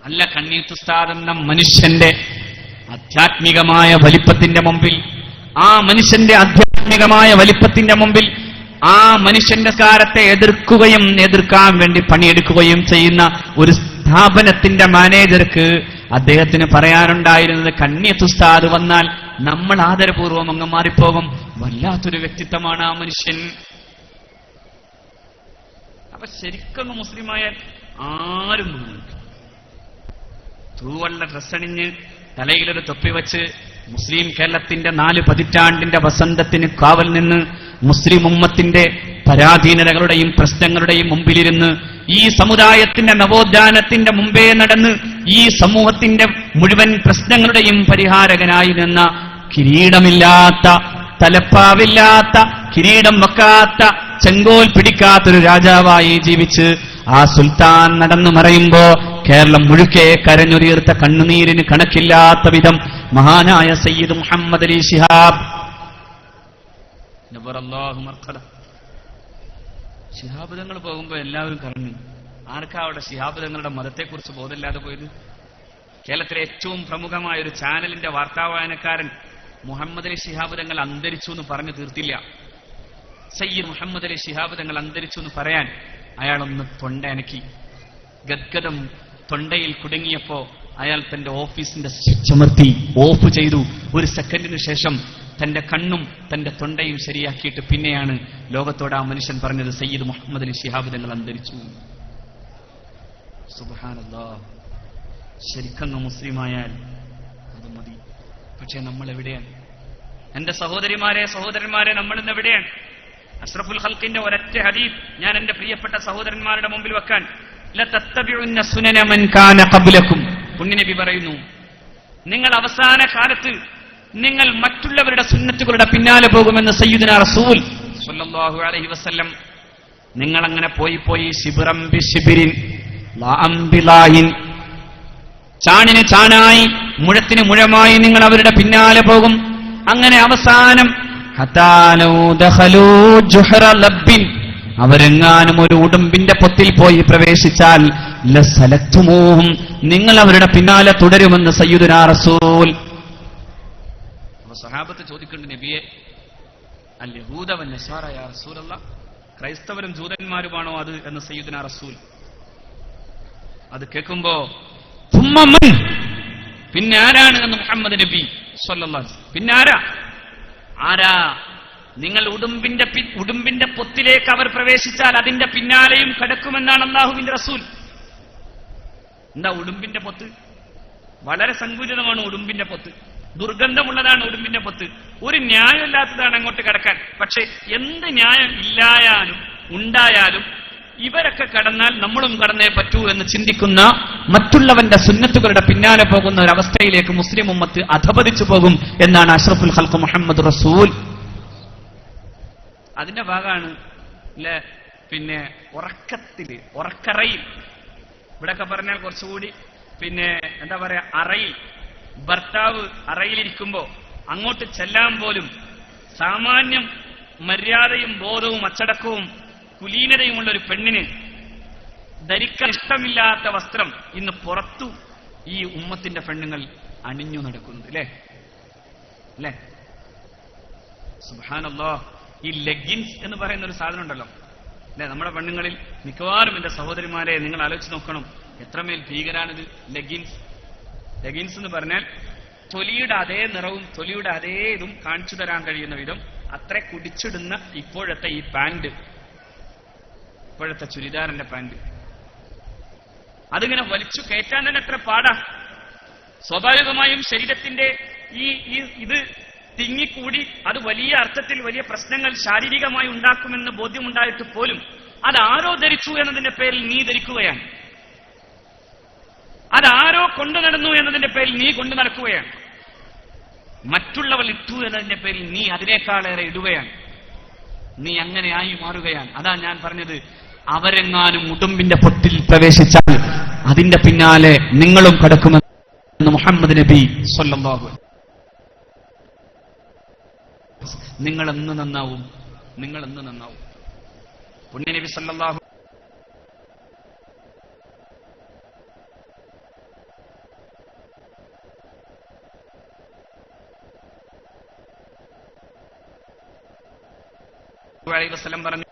അല്ല, കണ്ണിയത്ത് ഉസ്താദ് എന്ന മനുഷ്യന്റെ ആധ്യാത്മികമായ വലിപ്പത്തിന്റെ മുമ്പിൽ, ആ മനുഷ്യന്റെ ആധ്യാത്മികമായ വലിപ്പത്തിന്റെ മുമ്പിൽ ആ മനുഷ്യന്റെ കാലത്തെ എതിർക്കാൻ വേണ്ടി പണിയെടുക്കുകയും ചെയ്യുന്ന ഒരു സ്ഥാപനത്തിന്റെ മാനേജർക്ക് അദ്ദേഹത്തിന് പറയാനുണ്ടായിരുന്നത്, കണ്ണിയത്ത് ഉസ്താദ് വന്നാൽ നമ്മൾ ആദരപൂർവ്വം അങ്ങ് മാറിപ്പോകും. വല്ലാത്തൊരു വ്യക്തിത്വമാണ് ആ മനുഷ്യൻ. അപ്പൊ ശരിക്കും മുസ്ലിമായ ആരും തൂവള്ള ഡ്രസ്സണിഞ്ഞ് തലയിലൊരു തൊപ്പി വച്ച് മുസ്ലിം കേരളത്തിന്റെ 4 പതിറ്റാണ്ടിന്റെ വസന്തത്തിന് കാവൽ നിന്ന് മുസ്ലിം ഉമ്മത്തിന്റെ പരാധീനതകളുടെയും പ്രശ്നങ്ങളുടെയും മുമ്പിലിരുന്ന് ഈ സമുദായത്തിന്റെ നവോത്ഥാനത്തിന്റെ മുമ്പേ നടന്ന് ഈ സമൂഹത്തിന്റെ മുഴുവൻ പ്രശ്നങ്ങളുടെയും പരിഹാരകനായി നിന്ന കിരീടമില്ലാത്ത, തലപ്പാവില്ലാത്ത, കിരീടം വെക്കാത്ത, ചെങ്കോൽ പിടിക്കാത്തൊരു രാജാവായി ജീവിച്ച് ആ സുൽത്താൻ നടന്നു മറയുമ്പോ കേരളം മുഴുക്കെ കരഞ്ഞൊരിർത്ത കണ്ണുനീരിന് കണക്കില്ലാത്ത വിധം മഹാനായ സയ്യിദ് മുഹമ്മദ് അലി ശിഹാബ് ശിഹാബ് തങ്ങൾ പോകുമ്പോ എല്ലാവരും കരഞ്ഞു. ആർക്കാ അവിടെ ശിഹാബ് തങ്ങളുടെ മതത്തെക്കുറിച്ച് ബോധമില്ലാതെ പോയത്? കേരളത്തിലെ ഏറ്റവും പ്രമുഖമായ ഒരു ചാനലിന്റെ വാർത്താവായനക്കാരൻ മുഹമ്മദ് അലി ശിഹാബ് തങ്ങൾ അന്തരിച്ചു എന്ന് പറഞ്ഞു തീർത്തില്ല. സയ്യിദ് മുഹമ്മദ് അലി ശിഹാബ് തങ്ങൾ അന്തരിച്ചു എന്ന് പറയാൻ അയാളൊന്ന് തൊണ്ട അനക്കി. ഗദ്ഗതം തൊണ്ടയിൽ കുടുങ്ങിയപ്പോ അയാൾ തന്റെ ഓഫീസിന്റെ സ്വിച്ച് അമർത്തി ഓഫ് ചെയ്തു. ഒരു സെക്കൻഡിന് ശേഷം തന്റെ കണ്ണും തന്റെ തൊണ്ടയും ശരിയാക്കിയിട്ട് പിന്നെയാണ് ലോകത്തോട് ആ മനുഷ്യൻ പറഞ്ഞത് സയ്യിദ് മുഹമ്മദ് അലി ശിഹാബ് തങ്ങൾ അന്തരിച്ചു. സുബ്ഹാനല്ലാഹ്. ശരിക്കങ്ങ് മുസ്ലിമായാൽ അത് മതി. പക്ഷെ നമ്മൾ എവിടെയാണ്? എന്റെ സഹോദരിമാരെ, സഹോദരന്മാരെ, നമ്മൾ ഇന്ന് എവിടെയാണ്? അഷ്റഫുൽ ഖൽഖിന്റെ ഒരൊറ്റ ഹദീസ് ഞാൻ എന്റെ പ്രിയപ്പെട്ട സഹോദരന്മാരുടെ മുമ്പിൽ വെക്കാൻ, ലതത്തബിഉന്ന സുനന മൻ കാന ഖബ്ലകും. പുണ്യനബി പറയുന്നു, നിങ്ങൾ അവസാന കാലത്ത് നിങ്ങൾ മറ്റുള്ളവരുടെ സുന്നത്തുകളുടെ പിന്നാലെ പോകുമെന്ന് സയ്യിദുനാ റസൂൽ സ്വല്ലല്ലാഹു അലൈഹി വസല്ലം. നിങ്ങൾ അങ്ങനെ പോയി ശിബ്റം ബിശിബ്രിൻ ലാഅം ബിലാഹിൻ, ചാണിന് ചാണായി മുഴത്തിന് മുഴമായി നിങ്ങൾ അവരുടെ പിന്നാലെ പോകും. അങ്ങനെ അവസാനം അവരെങ്ങാനും ഒരു ഉടുമ്പിന്റെ പൊത്തിൽ പോയി പ്രവേശിച്ചാൽ ലസലക്തുമൂഹും, നിങ്ങൾ അവരുടെ പിന്നാലെ തുടരുമെന്ന് സയ്യിദുനാ റസൂൽ. സഹാബത്ത് ചോദിക്കുന്നുണ്ട്, നബിയെ അൽ യഹൂദ വൻ നസാറ യാ റസൂലല്ലാഹ്, ക്രൈസ്തവരും ജൂതന്മാരുമാണോ അത് എന്ന് സയ്യിദുനാ റസൂൽ. അത് കേൾക്കുമ്പോ പിന്നെ ആരാണ് എന്ന് മുഹമ്മദ് നബി സ്വല്ലല്ലാഹു അലൈഹി വസല്ലം. പിന്നെ ആരാ? നിങ്ങൾ ഉടുമ്പിന്റെ പൊത്തിലേക്ക് അവർ പ്രവേശിച്ചാൽ അതിന്റെ പിന്നാലെയും കടക്കുമെന്നാണ് അല്ലാഹുവിന്റെ റസൂൽ. എന്താ ഉടുമ്പിന്റെ പൊത്ത്? വളരെ സങ്കുചിതമാണ് ഉടുമ്പിന്റെ പൊത്ത്, ദുർഗന്ധമുള്ളതാണ് ഉടുമ്പിന്റെ പൊത്ത്. ഒരു ന്യായമില്ലാത്തതാണ് അങ്ങോട്ട് കടക്കാൻ. പക്ഷെ എന്ത് ന്യായം ഇല്ലായാലും ഉണ്ടായാലും ഇവരൊക്കെ കടന്നാൽ നമ്മളും കടന്നേ പറ്റൂ എന്ന് ചിന്തിക്കുന്ന, മറ്റുള്ളവന്റെ സുന്നത്തുകളുടെ പിന്നാലെ പോകുന്ന ഒരവസ്ഥയിലേക്ക് മുസ്ലിം ഉമ്മത്ത് അധപതിച്ചു പോകും എന്നാണ് അഷ്റഫുൽ ഖൽഖ് മുഹമ്മദ് റസൂൽ. അതിന്റെ ഭാഗമാണ് പിന്നെ ഉറക്കറയിൽ, ഇവിടെയൊക്കെ പറഞ്ഞാൽ കുറച്ചുകൂടി പിന്നെ എന്താ പറയാ, അറയിൽ ഭർത്താവ് അറയിലിരിക്കുമ്പോ അങ്ങോട്ട് ചെല്ലാൻ പോലും സാമാന്യം മര്യാദയും ബോധവും അച്ചടക്കവും കുലീനതയുമുള്ള ഒരു പെണ്ണിന് ധരിക്കാൻ ഇഷ്ടമില്ലാത്ത വസ്ത്രം ഇന്ന് പുറത്തു ഈ ഉമ്മത്തിന്റെ പെണ്ണുങ്ങൾ അണിഞ്ഞു നടക്കുന്നുണ്ട്. അല്ലേ? സുബ്ഹാനല്ലാഹ്. ഈ ലെഗിൻസ് എന്ന് പറയുന്ന ഒരു സാധനം ഉണ്ടല്ലോ, അല്ലെ? നമ്മുടെ പെണ്ണുങ്ങളിൽ മിക്കവാറും എന്റെ സഹോദരിമാരെ നിങ്ങൾ ആലോചിച്ച് നോക്കണം, എത്രമേൽ ഭീകരാണിത്. ലെഗിൻസ് എന്ന് പറഞ്ഞാൽ തൊലിയുടെ അതേ നിറവും തൊലിയുടെ അതേ ഇതും കാണിച്ചു തരാൻ കഴിയുന്ന വിധം അത്ര കുടിച്ചിടുന്ന ഇപ്പോഴത്തെ ഈ പാന്റ്, ഇപ്പോഴത്തെ ചുരിദാറിന്റെ പാന്റ്, അതിങ്ങനെ വലിച്ചു കയറ്റാൻ തന്നെ എത്ര പാടാ. സ്വാഭാവികമായും ശരീരത്തിന്റെ ഇത് തിങ്ങിക്കൂടി അത് വലിയ അർത്ഥത്തിൽ വലിയ പ്രശ്നങ്ങൾ ശാരീരികമായി ഉണ്ടാക്കുമെന്ന് ബോധ്യമുണ്ടായിട്ട് പോലും അതാരോ ധരിച്ചു എന്നതിന്റെ പേരിൽ നീ ധരിക്കുകയാണ്. അതാരോ കൊണ്ടു നടന്നു എന്നതിന്റെ പേരിൽ നീ കൊണ്ടു നടക്കുകയാണ്. മറ്റുള്ളവർ ഇട്ടു എന്നതിന്റെ പേരിൽ നീ അതിനേക്കാളേറെ ഇടുകയാണ്. നീ അങ്ങനെ ആയി മാറുകയാണ്. അതാ ഞാൻ പറഞ്ഞത്, അവരെങ്ങാനും ഉടുമ്പിന്റെ പൊത്തിൽ പ്രവേശിച്ചാൽ അതിന്റെ പിന്നാലെ നിങ്ങളും കടക്കുമെന്ന് മുഹമ്മദ് നബി സ്വല്ലല്ലാഹു അലൈഹി വസല്ലം. നിങ്ങളെന്ന് നന്നാവും. പുണ്യനബി സ്വല്ലല്ലാഹു അലൈഹി വസല്ലം പറഞ്ഞു,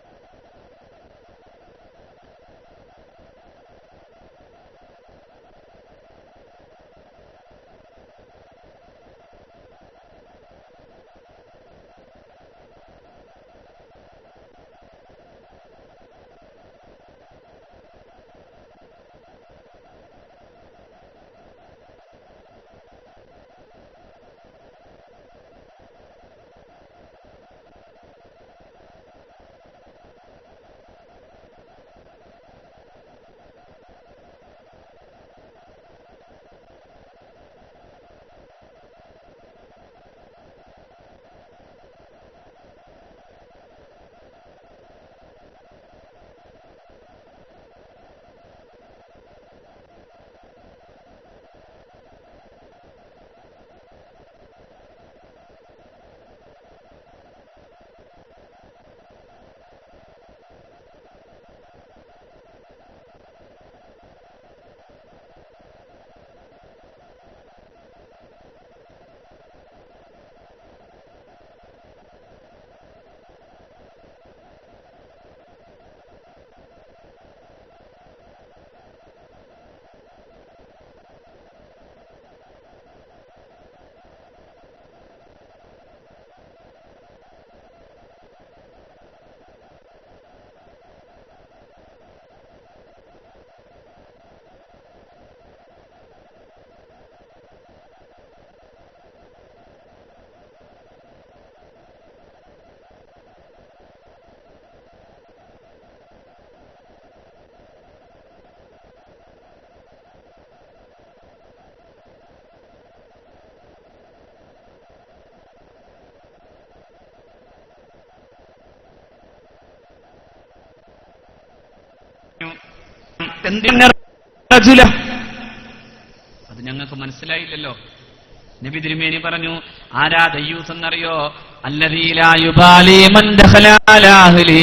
അത് ഞങ്ങൾക്ക് മനസ്സിലായില്ലല്ലോ. നബി തിരുമേനി പറഞ്ഞു, ആരാ ദയ്യൂസ് എന്നറിയോ? അല്ലദീ ലാ യുബാലി മൻ ദഖല അലാ അഹ്ലി,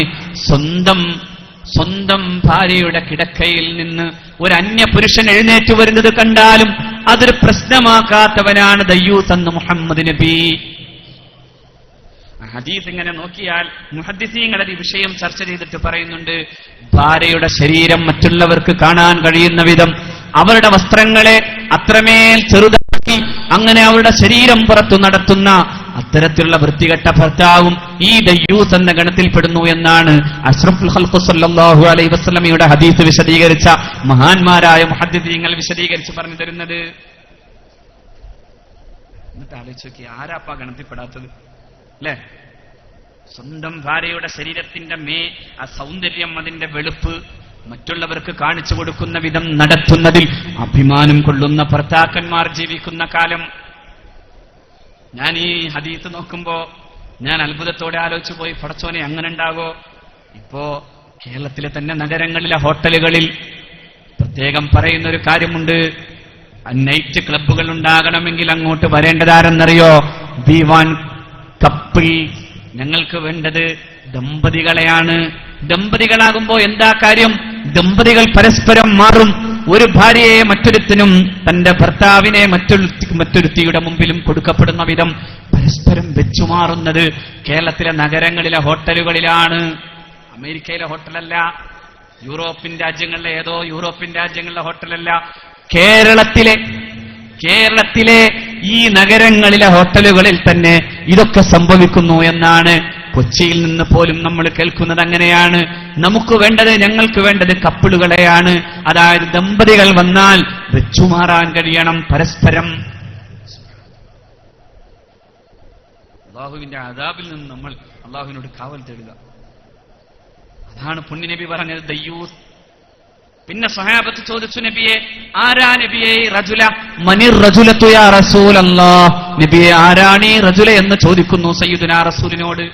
സ്വന്തം ഭാര്യയുടെ കിടക്കയിൽ നിന്ന് ഒരു അന്യ പുരുഷൻ എഴുന്നേറ്റ് വരുന്നത് കണ്ടാലും അതൊരു പ്രശ്നമാക്കാത്തവനാണ് ദയ്യൂസ് എന്ന് മുഹമ്മദ് നബി. ഹദീസ് ഇങ്ങനെ നോക്കിയാൽ മുഹദ്ദിസീങ്ങൾ ഈ വിഷയം ചർച്ച ചെയ്തിട്ട് പറയുന്നുണ്ട്, ഭാര്യയുടെ ശരീരം മറ്റുള്ളവർക്ക് കാണാൻ കഴിയുന്ന വിധം അവരുടെ വസ്ത്രങ്ങളെ അത്രമേൽ ചെറുതാക്കി അങ്ങനെ അവരുടെ ശരീരം പുറത്തു നടത്തുന്ന അത്തരത്തിലുള്ള വൃത്തികെട്ട ഭർത്താവും ഈ ദയ്യൂസ് എന്ന ഗണത്തിൽപ്പെടുന്നു എന്നാണ് അഷ്റഫുൽ ഖൽഖ് സല്ലല്ലാഹു അലൈഹി വസല്ലമയുടെ ഹദീസ് വിശദീകരിച്ച മഹാന്മാരായ മുഹദ്ദിസീങ്ങൾ വിശദീകരിച്ച് പറഞ്ഞു തരുന്നത്. എന്നിട്ട് ആലോചിച്ച് നോക്കി, ആരാപ്പാ ഗണത്തിൽപ്പെടാത്തത് അല്ലേ? സ്വന്തം ഭാര്യയുടെ ശരീരത്തിന്റെ ആ സൗന്ദര്യം, അതിന്റെ വെളുപ്പ് മറ്റുള്ളവർക്ക് കാണിച്ചു കൊടുക്കുന്ന വിധം നടത്തുന്നതിൽ അഭിമാനം കൊള്ളുന്ന ഭർത്താക്കന്മാർ ജീവിക്കുന്ന കാലം. ഞാൻ ഈ ഹദീസ് നോക്കുമ്പോ ഞാൻ അത്ഭുതത്തോടെ ആലോചിച്ചു പോയി, പടച്ചോനെ അങ്ങനെ ഉണ്ടാകോ? ഇപ്പോ കേരളത്തിലെ തന്നെ നഗരങ്ങളിലെ ഹോട്ടലുകളിൽ പ്രത്യേകം പറയുന്ന ഒരു കാര്യമുണ്ട്, നൈറ്റ് ക്ലബ്ബുകൾ ഉണ്ടാകണമെങ്കിൽ അങ്ങോട്ട് വരേണ്ടതാരെന്നറിയോ? B1 couple. ഞങ്ങൾക്ക് വേണ്ടത് ദമ്പതികളെയാണ്. ദമ്പതികളാകുമ്പോ എന്താ കാര്യം? ദമ്പതികൾ പരസ്പരം മാറും. ഒരു ഭാര്യയെ മറ്റൊരുത്തിനും തന്റെ ഭർത്താവിനെ മറ്റൊരുത്തിയുടെ മുമ്പിലും കൊടുക്കപ്പെടുന്ന വിധം പരസ്പരം വെച്ചുമാറുന്നത് കേരളത്തിലെ നഗരങ്ങളിലെ ഹോട്ടലുകളിലാണ്. അമേരിക്കയിലെ ഹോട്ടലല്ല, യൂറോപ്യൻ രാജ്യങ്ങളിലെ ഏതോ യൂറോപ്യൻ രാജ്യങ്ങളിലെ ഹോട്ടലല്ല, കേരളത്തിലെ ഈ നഗരങ്ങളിലെ ഹോട്ടലുകളിൽ തന്നെ ഇതൊക്കെ സംഭവിക്കുന്നു എന്നാണ്. കൊച്ചിയിൽ നിന്ന് പോലും നമ്മൾ കേൾക്കുന്നത് അങ്ങനെയാണ്. നമുക്ക് വേണ്ടത്, ഞങ്ങൾക്ക് വേണ്ടത് കപ്പിളുകളെയാണ്. അതായത് ദമ്പതികൾ വന്നാൽ വെച്ചുമാറാൻ കഴിയണം പരസ്പരം. അല്ലാഹുവിന്റെ അദാബിൽ നിന്ന് നമ്മൾ അല്ലാഹുവിനോട് കാവൽ തേടുക. അതാണ് പുണ്യനബി പറഞ്ഞത് ദയ്യൂസ്. പിന്നെ സ്വഹാബത്ത് ചോദിച്ചു, നബിയെ ആരാ നബിയെ റജുല? മനിർ റജുലത്തു യാ റസൂലല്ലാഹ്, നബിയെ ആരാണ് ഈ റജുല എന്ന് ചോദിക്കുന്നു സയ്യിദുനാ റസൂലിനോട്.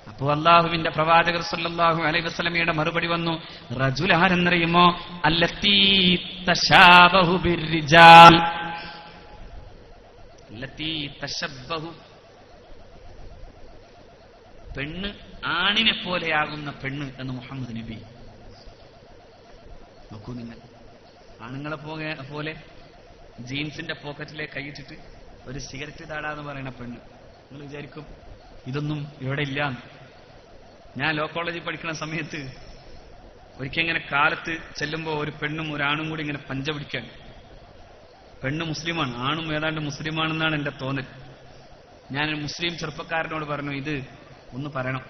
അപ്പോൾ അല്ലാഹുവിന്റെ പ്രവാചകർ സല്ലല്ലാഹു അലൈഹി വസല്ലമയുടെ മറുപടി വന്നു, റജുൽ ആരെന്നറിയുമോ? അല്ലത്തി തശാബഹു ബിർരിജാൽ, അല്ലത്തി തശബ്ബഹു, പെണ്ണ് ആണിനെ പോലെയാകുന്ന പെണ്ണ് എന്ന് മുഹമ്മദ് നബി. നോക്കൂ നിങ്ങൾ, ആണുങ്ങളെ പോലെ ജീൻസിന്റെ പോക്കറ്റിലേക്ക് കൈയിട്ടിട്ട് ഒരു സിഗരറ്റ് താടാന്ന് പറയുന്ന പെണ്ണ്. നിങ്ങൾ വിചാരിക്കും ഇതൊന്നും ഇവിടെ ഇല്ല. ഞാൻ ലോ കോളേജിൽ പഠിക്കുന്ന സമയത്ത് ഒരിക്കൽ ഇങ്ങനെ കാലത്ത് ചെല്ലുമ്പോൾ ഒരു പെണ്ണും ഒരാണും കൂടി ഇങ്ങനെ പഞ്ച പിടിക്കാൻ. പെണ്ണ് മുസ്ലിമാണ്, ആണും ഏതാണ്ട് മുസ്ലിമാണെന്നാണ് എന്റെ തോന്നൽ. ഞാൻ മുസ്ലിം ചെറുപ്പക്കാരനോട് പറഞ്ഞു, ഇത് ഒന്ന് പറയണം.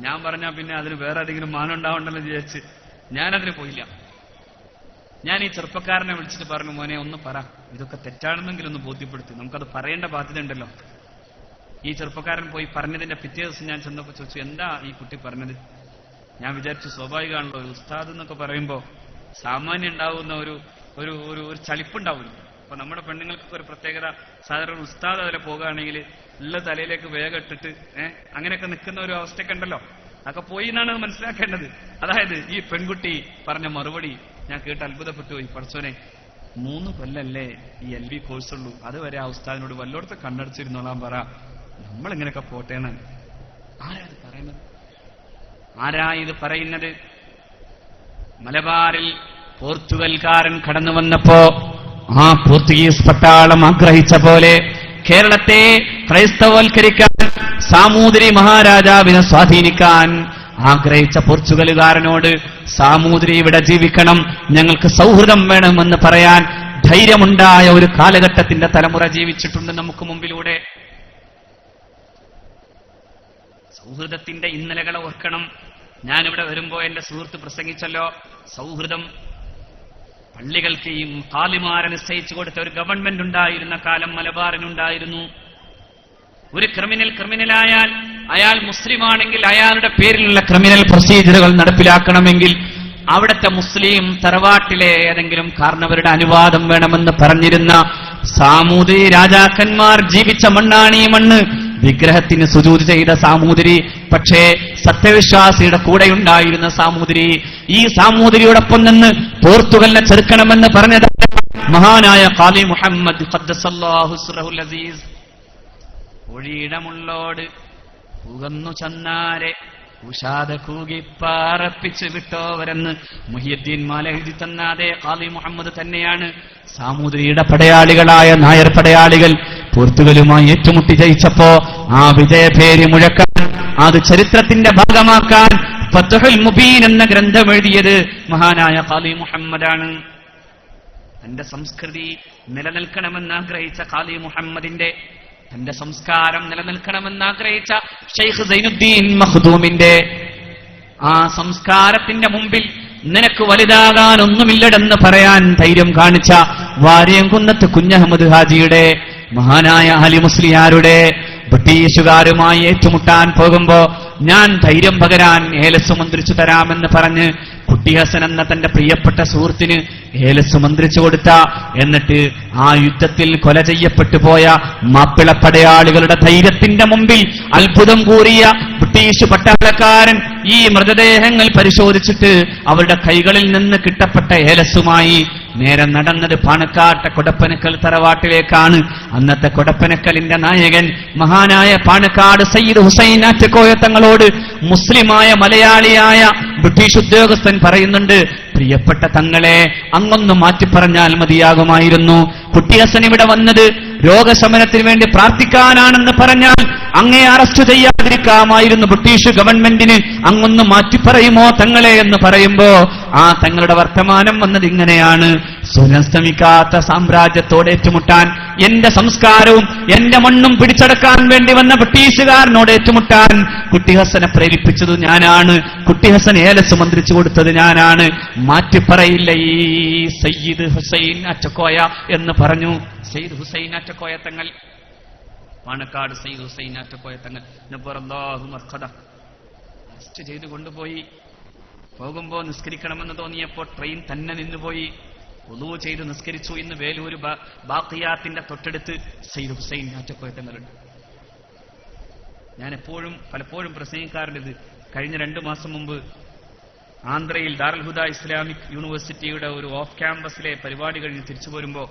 ഞാൻ പറഞ്ഞാൽ പിന്നെ അതിന് വേറെ ഏതെങ്കിലും മാനം ഉണ്ടാവണ്ടല്ലോ വിചാരിച്ച് ഞാനതിന് പോയില്ല. ഞാൻ ഈ ചെറുപ്പക്കാരനെ വിളിച്ചിട്ട് പറഞ്ഞു, മോനെ ഒന്ന് പറ, ഇതൊക്കെ തെറ്റാണെന്നെങ്കിലും ഒന്ന് ബോധ്യപ്പെടുത്തി, നമുക്കത് പറയേണ്ട ബാധ്യത ഉണ്ടല്ലോ. ഈ ചെറുപ്പക്കാരൻ പോയി പറഞ്ഞതിന്റെ പിറ്റേ ദിവസം ഞാൻ ചെന്നപ്പോൾ ചോദിച്ചു, എന്താ ഈ കുട്ടി പറഞ്ഞത്? ഞാൻ വിചാരിച്ചു സ്വാഭാവികമാണല്ലോ, ഒരു ഉസ്താദ് എന്നൊക്കെ പറയുമ്പോൾ സാമാന്യം ഉണ്ടാവുന്ന ഒരു ഒരു ഒരു ചളിപ്പുണ്ടാവില്ല. അപ്പൊ നമ്മുടെ പെണ്ണുങ്ങൾക്കൊക്കെ ഒരു പ്രത്യേകത, സാധാരണ ഉസ്താദ് അതിലെ പോകുകയാണെങ്കിൽ ഉള്ള തലയിലേക്ക് വേഗം ഇട്ടിട്ട് അങ്ങനെയൊക്കെ നിൽക്കുന്ന ഒരു അവസ്ഥയൊക്കെ ഉണ്ടല്ലോ. അതൊക്കെ പോയി എന്നാണ് മനസ്സിലാക്കേണ്ടത്. അതായത് ഈ പെൺകുട്ടി പറഞ്ഞ മറുപടി ഞാൻ കേട്ട് അത്ഭുതപ്പെട്ടു പോയി. പഠിച്ചോനെ, 3 കൊല്ലല്ലേ ഈ LV കോഴ്സുള്ളൂ, അതുവരെ ആ ഉസ്താദിനോട് വല്ലോടത്ത് കണ്ണടച്ചിരുന്നോളാൻ പറ, നമ്മളിങ്ങനെയൊക്കെ പോട്ടേന്ന്. ആരാ ഇത് പറയുന്നത്? ആരാ ഇത് പറയുന്നത്? മലബാറിൽ പോർച്ചുഗൽക്കാരൻ കടന്നു വന്നപ്പോ ആ പോർച്ചുഗീസ് പട്ടാളം ആഗ്രഹിച്ച പോലെ കേരളത്തെ ക്രൈസ്തവവൽക്കരിക്കാൻ, സാമൂതിരി മഹാരാജാവിനെ സ്വാധീനിക്കാൻ ആഗ്രഹിച്ച പോർച്ചുഗലുകാരനോട് സാമൂതിരി ഇവിടെ ജീവിക്കണം, ഞങ്ങൾക്ക് സൗഹൃദം വേണമെന്ന് പറയാൻ ധൈര്യമുണ്ടായ ഒരു കാലഘട്ടത്തിന്റെ തലമുറ ജീവിച്ചിട്ടുണ്ട് നമുക്ക് മുമ്പിലൂടെ. സൗഹൃദത്തിന്റെ ഇന്നലകളെ ഓർക്കണം. ഞാനിവിടെ വരുമ്പോ എന്റെ സുഹൃത്ത് പ്രസംഗിച്ചല്ലോ, സൗഹൃദം. പള്ളികൾക്ക് ഈ ഖാലിമാരെ നിശ്ചയിച്ചു കൊടുത്ത ഒരു ഗവൺമെന്റ് ഉണ്ടായിരുന്ന കാലം മലബാറിനുണ്ടായിരുന്നു. ഒരു ക്രിമിനലായാൽ അയാൾ മുസ്ലിമാണെങ്കിൽ അയാളുടെ പേരിലുള്ള ക്രിമിനൽ പ്രൊസീജിയറുകൾ നടപ്പിലാക്കണമെങ്കിൽ അവിടുത്തെ മുസ്ലിം തറവാട്ടിലെ ഏതെങ്കിലും കാരണവരുടെ അനുവാദം വേണമെന്ന് പറഞ്ഞിരുന്ന സാമൂതിരി രാജാക്കന്മാർ ജീവിച്ച മണ്ണാണ് ഈ മണ്ണ്. വിഗ്രഹത്തിന് സുജൂദ് ചെയ്ത സാമൂതിരി, പക്ഷേ സത്യവിശ്വാസിയുടെ കൂടെയുണ്ടായിരുന്ന സാമൂതിരി ഈ സാമൂതിരിയോടൊപ്പം നിന്ന് പോർത്തുഗലിനെ ചെറുക്കണമെന്ന് പറഞ്ഞത് മഹാനായ ഖാലി മുഹമ്മദ് ഖദ്ദസല്ലാഹു സിറഹുൽ അസീസ്. ഒഴിയിടമുള്ളോട് പുകന്നു ചന്നാരെ ഉഷാദ കൂകിപ്പാറപ്പിച്ച് വിട്ടോവരെന്ന് മുഹിയുദ്ദീൻ മാല എഴുതി തന്ന അതേ ഖാലി മുഹമ്മദ് തന്നെയാണ് സാമൂതിരിയുടെ പടയാളികളായ നായർ പടയാളികൾ പോർത്തുഗലുമായി ഏറ്റുമുട്ടി ജയിച്ചപ്പോ ആ വിജയഭേരി മുഴക്കാൻ, അത് ചരിത്രത്തിന്റെ ഭാഗമാക്കാൻ ഫത്ഹുൽ മുബീൻ എന്ന ഗ്രന്ഥം എഴുതിയത് മഹാനായ ഖാലി മുഹമ്മദാണ്. തന്റെ സംസ്കൃതി നിലനിൽക്കണമെന്ന് ആഗ്രഹിച്ച ഖാലി മുഹമ്മദിന്റെ, തന്റെ സംസ്കാരം നിലനിൽക്കണമെന്ന് ആഗ്രഹിച്ച ഷെയ്ഖ് സൈനുദ്ദീൻ മഖ്ദൂമിന്റെ ആ സംസ്കാരത്തിന്റെ മുമ്പിൽ നിനക്ക് വലുതാകാൻ ഒന്നുമില്ലടെന്ന് പറയാൻ ധൈര്യം കാണിച്ച വാര്യംകുന്നത്ത് കുഞ്ഞഹമ്മദ് ഹാജിയുടെ, മഹാനായ അലി മുസ്ലിയാരുടെ ബ്രിട്ടീഷുകാരുമായി ഏറ്റുമുട്ടാൻ പോകുമ്പോ ഞാൻ ധൈര്യം പകരാൻ ഏലസ് മന്ത്രിച്ചു തരാമെന്ന് പറഞ്ഞ് കുട്ടി ഹസൻ എന്ന തന്റെ പ്രിയപ്പെട്ട സുഹൃത്തിന് ഏലസ് മന്ത്രിച്ചു കൊടുത്ത, എന്നിട്ട് ആ യുദ്ധത്തിൽ കൊല ചെയ്യപ്പെട്ടു പോയ മാപ്പിളപ്പടയാളികളുടെ ധൈര്യത്തിന്റെ മുമ്പിൽ അത്ഭുതം കൂറിയ ബ്രിട്ടീഷ് പട്ടാളക്കാരൻ ഈ മൃതദേഹങ്ങൾ പരിശോധിച്ചിട്ട് അവരുടെ കൈകളിൽ നിന്ന് കിട്ടപ്പെട്ട ഏലസുമായി നേരെ നടന്നത് പാണക്കാട്ടെ കൊടപ്പനക്കൽ തറവാട്ടിലേക്കാണ്. അന്നത്തെ കൊടപ്പനക്കലിന്റെ നായകൻ മഹാനായ പാണക്കാട് സയ്യിദ് ഹുസൈൻ ആറ്റക്കോയ തങ്ങളോട് മുസ്ലിമായ മലയാളിയായ ബ്രിട്ടീഷ് ഉദ്യോഗസ്ഥൻ പറയുന്നുണ്ട്, പ്രിയപ്പെട്ട തങ്ങളെ അങ്ങൊന്ന് മാറ്റിപ്പറഞ്ഞാൽ മതിയാകുമായിരുന്നു. കുട്ടി ഹസൻ ഇവിടെ വന്നത് രോഗശമനത്തിന് വേണ്ടി പ്രാർത്ഥിക്കാനാണെന്ന് പറഞ്ഞാൽ അങ്ങേ അറസ്റ്റ് ചെയ്യാതിരിക്കാമായിരുന്നു ബ്രിട്ടീഷ് ഗവൺമെന്റിന്, അങ്ങൊന്ന് മാറ്റിപ്പറയുമോ തങ്ങളെ എന്ന് പറയുമ്പോ ആ തങ്ങളുടെ വർത്തമാനം വന്നത് ഇങ്ങനെയാണ്: സുനസ്തമിക്കാത്ത സാമ്രാജ്യത്തോട് ഏറ്റുമുട്ടാൻ, എന്റെ സംസ്കാരവും എന്റെ മണ്ണും പിടിച്ചടക്കാൻ വേണ്ടി വന്ന ബ്രിട്ടീഷുകാരനോട് ഏറ്റുമുട്ടാൻ കുട്ടി ഹസനെ പ്രേരിപ്പിച്ചത് ഞാനാണ്, കുട്ടി ഹസൻ ഏലസ് മന്ത്രിച്ചു കൊടുത്തത് ഞാനാണ്, മാറ്റിപ്പറയില്ല ഈ സയ്യിദ് ഹുസൈൻ ആറ്റക്കോയ എന്ന് പറഞ്ഞു. സയ്യിദ് ഹുസൈൻ ആറ്റക്കോയ തങ്ങൾ, പാണക്കാട് സയ്യിദ് ഹുസൈൻ ആറ്റക്കോയ തങ്ങൾ നബ്ബറല്ലാഹു മർഖദ അറസ്റ്റ് ചെയ്ത് കൊണ്ടുപോയി. പോകുമ്പോ നിസ്കരിക്കണമെന്ന് തോന്നിയപ്പോ ട്രെയിൻ തന്നെ നിന്നുപോയി. വുളൂ ചെയ്ത് നിസ്കരിച്ചു. ഇന്ന് വേലൂർ ബാഖിയാത്തിന്റെ തൊട്ടടുത്ത് സയ്യിദ് ഹുസൈൻ ആറ്റക്കോയ തങ്ങളുണ്ട്. ഞാൻ പലപ്പോഴും പ്രസംഗിക്കാറുണ്ട്. കഴിഞ്ഞ 2 മാസം മുമ്പ് ആന്ധ്രയിൽ ദാറുൽ ഹുദ ഇസ്ലാമിക് യൂണിവേഴ്സിറ്റിയുടെ ഒരു ഓഫ് ക്യാമ്പസിലെ പരിപാടി കഴിഞ്ഞ് തിരിച്ചു പോരുമ്പോ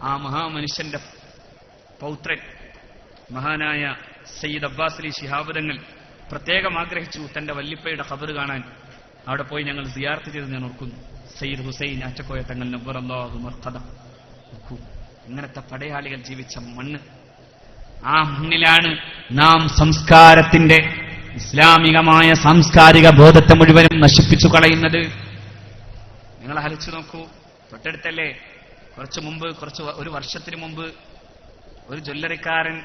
ആ മഹാമനുഷ്യന്റെ പൗത്രൻ മഹാനായ സയ്യിദ് അബ്ബാസ് അലി ശിഹാബ് തങ്ങൾ പ്രത്യേകം ആഗ്രഹിച്ചു തന്റെ വല്ലിപ്പയുടെ ഖബർ കാണാൻ. അവിടെ പോയി ഞങ്ങൾ സിയാറത്ത് ചെയ്ത് ഞാൻ ഓർക്കുന്നു. സയ്യിദ് ഹുസൈൻ ആറ്റക്കോയ തങ്ങൾ നബ്ബറല്ലാഹു മർഖദ. ഇങ്ങനത്തെ പടയാളികൾ ജീവിച്ച മണ്ണ്, ആ മണ്ണിലാണ് നാം സംസ്കാരത്തിന്റെ, ഇസ്ലാമികമായ സാംസ്കാരിക ബോധത്തെ മുഴുവനും നശിപ്പിച്ചു കളയുന്നത്. നിങ്ങൾ ആലോചിച്ചു നോക്കൂ, തൊട്ടടുത്തല്ലേ ഒരു വർഷത്തിന് മുമ്പ് ഒരു ജ്വല്ലറിക്കാരൻ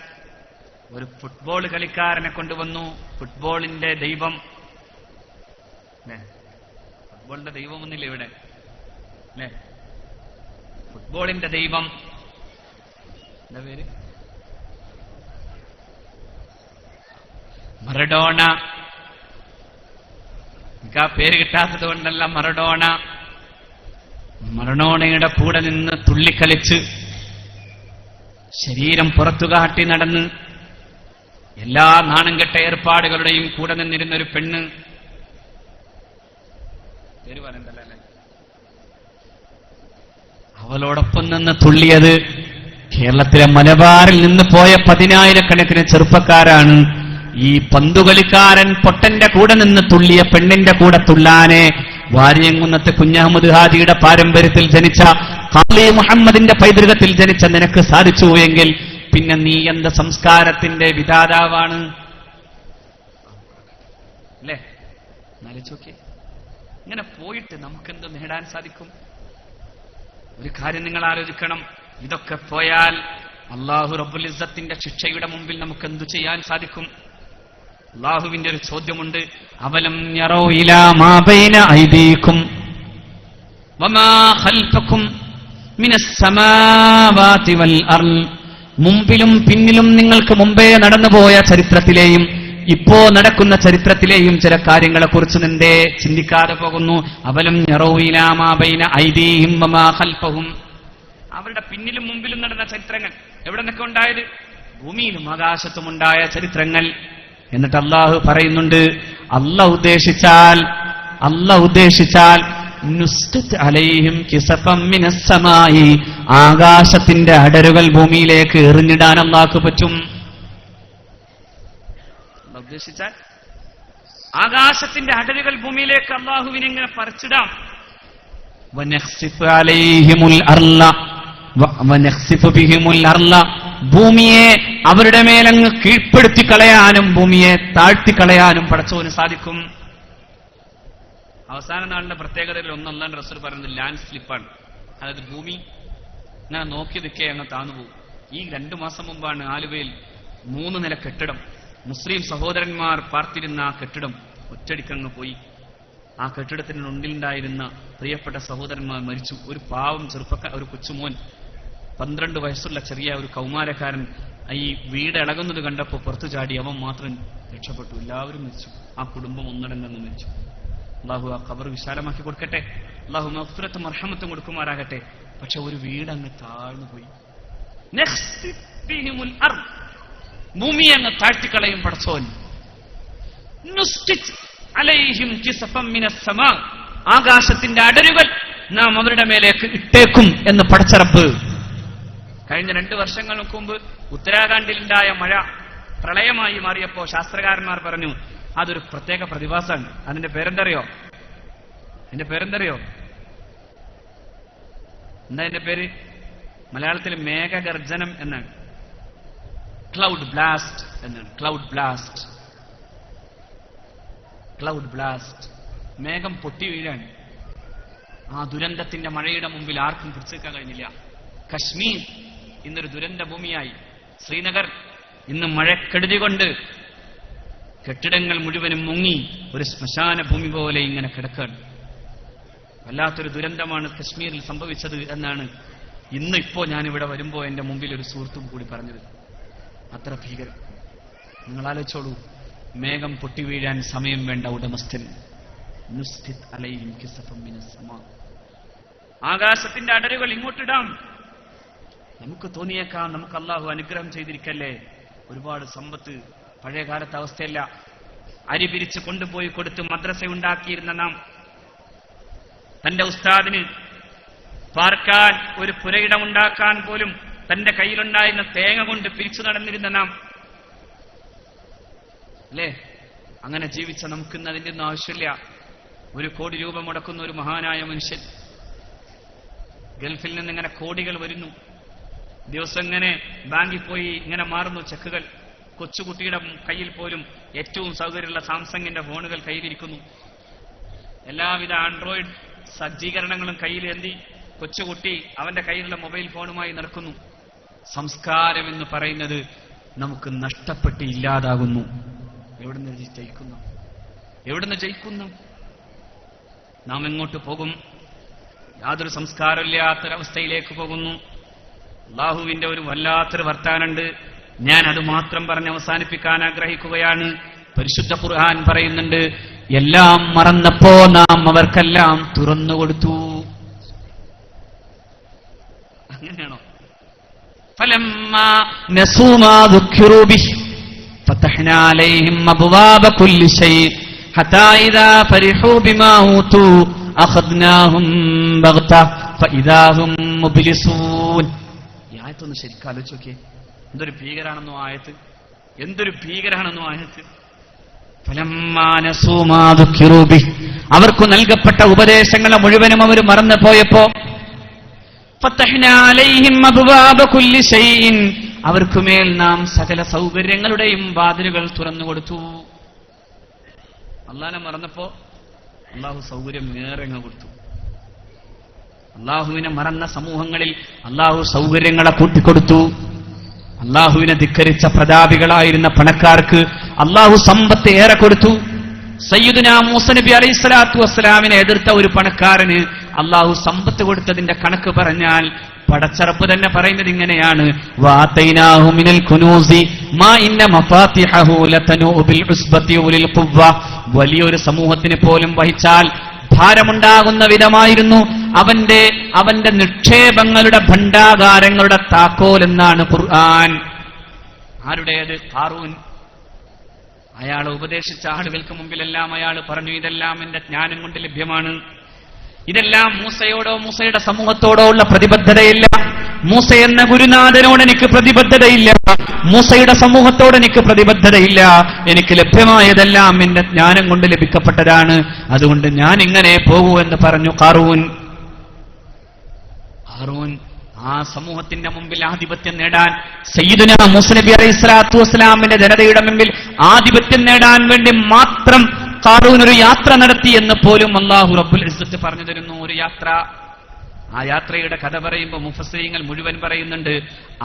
ഒരു ഫുട്ബോൾ കളിക്കാരനെ കൊണ്ടുവന്നു. ഫുട്ബോളിന്റെ ദൈവം, ഫുട്ബോളിന്റെ ദൈവമൊന്നില്ല ഇവിടെ അല്ലേ? ഫുട്ബോളിന്റെ ദൈവം എന്താ പേര്? മറഡോണ. എനിക്ക് ആ പേര് കിട്ടാത്തത് കൊണ്ടല്ല, മറഡോണ. മറഡോണയുടെ കൂടെ നിന്ന് തുള്ളിക്കളിച്ച് ശരീരം പുറത്തുകാട്ടി നടന്ന് എല്ലാ നാണംകെട്ട ഏർപ്പാടുകളുടെയും കൂടെ നിന്നിരുന്നൊരു പെണ്ണ്, പേര് പറയണ്ടല്ലേ, അവളോടൊപ്പം നിന്ന് തുള്ളിയത് കേരളത്തിലെ മലബാറിൽ നിന്ന് പോയ 10,000-കണക്കിന് ചെറുപ്പക്കാരാണ്. ഈ പന്തുകളിക്കാരൻ പൊട്ടന്റെ കൂടെ നിന്ന് തുള്ളിയ പെണ്ണിന്റെ കൂടെ തുള്ളാനെ വാര്യംകുന്നത്ത് കുഞ്ഞഹമ്മദ് ഹാജിയുടെ പാരമ്പര്യത്തിൽ ജനിച്ച ഖാലി മുഹമ്മദിന്റെ പൈതൃകത്തിൽ ജനിച്ച നിനക്ക് സാധിച്ചു എങ്കിൽ പിന്നെ നീ എന്ത് സംസ്കാരത്തിന്റെ വിധാതാവാണ് അല്ലേ? ആലോചിച്ചോക്കെ. ഇങ്ങനെ പോയിട്ട് നമുക്കെന്ത് നേടാൻ സാധിക്കും? ഒരു കാര്യം നിങ്ങൾ ആലോചിക്കണം. ഇതൊക്കെ പോയാൽ അല്ലാഹു റബ്ബുൽ ഇസ്സത്തിന്റെ ശിക്ഷയുടെ മുമ്പിൽ നമുക്ക് എന്തു ചെയ്യാൻ സാധിക്കും? അല്ലാഹുവിന്റെ ഒരു ചോദ്യമുണ്ട്. അവലം യറൗ ഇലാ മാ ബൈന ഐദീകും വമാ ഖൽഫകും മിനസ് സമാവാതി വൽ അർള്. മുമ്പിലും പിന്നിലും നിങ്ങൾക്ക് മുമ്പേ നടന്നുപോയ ചരിത്രത്തിലെയും ഇപ്പോ നടക്കുന്ന ചരിത്രത്തിലെയും ചില കാര്യങ്ങളെക്കുറിച്ച് നിന്റെ ചിന്തിക്കാതെ പോകുന്നു. അവലം യറൗ ഇലാ മാ ബൈന ഐദീഹിം വമാ ഖൽഫഹും. അവരുടെ പിന്നിലും മുമ്പിലും നടന്ന ചരിത്രങ്ങൾ എവിടെ നിന്നൊക്കെ ഉണ്ടായത്? ഭൂമിയിലും ആകാശത്തും ഉണ്ടായ ചരിത്രങ്ങൾ. എന്നിട്ട് അള്ളാഹു പറയുന്നുണ്ട്, അള്ളാഹ് ഉദ്ദേശിച്ചാൽ അല്ലാഹു ഉദ്ദേശിച്ചാൽ നുസ്തത് അലൈഹിം കിസഫം മിനസ് സമായി, ആകാശത്തിന്റെ അടരുകൾ ഭൂമിയിലേക്ക് എറിഞ്ഞിടാൻ അല്ലാഹുക്ക് പറ്റും. ഉദ്ദേശിച്ചാൽ ആകാശത്തിന്റെ അടരുകൾ ഭൂമിയിലേക്ക് അല്ലാഹുവിനെ ഇങ്ങനെ പറിച്ചിടാം. വനഖ്സിഫ് അലൈഹിമുൽ അർള വനഖ്സിഫ് ബിഹിമുൽ അർള, ഭൂമിയെ അവരുടെ മേലങ്ങ് കീഴ്പ്പെടുത്തി കളയാനും ഭൂമിയെ താഴ്ത്തിക്കളയാനും പടച്ചവന് സാധിക്കും. അവസാന നാളിന്റെ പ്രത്യേകതയിൽ ഒന്നല്ലാൻ റസൂൽ പറയുന്നത് ലാൻഡ് സ്ലിപ്പാണ്. അതായത് ഭൂമി ഇങ്ങനെ നോക്കി നിൽക്കേ അങ്ങ് താന്നുപോകും. ഈ 2 മാസം മുമ്പാണ് ആലുവയിൽ 3 നില കെട്ടിടം, മുസ്ലിം സഹോദരന്മാർ പാർത്തിരുന്ന ആ കെട്ടിടം ഒറ്റടിക്കങ്ങ് പോയി. ആ കെട്ടിടത്തിനുള്ളിലുണ്ടായിരുന്ന പ്രിയപ്പെട്ട സഹോദരന്മാർ മരിച്ചു. ഒരു പാവം ഒരു കൊച്ചുമോൻ, 12 വയസ്സുള്ള ചെറിയ ഒരു കൗമാരക്കാരൻ ഈ വീട് ഇളകുന്നത് കണ്ടപ്പോൾ പുറത്തു ചാടി. അവൻ മാത്രം രക്ഷപ്പെട്ടു. എല്ലാവരും മരിച്ചു. ആ കുടുംബം ഒന്നടങ്കങ്ങ് മരിച്ചു. അള്ളാഹു ആ ഖബർ വിശാലമാക്കി കൊടുക്കട്ടെ. അള്ളാഹു മഗ്ഫിറത്തും മർഹമത്തും കൊടുക്കുമാറാകട്ടെ. പക്ഷെ ഒരു വീടങ്ങ് താഴ്ന്നുപോയി. ഭൂമി അങ്ങ് താഴ്ത്തിക്കളയും പടച്ചോൻ. ആകാശത്തിന്റെ അടരുകൾ നാം അവരുടെ മേലേക്ക് ഇട്ടേക്കും എന്ന് പടച്ചറപ്പ്. കഴിഞ്ഞ 2 വർഷങ്ങൾക്ക് മുമ്പ് ഉത്തരാഖണ്ഡിലുണ്ടായ മഴ പ്രളയമായി മാറിയപ്പോ ശാസ്ത്രകാരന്മാർ പറഞ്ഞു അതൊരു പ്രത്യേക പ്രതിഭാസമാണ്. അതിന്റെ പേരെന്തറിയോ? എന്താ അതിന്റെ പേര്? മലയാളത്തിൽ മേഘഗർജനം എന്നാണ്. ക്ലൗഡ് ബ്ലാസ്റ്റ് എന്നാണ്. Cloud blast. മേഘം പൊട്ടി വീഴാണ്. ആ ദുരന്തത്തിന്റെ മഴയുടെ മുമ്പിൽ ആർക്കും പിടിച്ചേക്കാൻ കഴിഞ്ഞില്ല. കശ്മീർ ഇന്നൊരു ദുരന്ത ഭൂമിയായി. ശ്രീനഗർ ഇന്ന് മഴക്കെടുതി കൊണ്ട് കെട്ടിടങ്ങൾ മുഴുവനും മുങ്ങി ഒരു ശ്മശാന ഭൂമി പോലെ ഇങ്ങനെ കിടക്കുകയാണ്. വല്ലാത്തൊരു ദുരന്തമാണ് കശ്മീരിൽ സംഭവിച്ചത് എന്നാണ് ഇപ്പോ ഞാനിവിടെ വരുമ്പോ എന്റെ മുമ്പിൽ ഒരു സുഹൃത്തും കൂടി പറഞ്ഞത്. അത്ര ഭീകരം. നിങ്ങൾ ആലോചിച്ചോളൂ, മേഘം പൊട്ടി വീഴാൻ സമയം വേണ്ട ഉടമസ്ഥൻ. ആകാശത്തിന്റെ അടരുകൾ ഇങ്ങോട്ടിടാം. നമുക്ക് തോന്നിയേക്കാം നമുക്ക് അള്ളാഹു അനുഗ്രഹം ചെയ്തിരിക്കല്ലേ, ഒരുപാട് സമ്പത്ത്. പഴയ കാലത്തെ അവസ്ഥയല്ല. അരി പിരിച്ച് കൊണ്ടുപോയി കൊടുത്ത് മദ്രസ ഉണ്ടാക്കിയിരുന്ന നാം, തന്റെ ഉസ്താദിന് പാർക്കാൻ ഒരു പുരയിടമുണ്ടാക്കാൻ പോലും തന്റെ കയ്യിലുണ്ടായിരുന്ന തേങ്ങ കൊണ്ട് പിരിച്ചു നടന്നിരുന്ന നാം അല്ലേ? അങ്ങനെ ജീവിച്ച നമുക്കിന്ന് അതിന്റെ ഒന്നും ആവശ്യമില്ല. 1 കോടി രൂപ മുടക്കുന്ന ഒരു മഹാനായ മനുഷ്യൻ, ഗൾഫിൽ നിന്ന് ഇങ്ങനെ കോടികൾ വരുന്നു. ദിവസം ഇങ്ങനെ ബാങ്കിൽ പോയി ഇങ്ങനെ മാറുന്നു ചെക്കുകൾ. കൊച്ചുകുട്ടിയുടെ കയ്യിൽ പോലും ഏറ്റവും സൗകര്യമുള്ള സാംസങ്ങിന്റെ ഫോണുകൾ കയ്യിലിരിക്കുന്നു. എല്ലാവിധ ആൻഡ്രോയിഡ് സജ്ജീകരണങ്ങളും കയ്യിലേന്തി കൊച്ചുകുട്ടി അവന്റെ കയ്യിലുള്ള മൊബൈൽ ഫോണുമായി നടക്കുന്നു. സംസ്കാരം എന്ന് പറയുന്നത് നമുക്ക് നഷ്ടപ്പെട്ട് ഇല്ലാതാകുന്നു. എവിടുന്ന് ജയിക്കുന്നു? നാം എങ്ങോട്ട് പോകും? യാതൊരു സംസ്കാരമില്ലാത്തൊരവസ്ഥയിലേക്ക് പോകുന്നു. അല്ലാഹുവിന്റെ ഒരു വല്ലാത്തൊരു വർത്താനുണ്ട്. ഞാൻ അത് മാത്രം പറഞ്ഞ് അവസാനിപ്പിക്കാൻ ആഗ്രഹിക്കുകയാണ്. പരിശുദ്ധ ഖുർആൻ പറയുന്നുണ്ട്, എല്ലാം മറന്നപ്പോ നാം അവർക്കെല്ലാം തുറന്നുകൊടുത്തു. അങ്ങനെയാണോ? ഫലമ്മാ നസൂ മാ ദുഃഖിറൂ ബിഹി ഫതഹ്നാ അലൈഹിം അബ്വാബ കുല്ലി ശൈഇ ഹത്താ ഇദാ ഫരിഹൂ ബിമാ ഊതു അഖദ്നാഹും ബഗ്ത ഫഇദാ ഹും മുബ്ലിസൂൻ. ഈ ആയത്തൊന്ന് ശരിക്കും ആലോചിച്ച് നോക്കിയേ. എന്തൊരു ഭീകരാണെന്നോ ആയത്ത്. ഫലമ്മാ നസൂ മാ ദുഃഖിറൂ ബിഹി, അവർക്ക് നൽകപ്പെട്ട ഉപദേശങ്ങളെ മുഴുവനും അവർ മറന്നു പോയപ്പോ ഫതഹ്നാ അലൈഹിം അബ്വാബ കുല്ലി ശൈഇൻ, അവർക്കുമേൽ നാം സകല സൗകര്യങ്ങളുടെയും വാതിലുകൾ തുറന്നുകൊടുത്തു. അല്ലാഹുവിനെ മറന്നപ്പോ അല്ലാഹു സൗകര്യം ഏറെ കൊടുത്തു. അല്ലാഹുവിനെ മറന്ന സമൂഹങ്ങളിൽ അല്ലാഹു സൗകര്യങ്ങളെ കൂട്ടിക്കൊടുത്തു. അല്ലാഹുവിനെ ധിക്കരിച്ച പ്രതാപികളായിരുന്ന പണക്കാർക്ക് അല്ലാഹു സമ്പത്ത് ഏറെ കൊടുത്തു. സയ്യിദുനാ മൂസ നബി അലൈഹി സ്വലാത്തു വസ്സലാമിനെ എതിർത്ത ഒരു പണക്കാരന് അല്ലാഹു സമ്പത്ത് കൊടുത്തതിന്റെ കണക്ക് പറഞ്ഞാൽ പടച്ചറപ്പ് തന്നെ പറയുന്നത് ഇങ്ങനെയാണ്, വആതൈനാഹു മിനൽ കുനൂസി മാ ഇന്ന മഫാത്തിഹഹു ലതനൂ ബിൽ ഉസ്ബതി ഉലിൽ ഖുവ്വ. വലിയൊരു സമൂഹത്തിന് പോലും വഹിച്ചാൽ ഭാരമുണ്ടാകുന്ന വിധമായിരുന്നു അവന്റെ നിക്ഷേപങ്ങളുടെ ഭണ്ഡാകാരങ്ങളുടെ താക്കോൽ എന്നാണ് ഖുർആൻ. ആരുടേത്? ഖാറൂൻ. അയാൾ ഉപദേശിച്ച ആളുകൾക്ക് മുമ്പിലെല്ലാം അയാൾ പറഞ്ഞു, ഇതെല്ലാം എന്റെ ജ്ഞാനം കൊണ്ട് ലഭ്യമാണ്, ഇതെല്ലാം മൂസയോടോ മൂസയുടെ സമൂഹത്തോടോ ഉള്ള പ്രതിബദ്ധതയില്ല, മൂസ എന്ന ഗുരുനാഥനോട് എനിക്ക് പ്രതിബദ്ധതയില്ല, മൂസയുടെ സമൂഹത്തോട് എനിക്ക് പ്രതിബദ്ധതയില്ല, എനിക്ക് ലഭ്യമായതെല്ലാം എന്റെ ജ്ഞാനം കൊണ്ട് ലഭിക്കപ്പെട്ടതാണ്, അതുകൊണ്ട് ഞാൻ ഇങ്ങനെ പോകൂ എന്ന് പറഞ്ഞു ഖാറൂൻ. ആ സമൂഹത്തിന്റെ മുമ്പിൽ ആധിപത്യം നേടാൻ, സയ്യിദുനാ മൂസ നബി അലൈഹി സ്വലാത്തു വസ്സലാമിന്റെ ജനതയുടെ മുമ്പിൽ ആധിപത്യം നേടാൻ വേണ്ടി മാത്രം ഖാറൂൻ ഒരു യാത്ര നടത്തി എന്ന് പോലും അല്ലാഹു റബ്ബുൽ ഇസ്സത്ത് പറഞ്ഞു തരുന്നു. ഒരു യാത്ര. ആ യാത്രയുടെ കഥ പറയുമ്പോൾ മുഫസ്സിരീങ്ങൾ മുഴുവൻ പറയുന്നുണ്ട്,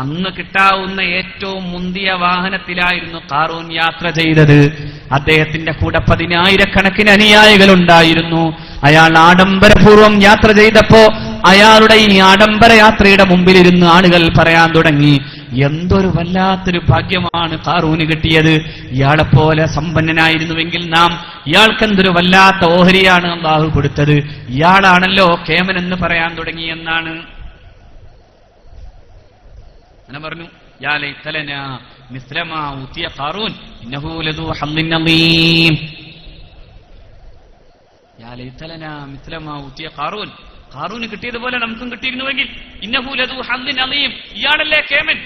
അന്ന് കിട്ടാവുന്ന ഏറ്റവും മുന്തിയ വാഹനത്തിലായിരുന്നു ഖാറൂൻ യാത്ര ചെയ്തത്. അദ്ദേഹത്തിന്റെ കൂടെ 10,000 അനുയായികൾ ഉണ്ടായിരുന്നു. അയാൾ ആഡംബരപൂർവ്വം യാത്ര ചെയ്തപ്പോ അയാളുടെ ഈ ആഡംബര യാത്രയുടെ മുമ്പിലിരുന്ന് ആളുകൾ പറയാൻ തുടങ്ങി, എന്തൊരു വല്ലാത്തൊരു ഭാഗ്യമാണ് ഖാറൂന് കിട്ടിയത്, ഇയാളെപ്പോലെ സമ്പന്നനായിരുന്നുവെങ്കിൽ ഇയാൾക്കെന്തൊരു വല്ലാത്ത ഓഹരിയാണ് അല്ലാഹു കൊടുത്തത്, ഇയാളാണല്ലോ കേമൻ എന്ന് പറയാൻ തുടങ്ങി എന്നാണ്. അങ്ങനെ പറഞ്ഞു, യാ ലൈതലനാ മിസ്ല മാ ഊതിയ ഖാറൂൻ ഇന്നഹു ലദൂ ഹള്ളിൻ അളീം. യാ ലൈതലനാ മിസ്ല മാ ഊതിയ ഖാറൂൻ, ഖാറൂന് കിട്ടിയതുപോലെ നമുക്കും കിട്ടിയിരുന്നുവെങ്കിൽ ഇന്നഹു ലദൂ ഹള്ളിൻ അളീം, ഇയാളല്ലേ കേമൻ.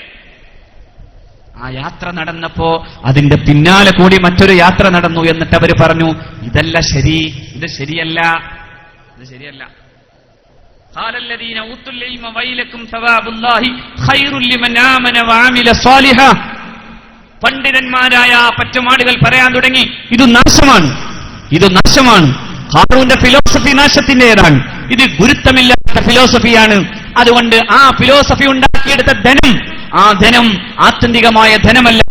ആ യാത്ര നടന്നപ്പോ അതിന്റെ പിന്നാലെ കൂടി മറ്റൊരു യാത്ര നടന്നു. എന്നിട്ട് അവര് പറഞ്ഞു, ഇതല്ല ശരി, ഇത് ശരിയല്ല, ഇത് ശരിയല്ല. ഖാലല്ലദീന ഊത്തുൽ ഇൽമ വൈലക്കും സവാബുല്ലാഹി ഖൈറുൽ ലിമൻ ആമന വഅമില സ്വാലിഹാ. പണ്ഡിതന്മാരായ പറ്റമാടുകൾ പറയാൻ തുടങ്ങി, ഇത് നാശമാണ്, ഇത് നാശമാണ്. ഖാറൂന്റെ ഫിലോസഫി നാശത്തിന്റേതാണ്, ഇത് ഗുരുത്വമില്ലാത്ത ഫിലോസഫിയാണ്. അതുകൊണ്ട് ആ ഫിലോസഫി ഉണ്ടാക്കിയെടുത്ത ധനം, ആ ധനം ആത്യന്തികമായ ധനമല്ല,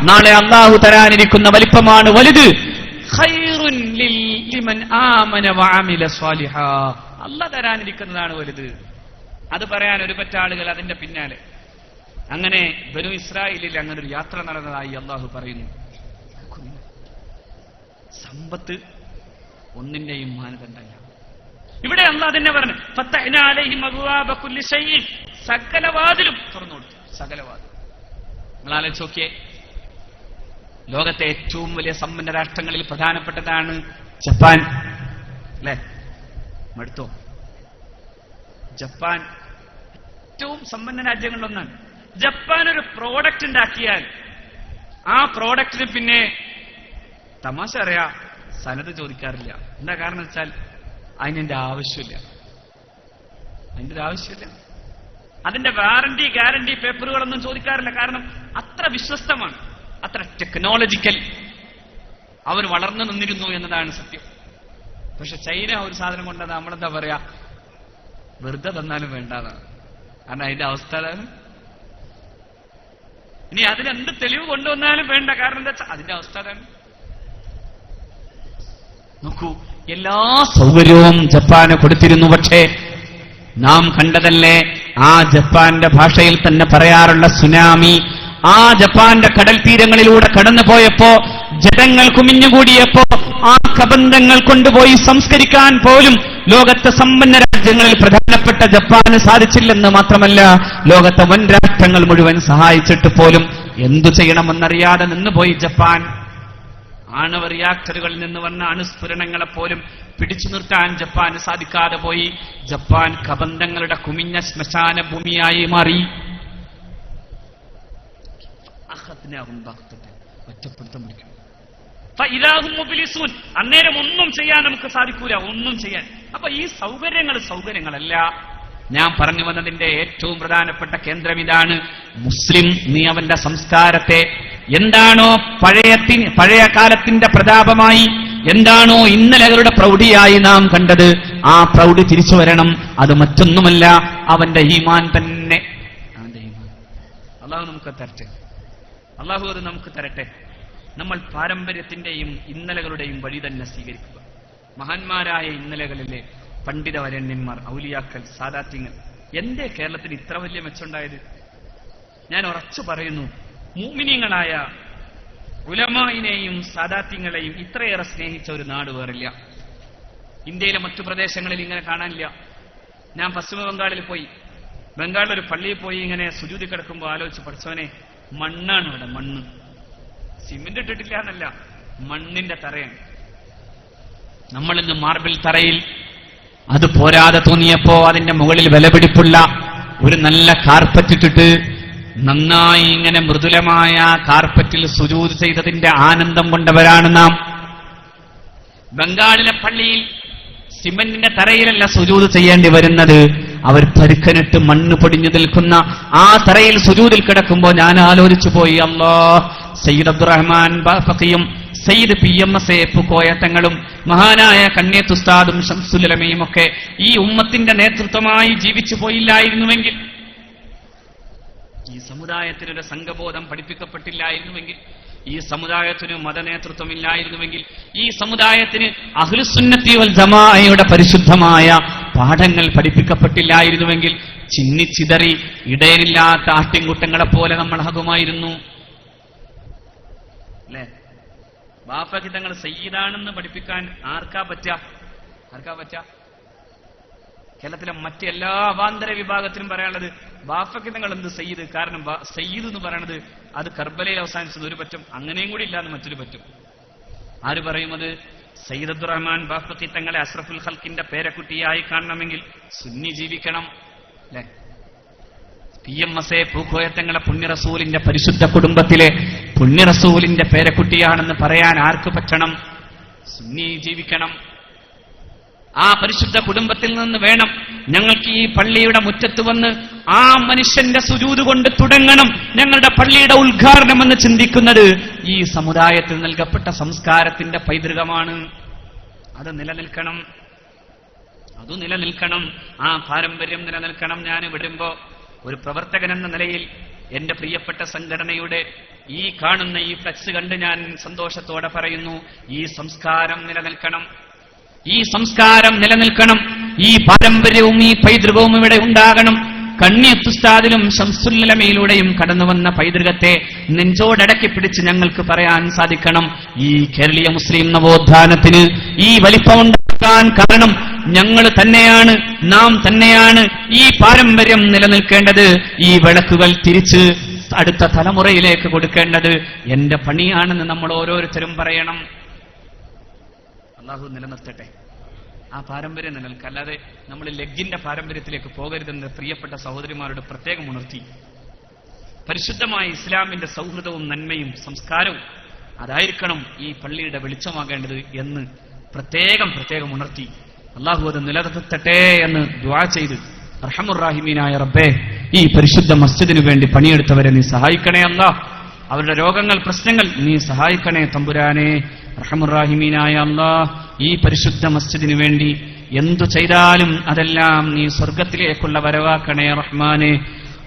നാളെ അല്ലാഹു തരാനിരിക്കുന്ന വലിപ്പമാണ് വലുത്. ഖൈറുൻ ലിമൻ ആമന വഅമില സ്വാലിഹാ, അല്ലാഹു തരാനിരിക്കുന്നതാണ് വലുത്. അത് പറയാൻ ഒരു പറ്റാളുകൾ അതിന്റെ പിന്നാലെ. അങ്ങനെ ബനു ഇസ്രായേലിൽ അങ്ങനെ ഒരു യാത്ര നടന്നതായി അല്ലാഹു പറയുന്നു. സമ്പത്ത് ഒന്നിന്റെയും മാനദണ്ഡമല്ല. ഇവിടെ അല്ലാഹു തന്നെ പറഞ്ഞു, ഫതഹ്നാ അലൈഹിം അബ്വാബ കുല്ലി ശൈഇൻ, സകല വാതിലും തുറന്നു കൊടുത്തു, സകല വാതിലും. നിങ്ങൾ ആലോചിച്ച് നോക്കിയേ, ലോകത്തെ ഏറ്റവും വലിയ സമ്പന്ന രാഷ്ട്രങ്ങളിൽ പ്രധാനപ്പെട്ടതാണ് ജപ്പാൻ, അല്ലെ? മടുത്തോ? ജപ്പാൻ ഏറ്റവും സമ്പന്ന രാജ്യങ്ങളിലൊന്നാണ്. ജപ്പാൻ ഒരു പ്രോഡക്റ്റ് ഉണ്ടാക്കിയാൽ ആ പ്രോഡക്റ്റിന് പിന്നെ തമാശ അറിയാ സനത് ചോദിക്കാറില്ല. എന്താ കാരണം വെച്ചാൽ അതിന്റെ ആവശ്യമില്ല, അതിന്റെ ഒരു ആവശ്യമില്ല. അതിന്റെ വാറന്റി ഗ്യാരണ്ടി പേപ്പറുകളൊന്നും ചോദിക്കാറില്ല. കാരണം അത്ര വിശ്വസ്തമാണ്, അത്ര ടെക്നോളജിക്കൽ അവർ വളർന്നു നിന്നിരുന്നു എന്നതാണ് സത്യം. പക്ഷെ ചൈന ഒരു സാധനം കൊണ്ടത് നമ്മളെന്താ പറയാ, വെറുതെ തന്നാലും വേണ്ടാതാണ്. കാരണം അതിന്റെ അവസ്ഥ അതാണ്. ഇനി അതിനെന്ത് തെളിവ് കൊണ്ടുവന്നാലും വേണ്ട, കാരണം എന്താ വെച്ചാൽ അതിന്റെ അവസ്ഥ അതാണ്. നോക്കൂ, എല്ലാ സൗകര്യവും ജപ്പാന് കൊടുത്തിരുന്നു. പക്ഷേ നാം കണ്ടതല്ലേ ആ ജപ്പാന്റെ ഭാഷയിൽ തന്നെ പറയാറുള്ള സുനാമി, ആ ജപ്പാന്റെ കടൽ തീരങ്ങളിലൂടെ കടന്നു പോയപ്പോ, ജലങ്ങൾ കുമിഞ്ഞുകൂടിയപ്പോ ആ കബന്ധങ്ങൾ കൊണ്ടുപോയി സംസ്കരിക്കാൻ പോലും ലോകത്തെ സമ്പന്ന രാജ്യങ്ങളിൽ പ്രധാനപ്പെട്ട ജപ്പാന് സാധിച്ചില്ലെന്ന് മാത്രമല്ല, ലോകത്തെ വൻ രാഷ്ട്രങ്ങൾ മുഴുവൻ സഹായിച്ചിട്ട് പോലും എന്തു ചെയ്യണമെന്നറിയാതെ നിന്നുപോയി ജപ്പാൻ. ആണവ റിയാക്ടറുകളിൽ നിന്ന് വന്ന അണുസ്ഫുരണങ്ങളെപ്പോലും പിടിച്ചു നിർത്താൻ ജപ്പാന് സാധിക്കാതെ പോയി. ജപ്പാൻ കബന്ധങ്ങളുടെ കുമിഞ്ഞ ശ്മശാന ഭൂമിയായി മാറി. ഒറ്റപ്പെടുത്തം പിടിക്കും. അന്നേരം ഒന്നും ചെയ്യാൻ നമുക്ക് സാധിക്കൂല, ഒന്നും ചെയ്യാൻ. അപ്പൊ ഈ സൗകര്യങ്ങളല്ല. ഞാൻ പറഞ്ഞു വന്നതിന്റെ ഏറ്റവും പ്രധാനപ്പെട്ട കേന്ദ്രം ഇതാണ്. മുസ്ലിം നീ അവന്റെ സംസ്കാരത്തെ എന്താണോ പഴയ കാലത്തിന്റെ പ്രതാപമായി, എന്താണോ ഇന്നലകളുടെ പ്രൗഢിയായി നാം കണ്ടത്, ആ പ്രൗഢി തിരിച്ചു വരണം. അത് മറ്റൊന്നുമല്ല, അവന്റെ ഈമാൻ തന്നെ. അവന്റെ ഈമാൻ അള്ളാഹു നമുക്ക് തരട്ടെ, അള്ളാഹു അത് നമുക്ക് തരട്ടെ. നമ്മൾ പാരമ്പര്യത്തിന്റെയും ഇന്നലകളുടെയും വഴി തന്നെ സ്വീകരിക്കുക. മഹാന്മാരായ ഇന്നലകളിലെ പണ്ഡിത വരണ്യന്മാർ, ഔലിയാക്കൾ, സാദാത്യങ്ങൾ. എന്തേ കേരളത്തിന് ഇത്ര വലിയ മെച്ചുണ്ടായത്? ഞാൻ ഉറച്ചു പറയുന്നു, മുഅ്മിനീങ്ങളായ ഉലമായിനെയും സാദാത്യങ്ങളെയും ഇത്രയേറെ സ്നേഹിച്ച ഒരു നാട് വേറില്ല. ഇന്ത്യയിലെ മറ്റു പ്രദേശങ്ങളിൽ ഇങ്ങനെ കാണാനില്ല. ഞാൻ പശ്ചിമ ബംഗാളിൽ പോയി, ബംഗാളിലൊരു പള്ളിയിൽ പോയി ഇങ്ങനെ സുജൂദി കിടക്കുമ്പോൾ ആലോചിച്ച്, പഠിച്ചവനെ, മണ്ണാണ് ഇവിടെ, മണ്ണ്. സിമെന്റ് ഇട്ടിട്ടില്ല എന്നല്ല, മണ്ണിന്റെ തറയാണ്. നമ്മളിന്ന് മാർബിൾ തറയിൽ അത് പോരാതെ തോന്നിയപ്പോ അതിന്റെ മുകളിൽ വിലപിടിപ്പുള്ള ഒരു നല്ല കാർപ്പറ്റ് ഇട്ടിട്ട് നന്നായി ഇങ്ങനെ മൃദുലമായ കാർപ്പറ്റിൽ സുജൂദ് ചെയ്തതിന്റെ ആനന്ദം കൊണ്ടവരാണ് നാം. ബംഗാളിലെ പള്ളിയിൽ സിമന്റിന്റെ തറയിലല്ല സുജൂദ് ചെയ്യേണ്ടി വരുന്നത്. അവർ പരുക്കനിട്ട് മണ്ണ് പൊടിഞ്ഞു നിൽക്കുന്ന ആ തറയിൽ സുജൂദിൽ കിടക്കുമ്പോൾ ഞാൻ ആലോചിച്ചു പോയി, അല്ലാഹ്, സയ്യിദ് അബ്ദുറഹ്മാൻ ബാഫഖിയും സയ്യിദ് PMS പൂക്കോയത്തങ്ങളും മഹാനായ കണ്ണിയത്ത് ഉസ്താദും ശംസുൽ ഉലമയും ഒക്കെ ഈ ഉമ്മത്തിന്റെ നേതൃത്വമായി ജീവിച്ചു പോയില്ലായിരുന്നുവെങ്കിൽ, ഈ സമുദായത്തിനൊരു സംഘബോധം പഠിപ്പിക്കപ്പെട്ടില്ലായിരുന്നുവെങ്കിൽ, ഈ സമുദായത്തിന് മതനേതൃത്വമില്ലായിരുന്നുവെങ്കിൽ, ഈ സമുദായത്തിന് അഹ്ലുസുന്നത്തി വൽ ജമാഅയുടെ പരിശുദ്ധമായ പാഠങ്ങൾ പഠിപ്പിക്കപ്പെട്ടില്ലായിരുന്നുവെങ്കിൽ ചിന്നിച്ചിതറി ഇടയനില്ലാത്ത ആട്ടിൻകുട്ടങ്ങളെ പോലെ നമ്മൾ ആകുമായിരുന്നു. അല്ലേ? ബാഫഖി തങ്ങൾ സയ്യിദാണെന്ന് പഠിപ്പിക്കാൻ ആർക്കാ പറ്റുക? കേരളത്തിലെ മറ്റെല്ലാ അവാന്തര വിഭാഗത്തിലും പറയാനുള്ളത് ബാഫഖി തങ്ങൾ എന്ത് സയ്യിദ്? കാരണം സയ്യിദ് എന്ന് പറയുന്നത് അത് കർബലയിൽ അവസാനിച്ചത് ഒരു പറ്റും, അങ്ങനെയും കൂടി ഇല്ലാന്ന് മറ്റൊരു പറ്റും. ആര് പറയും അത്? സയ്യിദ് അബ്ദുറഹ്മാൻ ബാഫഖി തങ്ങളെ അഷ്റഫുൽ ഖൽക്കിന്റെ പേരക്കുട്ടിയായി കാണണമെങ്കിൽ സുന്നി ജീവിക്കണം. അല്ലെ? PMS പൂക്കോയത്തങ്ങളെ പുണ്യറസൂലിന്റെ പരിശുദ്ധ കുടുംബത്തിലെ പുണ്യറസൂലിന്റെ പേരക്കുട്ടിയാണെന്ന് പറയാൻ ആർക്ക് പറ്റണം? സുന്നി ജീവിക്കണം. ആ പരിശുദ്ധ കുടുംബത്തിൽ നിന്ന് വേണം ഞങ്ങൾക്ക് ഈ പള്ളിയുടെ മുറ്റത്ത് വന്ന് ആ മനുഷ്യന്റെ സുജൂദ് കൊണ്ട് തുടങ്ങണം ഞങ്ങളുടെ പള്ളിയുടെ ഉദ്ഘാടനമെന്ന് ചിന്തിക്കുന്നത് ഈ സമുദായത്തിൽ നൽകപ്പെട്ട സംസ്കാരത്തിന്റെ പൈതൃകമാണ്. അത് നിലനിൽക്കണം. ആ പാരമ്പര്യം നിലനിൽക്കണം. ഞാൻ വിടുമ്പോ ഒരു പ്രവർത്തകൻ എന്ന നിലയിൽ എന്റെ പ്രിയപ്പെട്ട സംഘടനയുടെ ഈ കാണുന്ന ഈ ഫ്ലെക്സ് കണ്ട് ഞാൻ സന്തോഷത്തോടെ പറയുന്നു, ഈ സംസ്കാരം നിലനിൽക്കണം. ഈ പാരമ്പര്യവും ഈ പൈതൃകവും ഇവിടെ ഉണ്ടാകണം. കണ്ണിയത്ത് ഉസ്താദിലും ശംസുൽ ഉലമയിലൂടെയും കടന്നു വന്ന പൈതൃകത്തെ നെഞ്ചോടടക്കി പിടിച്ച് ഞങ്ങൾക്ക് പറയാൻ സാധിക്കണം. ഈ കേരളീയ മുസ്ലിം നവോത്ഥാനത്തിന് ഈ വലിപ്പമുണ്ടാക്കാൻ കാരണം ഞങ്ങൾ തന്നെയാണ്, നാം തന്നെയാണ്. ഈ പാരമ്പര്യം നിലനിൽക്കേണ്ടത്, ഈ വിളക്കുകൾ തിരിച്ച് അടുത്ത തലമുറയിലേക്ക് കൊടുക്കേണ്ടത് എന്റെ പണിയാണെന്ന് നമ്മൾ ഓരോരുത്തരും പറയണം. അല്ലാഹു നിലനിർത്തട്ടെ. ആ പാരമ്പര്യം നിലനിൽക്കുക. അല്ലാതെ നമ്മൾ ലെഗിന്റെ പാരമ്പര്യത്തിലേക്ക് പോകരുതെന്ന് പ്രിയപ്പെട്ട സഹോദരിമാരോട് പ്രത്യേകം ഉണർത്തി. പരിശുദ്ധമായ ഇസ്ലാമിന്റെ സൗഹൃദവും നന്മയും സംസ്കാരവും അതായിരിക്കണം ഈ പള്ളിയുടെ വെളിച്ചമാകേണ്ടത് എന്ന് പ്രത്യേകം ഉണർത്തി. അല്ലാഹു അത് നിലനിർത്തട്ടെ എന്ന് ദുആ ചെയ്ത്, അർഹമുർ-റാഹിമീനായ റബ്ബേ, ഈ പരിശുദ്ധ മസ്ജിദിനു വേണ്ടി പണിയെടുത്തവരെ നീ സഹായിക്കണേ അല്ലാഹ്. അവരുടെ രോഗങ്ങൾ, പ്രശ്നങ്ങൾ നീ സഹായിക്കണേ തമ്പുരാനെ. റഹ്മുർ-റാഹിമീനായ അല്ലാഹ്, ഈ പരിശുദ്ധ മസ്ജിദിനു വേണ്ടി എന്തു ചെയ്താലും അതെല്ലാം നീ സ്വർഗത്തിലേക്കുള്ള വരവാക്കണേ റഹ്മാനെ.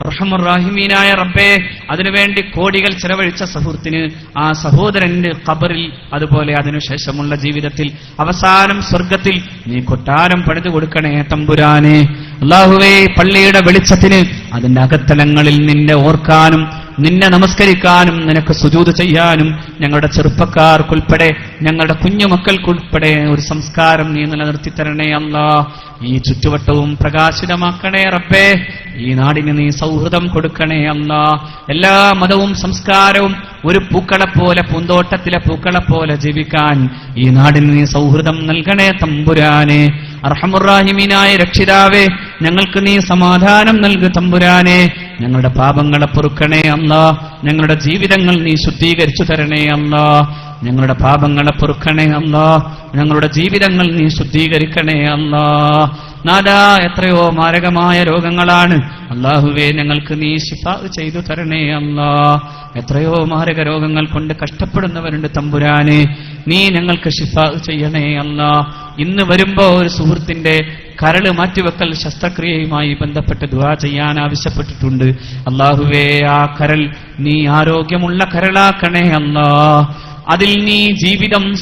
റഹ്മുർ-റാഹിമീനായ റബ്ബേ, അതിനുവേണ്ടി കോടികൾ ചെലവഴിച്ച സുഹൃത്തിന് ആ സഹോദരന്റെ ഖബറിൽ, അതുപോലെ അതിനുശേഷമുള്ള ജീവിതത്തിൽ, അവസാനം സ്വർഗത്തിൽ നീ കൊട്ടാരം പണിതു കൊടുക്കണേ തമ്പുരാനെ. അല്ലാഹുവേ, പള്ളിയുടെ വെളിച്ചത്തിന് അതിന്റെ അകത്തലങ്ങളിൽ നിന്നെ ഓർക്കാനും നിന്നെ നമസ്കരിക്കാനും നിനക്ക് സുജൂദ് ചെയ്യാനും ഞങ്ങളുടെ ചെറുപ്പക്കാർക്കുൾപ്പെടെ ഞങ്ങളുടെ കുഞ്ഞുമക്കൾക്കുൾപ്പെടെ ഒരു സംസ്കാരം നീ നിലനിർത്തി തരണേ അല്ലാഹ്. ഈ ചുറ്റുവട്ടവും പ്രകാശിതമാക്കണേ റബ്ബേ. ഈ നാടിന് നീ സൗഹൃദം കൊടുക്കണേ അല്ലാഹ്. എല്ലാ മതവും സംസ്കാരവും ഒരു പൂക്കളെപ്പോലെ, പൂന്തോട്ടത്തിലെ പൂക്കളെപ്പോലെ ജീവിക്കാൻ ഈ നാടിന് നീ സൗഹൃദം നൽകണേ തമ്പുരാനെ. അർഹമുർ-റാഹിമീനായ രക്ഷിതാവേ, ഞങ്ങൾക്ക് നീ സമാധാനം നൽകു തമ്പുരാനെ. ഞങ്ങളുടെ പാപങ്ങളെ പൊറുക്കണേ അല്ലാഹ്. ഞങ്ങളുടെ ജീവിതങ്ങൾ നീ ശുദ്ധീകരിച്ചു തരണേ അല്ലാഹ്. ഞങ്ങളുടെ പാപങ്ങളെ പൊറുക്കണേ അല്ലാഹ്. ഞങ്ങളുടെ ജീവിതങ്ങൾ നീ ശുദ്ധീകരിക്കണേ അല്ലാഹ്. നാദാ, എത്രയോ മാരകമായ രോഗങ്ങളാണ് അല്ലാഹുവേ, ഞങ്ങൾക്ക് നീ ശിഫാ ചെയ്തു തരണേ അല്ലാഹ്. എത്രയോ മാരക രോഗങ്ങൾ കൊണ്ട് കഷ്ടപ്പെടുന്നവരുണ്ട് തമ്പുരാനെ, നീ ഞങ്ങൾക്ക് ശിഫാ ചെയ്യണേ അല്ലാഹ്. ഇന്ന് വരുമ്പോ ഒരു സുഹൃത്തിന്റെ കരള് മാറ്റിവെക്കൽ ശസ്ത്രക്രിയയുമായി ബന്ധപ്പെട്ട് ദുആ ചെയ്യാൻ ആവശ്യപ്പെട്ടിട്ടുണ്ട്. അല്ലാഹുവേ, ആ കരൾ നീ ആരോഗ്യമുള്ള കരളാക്കണേ അല്ലാഹ്. അതിൽ നീ ജീവിതം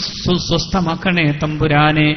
സ്വസ്ഥമാക്കണേ തമ്പുരാനെ.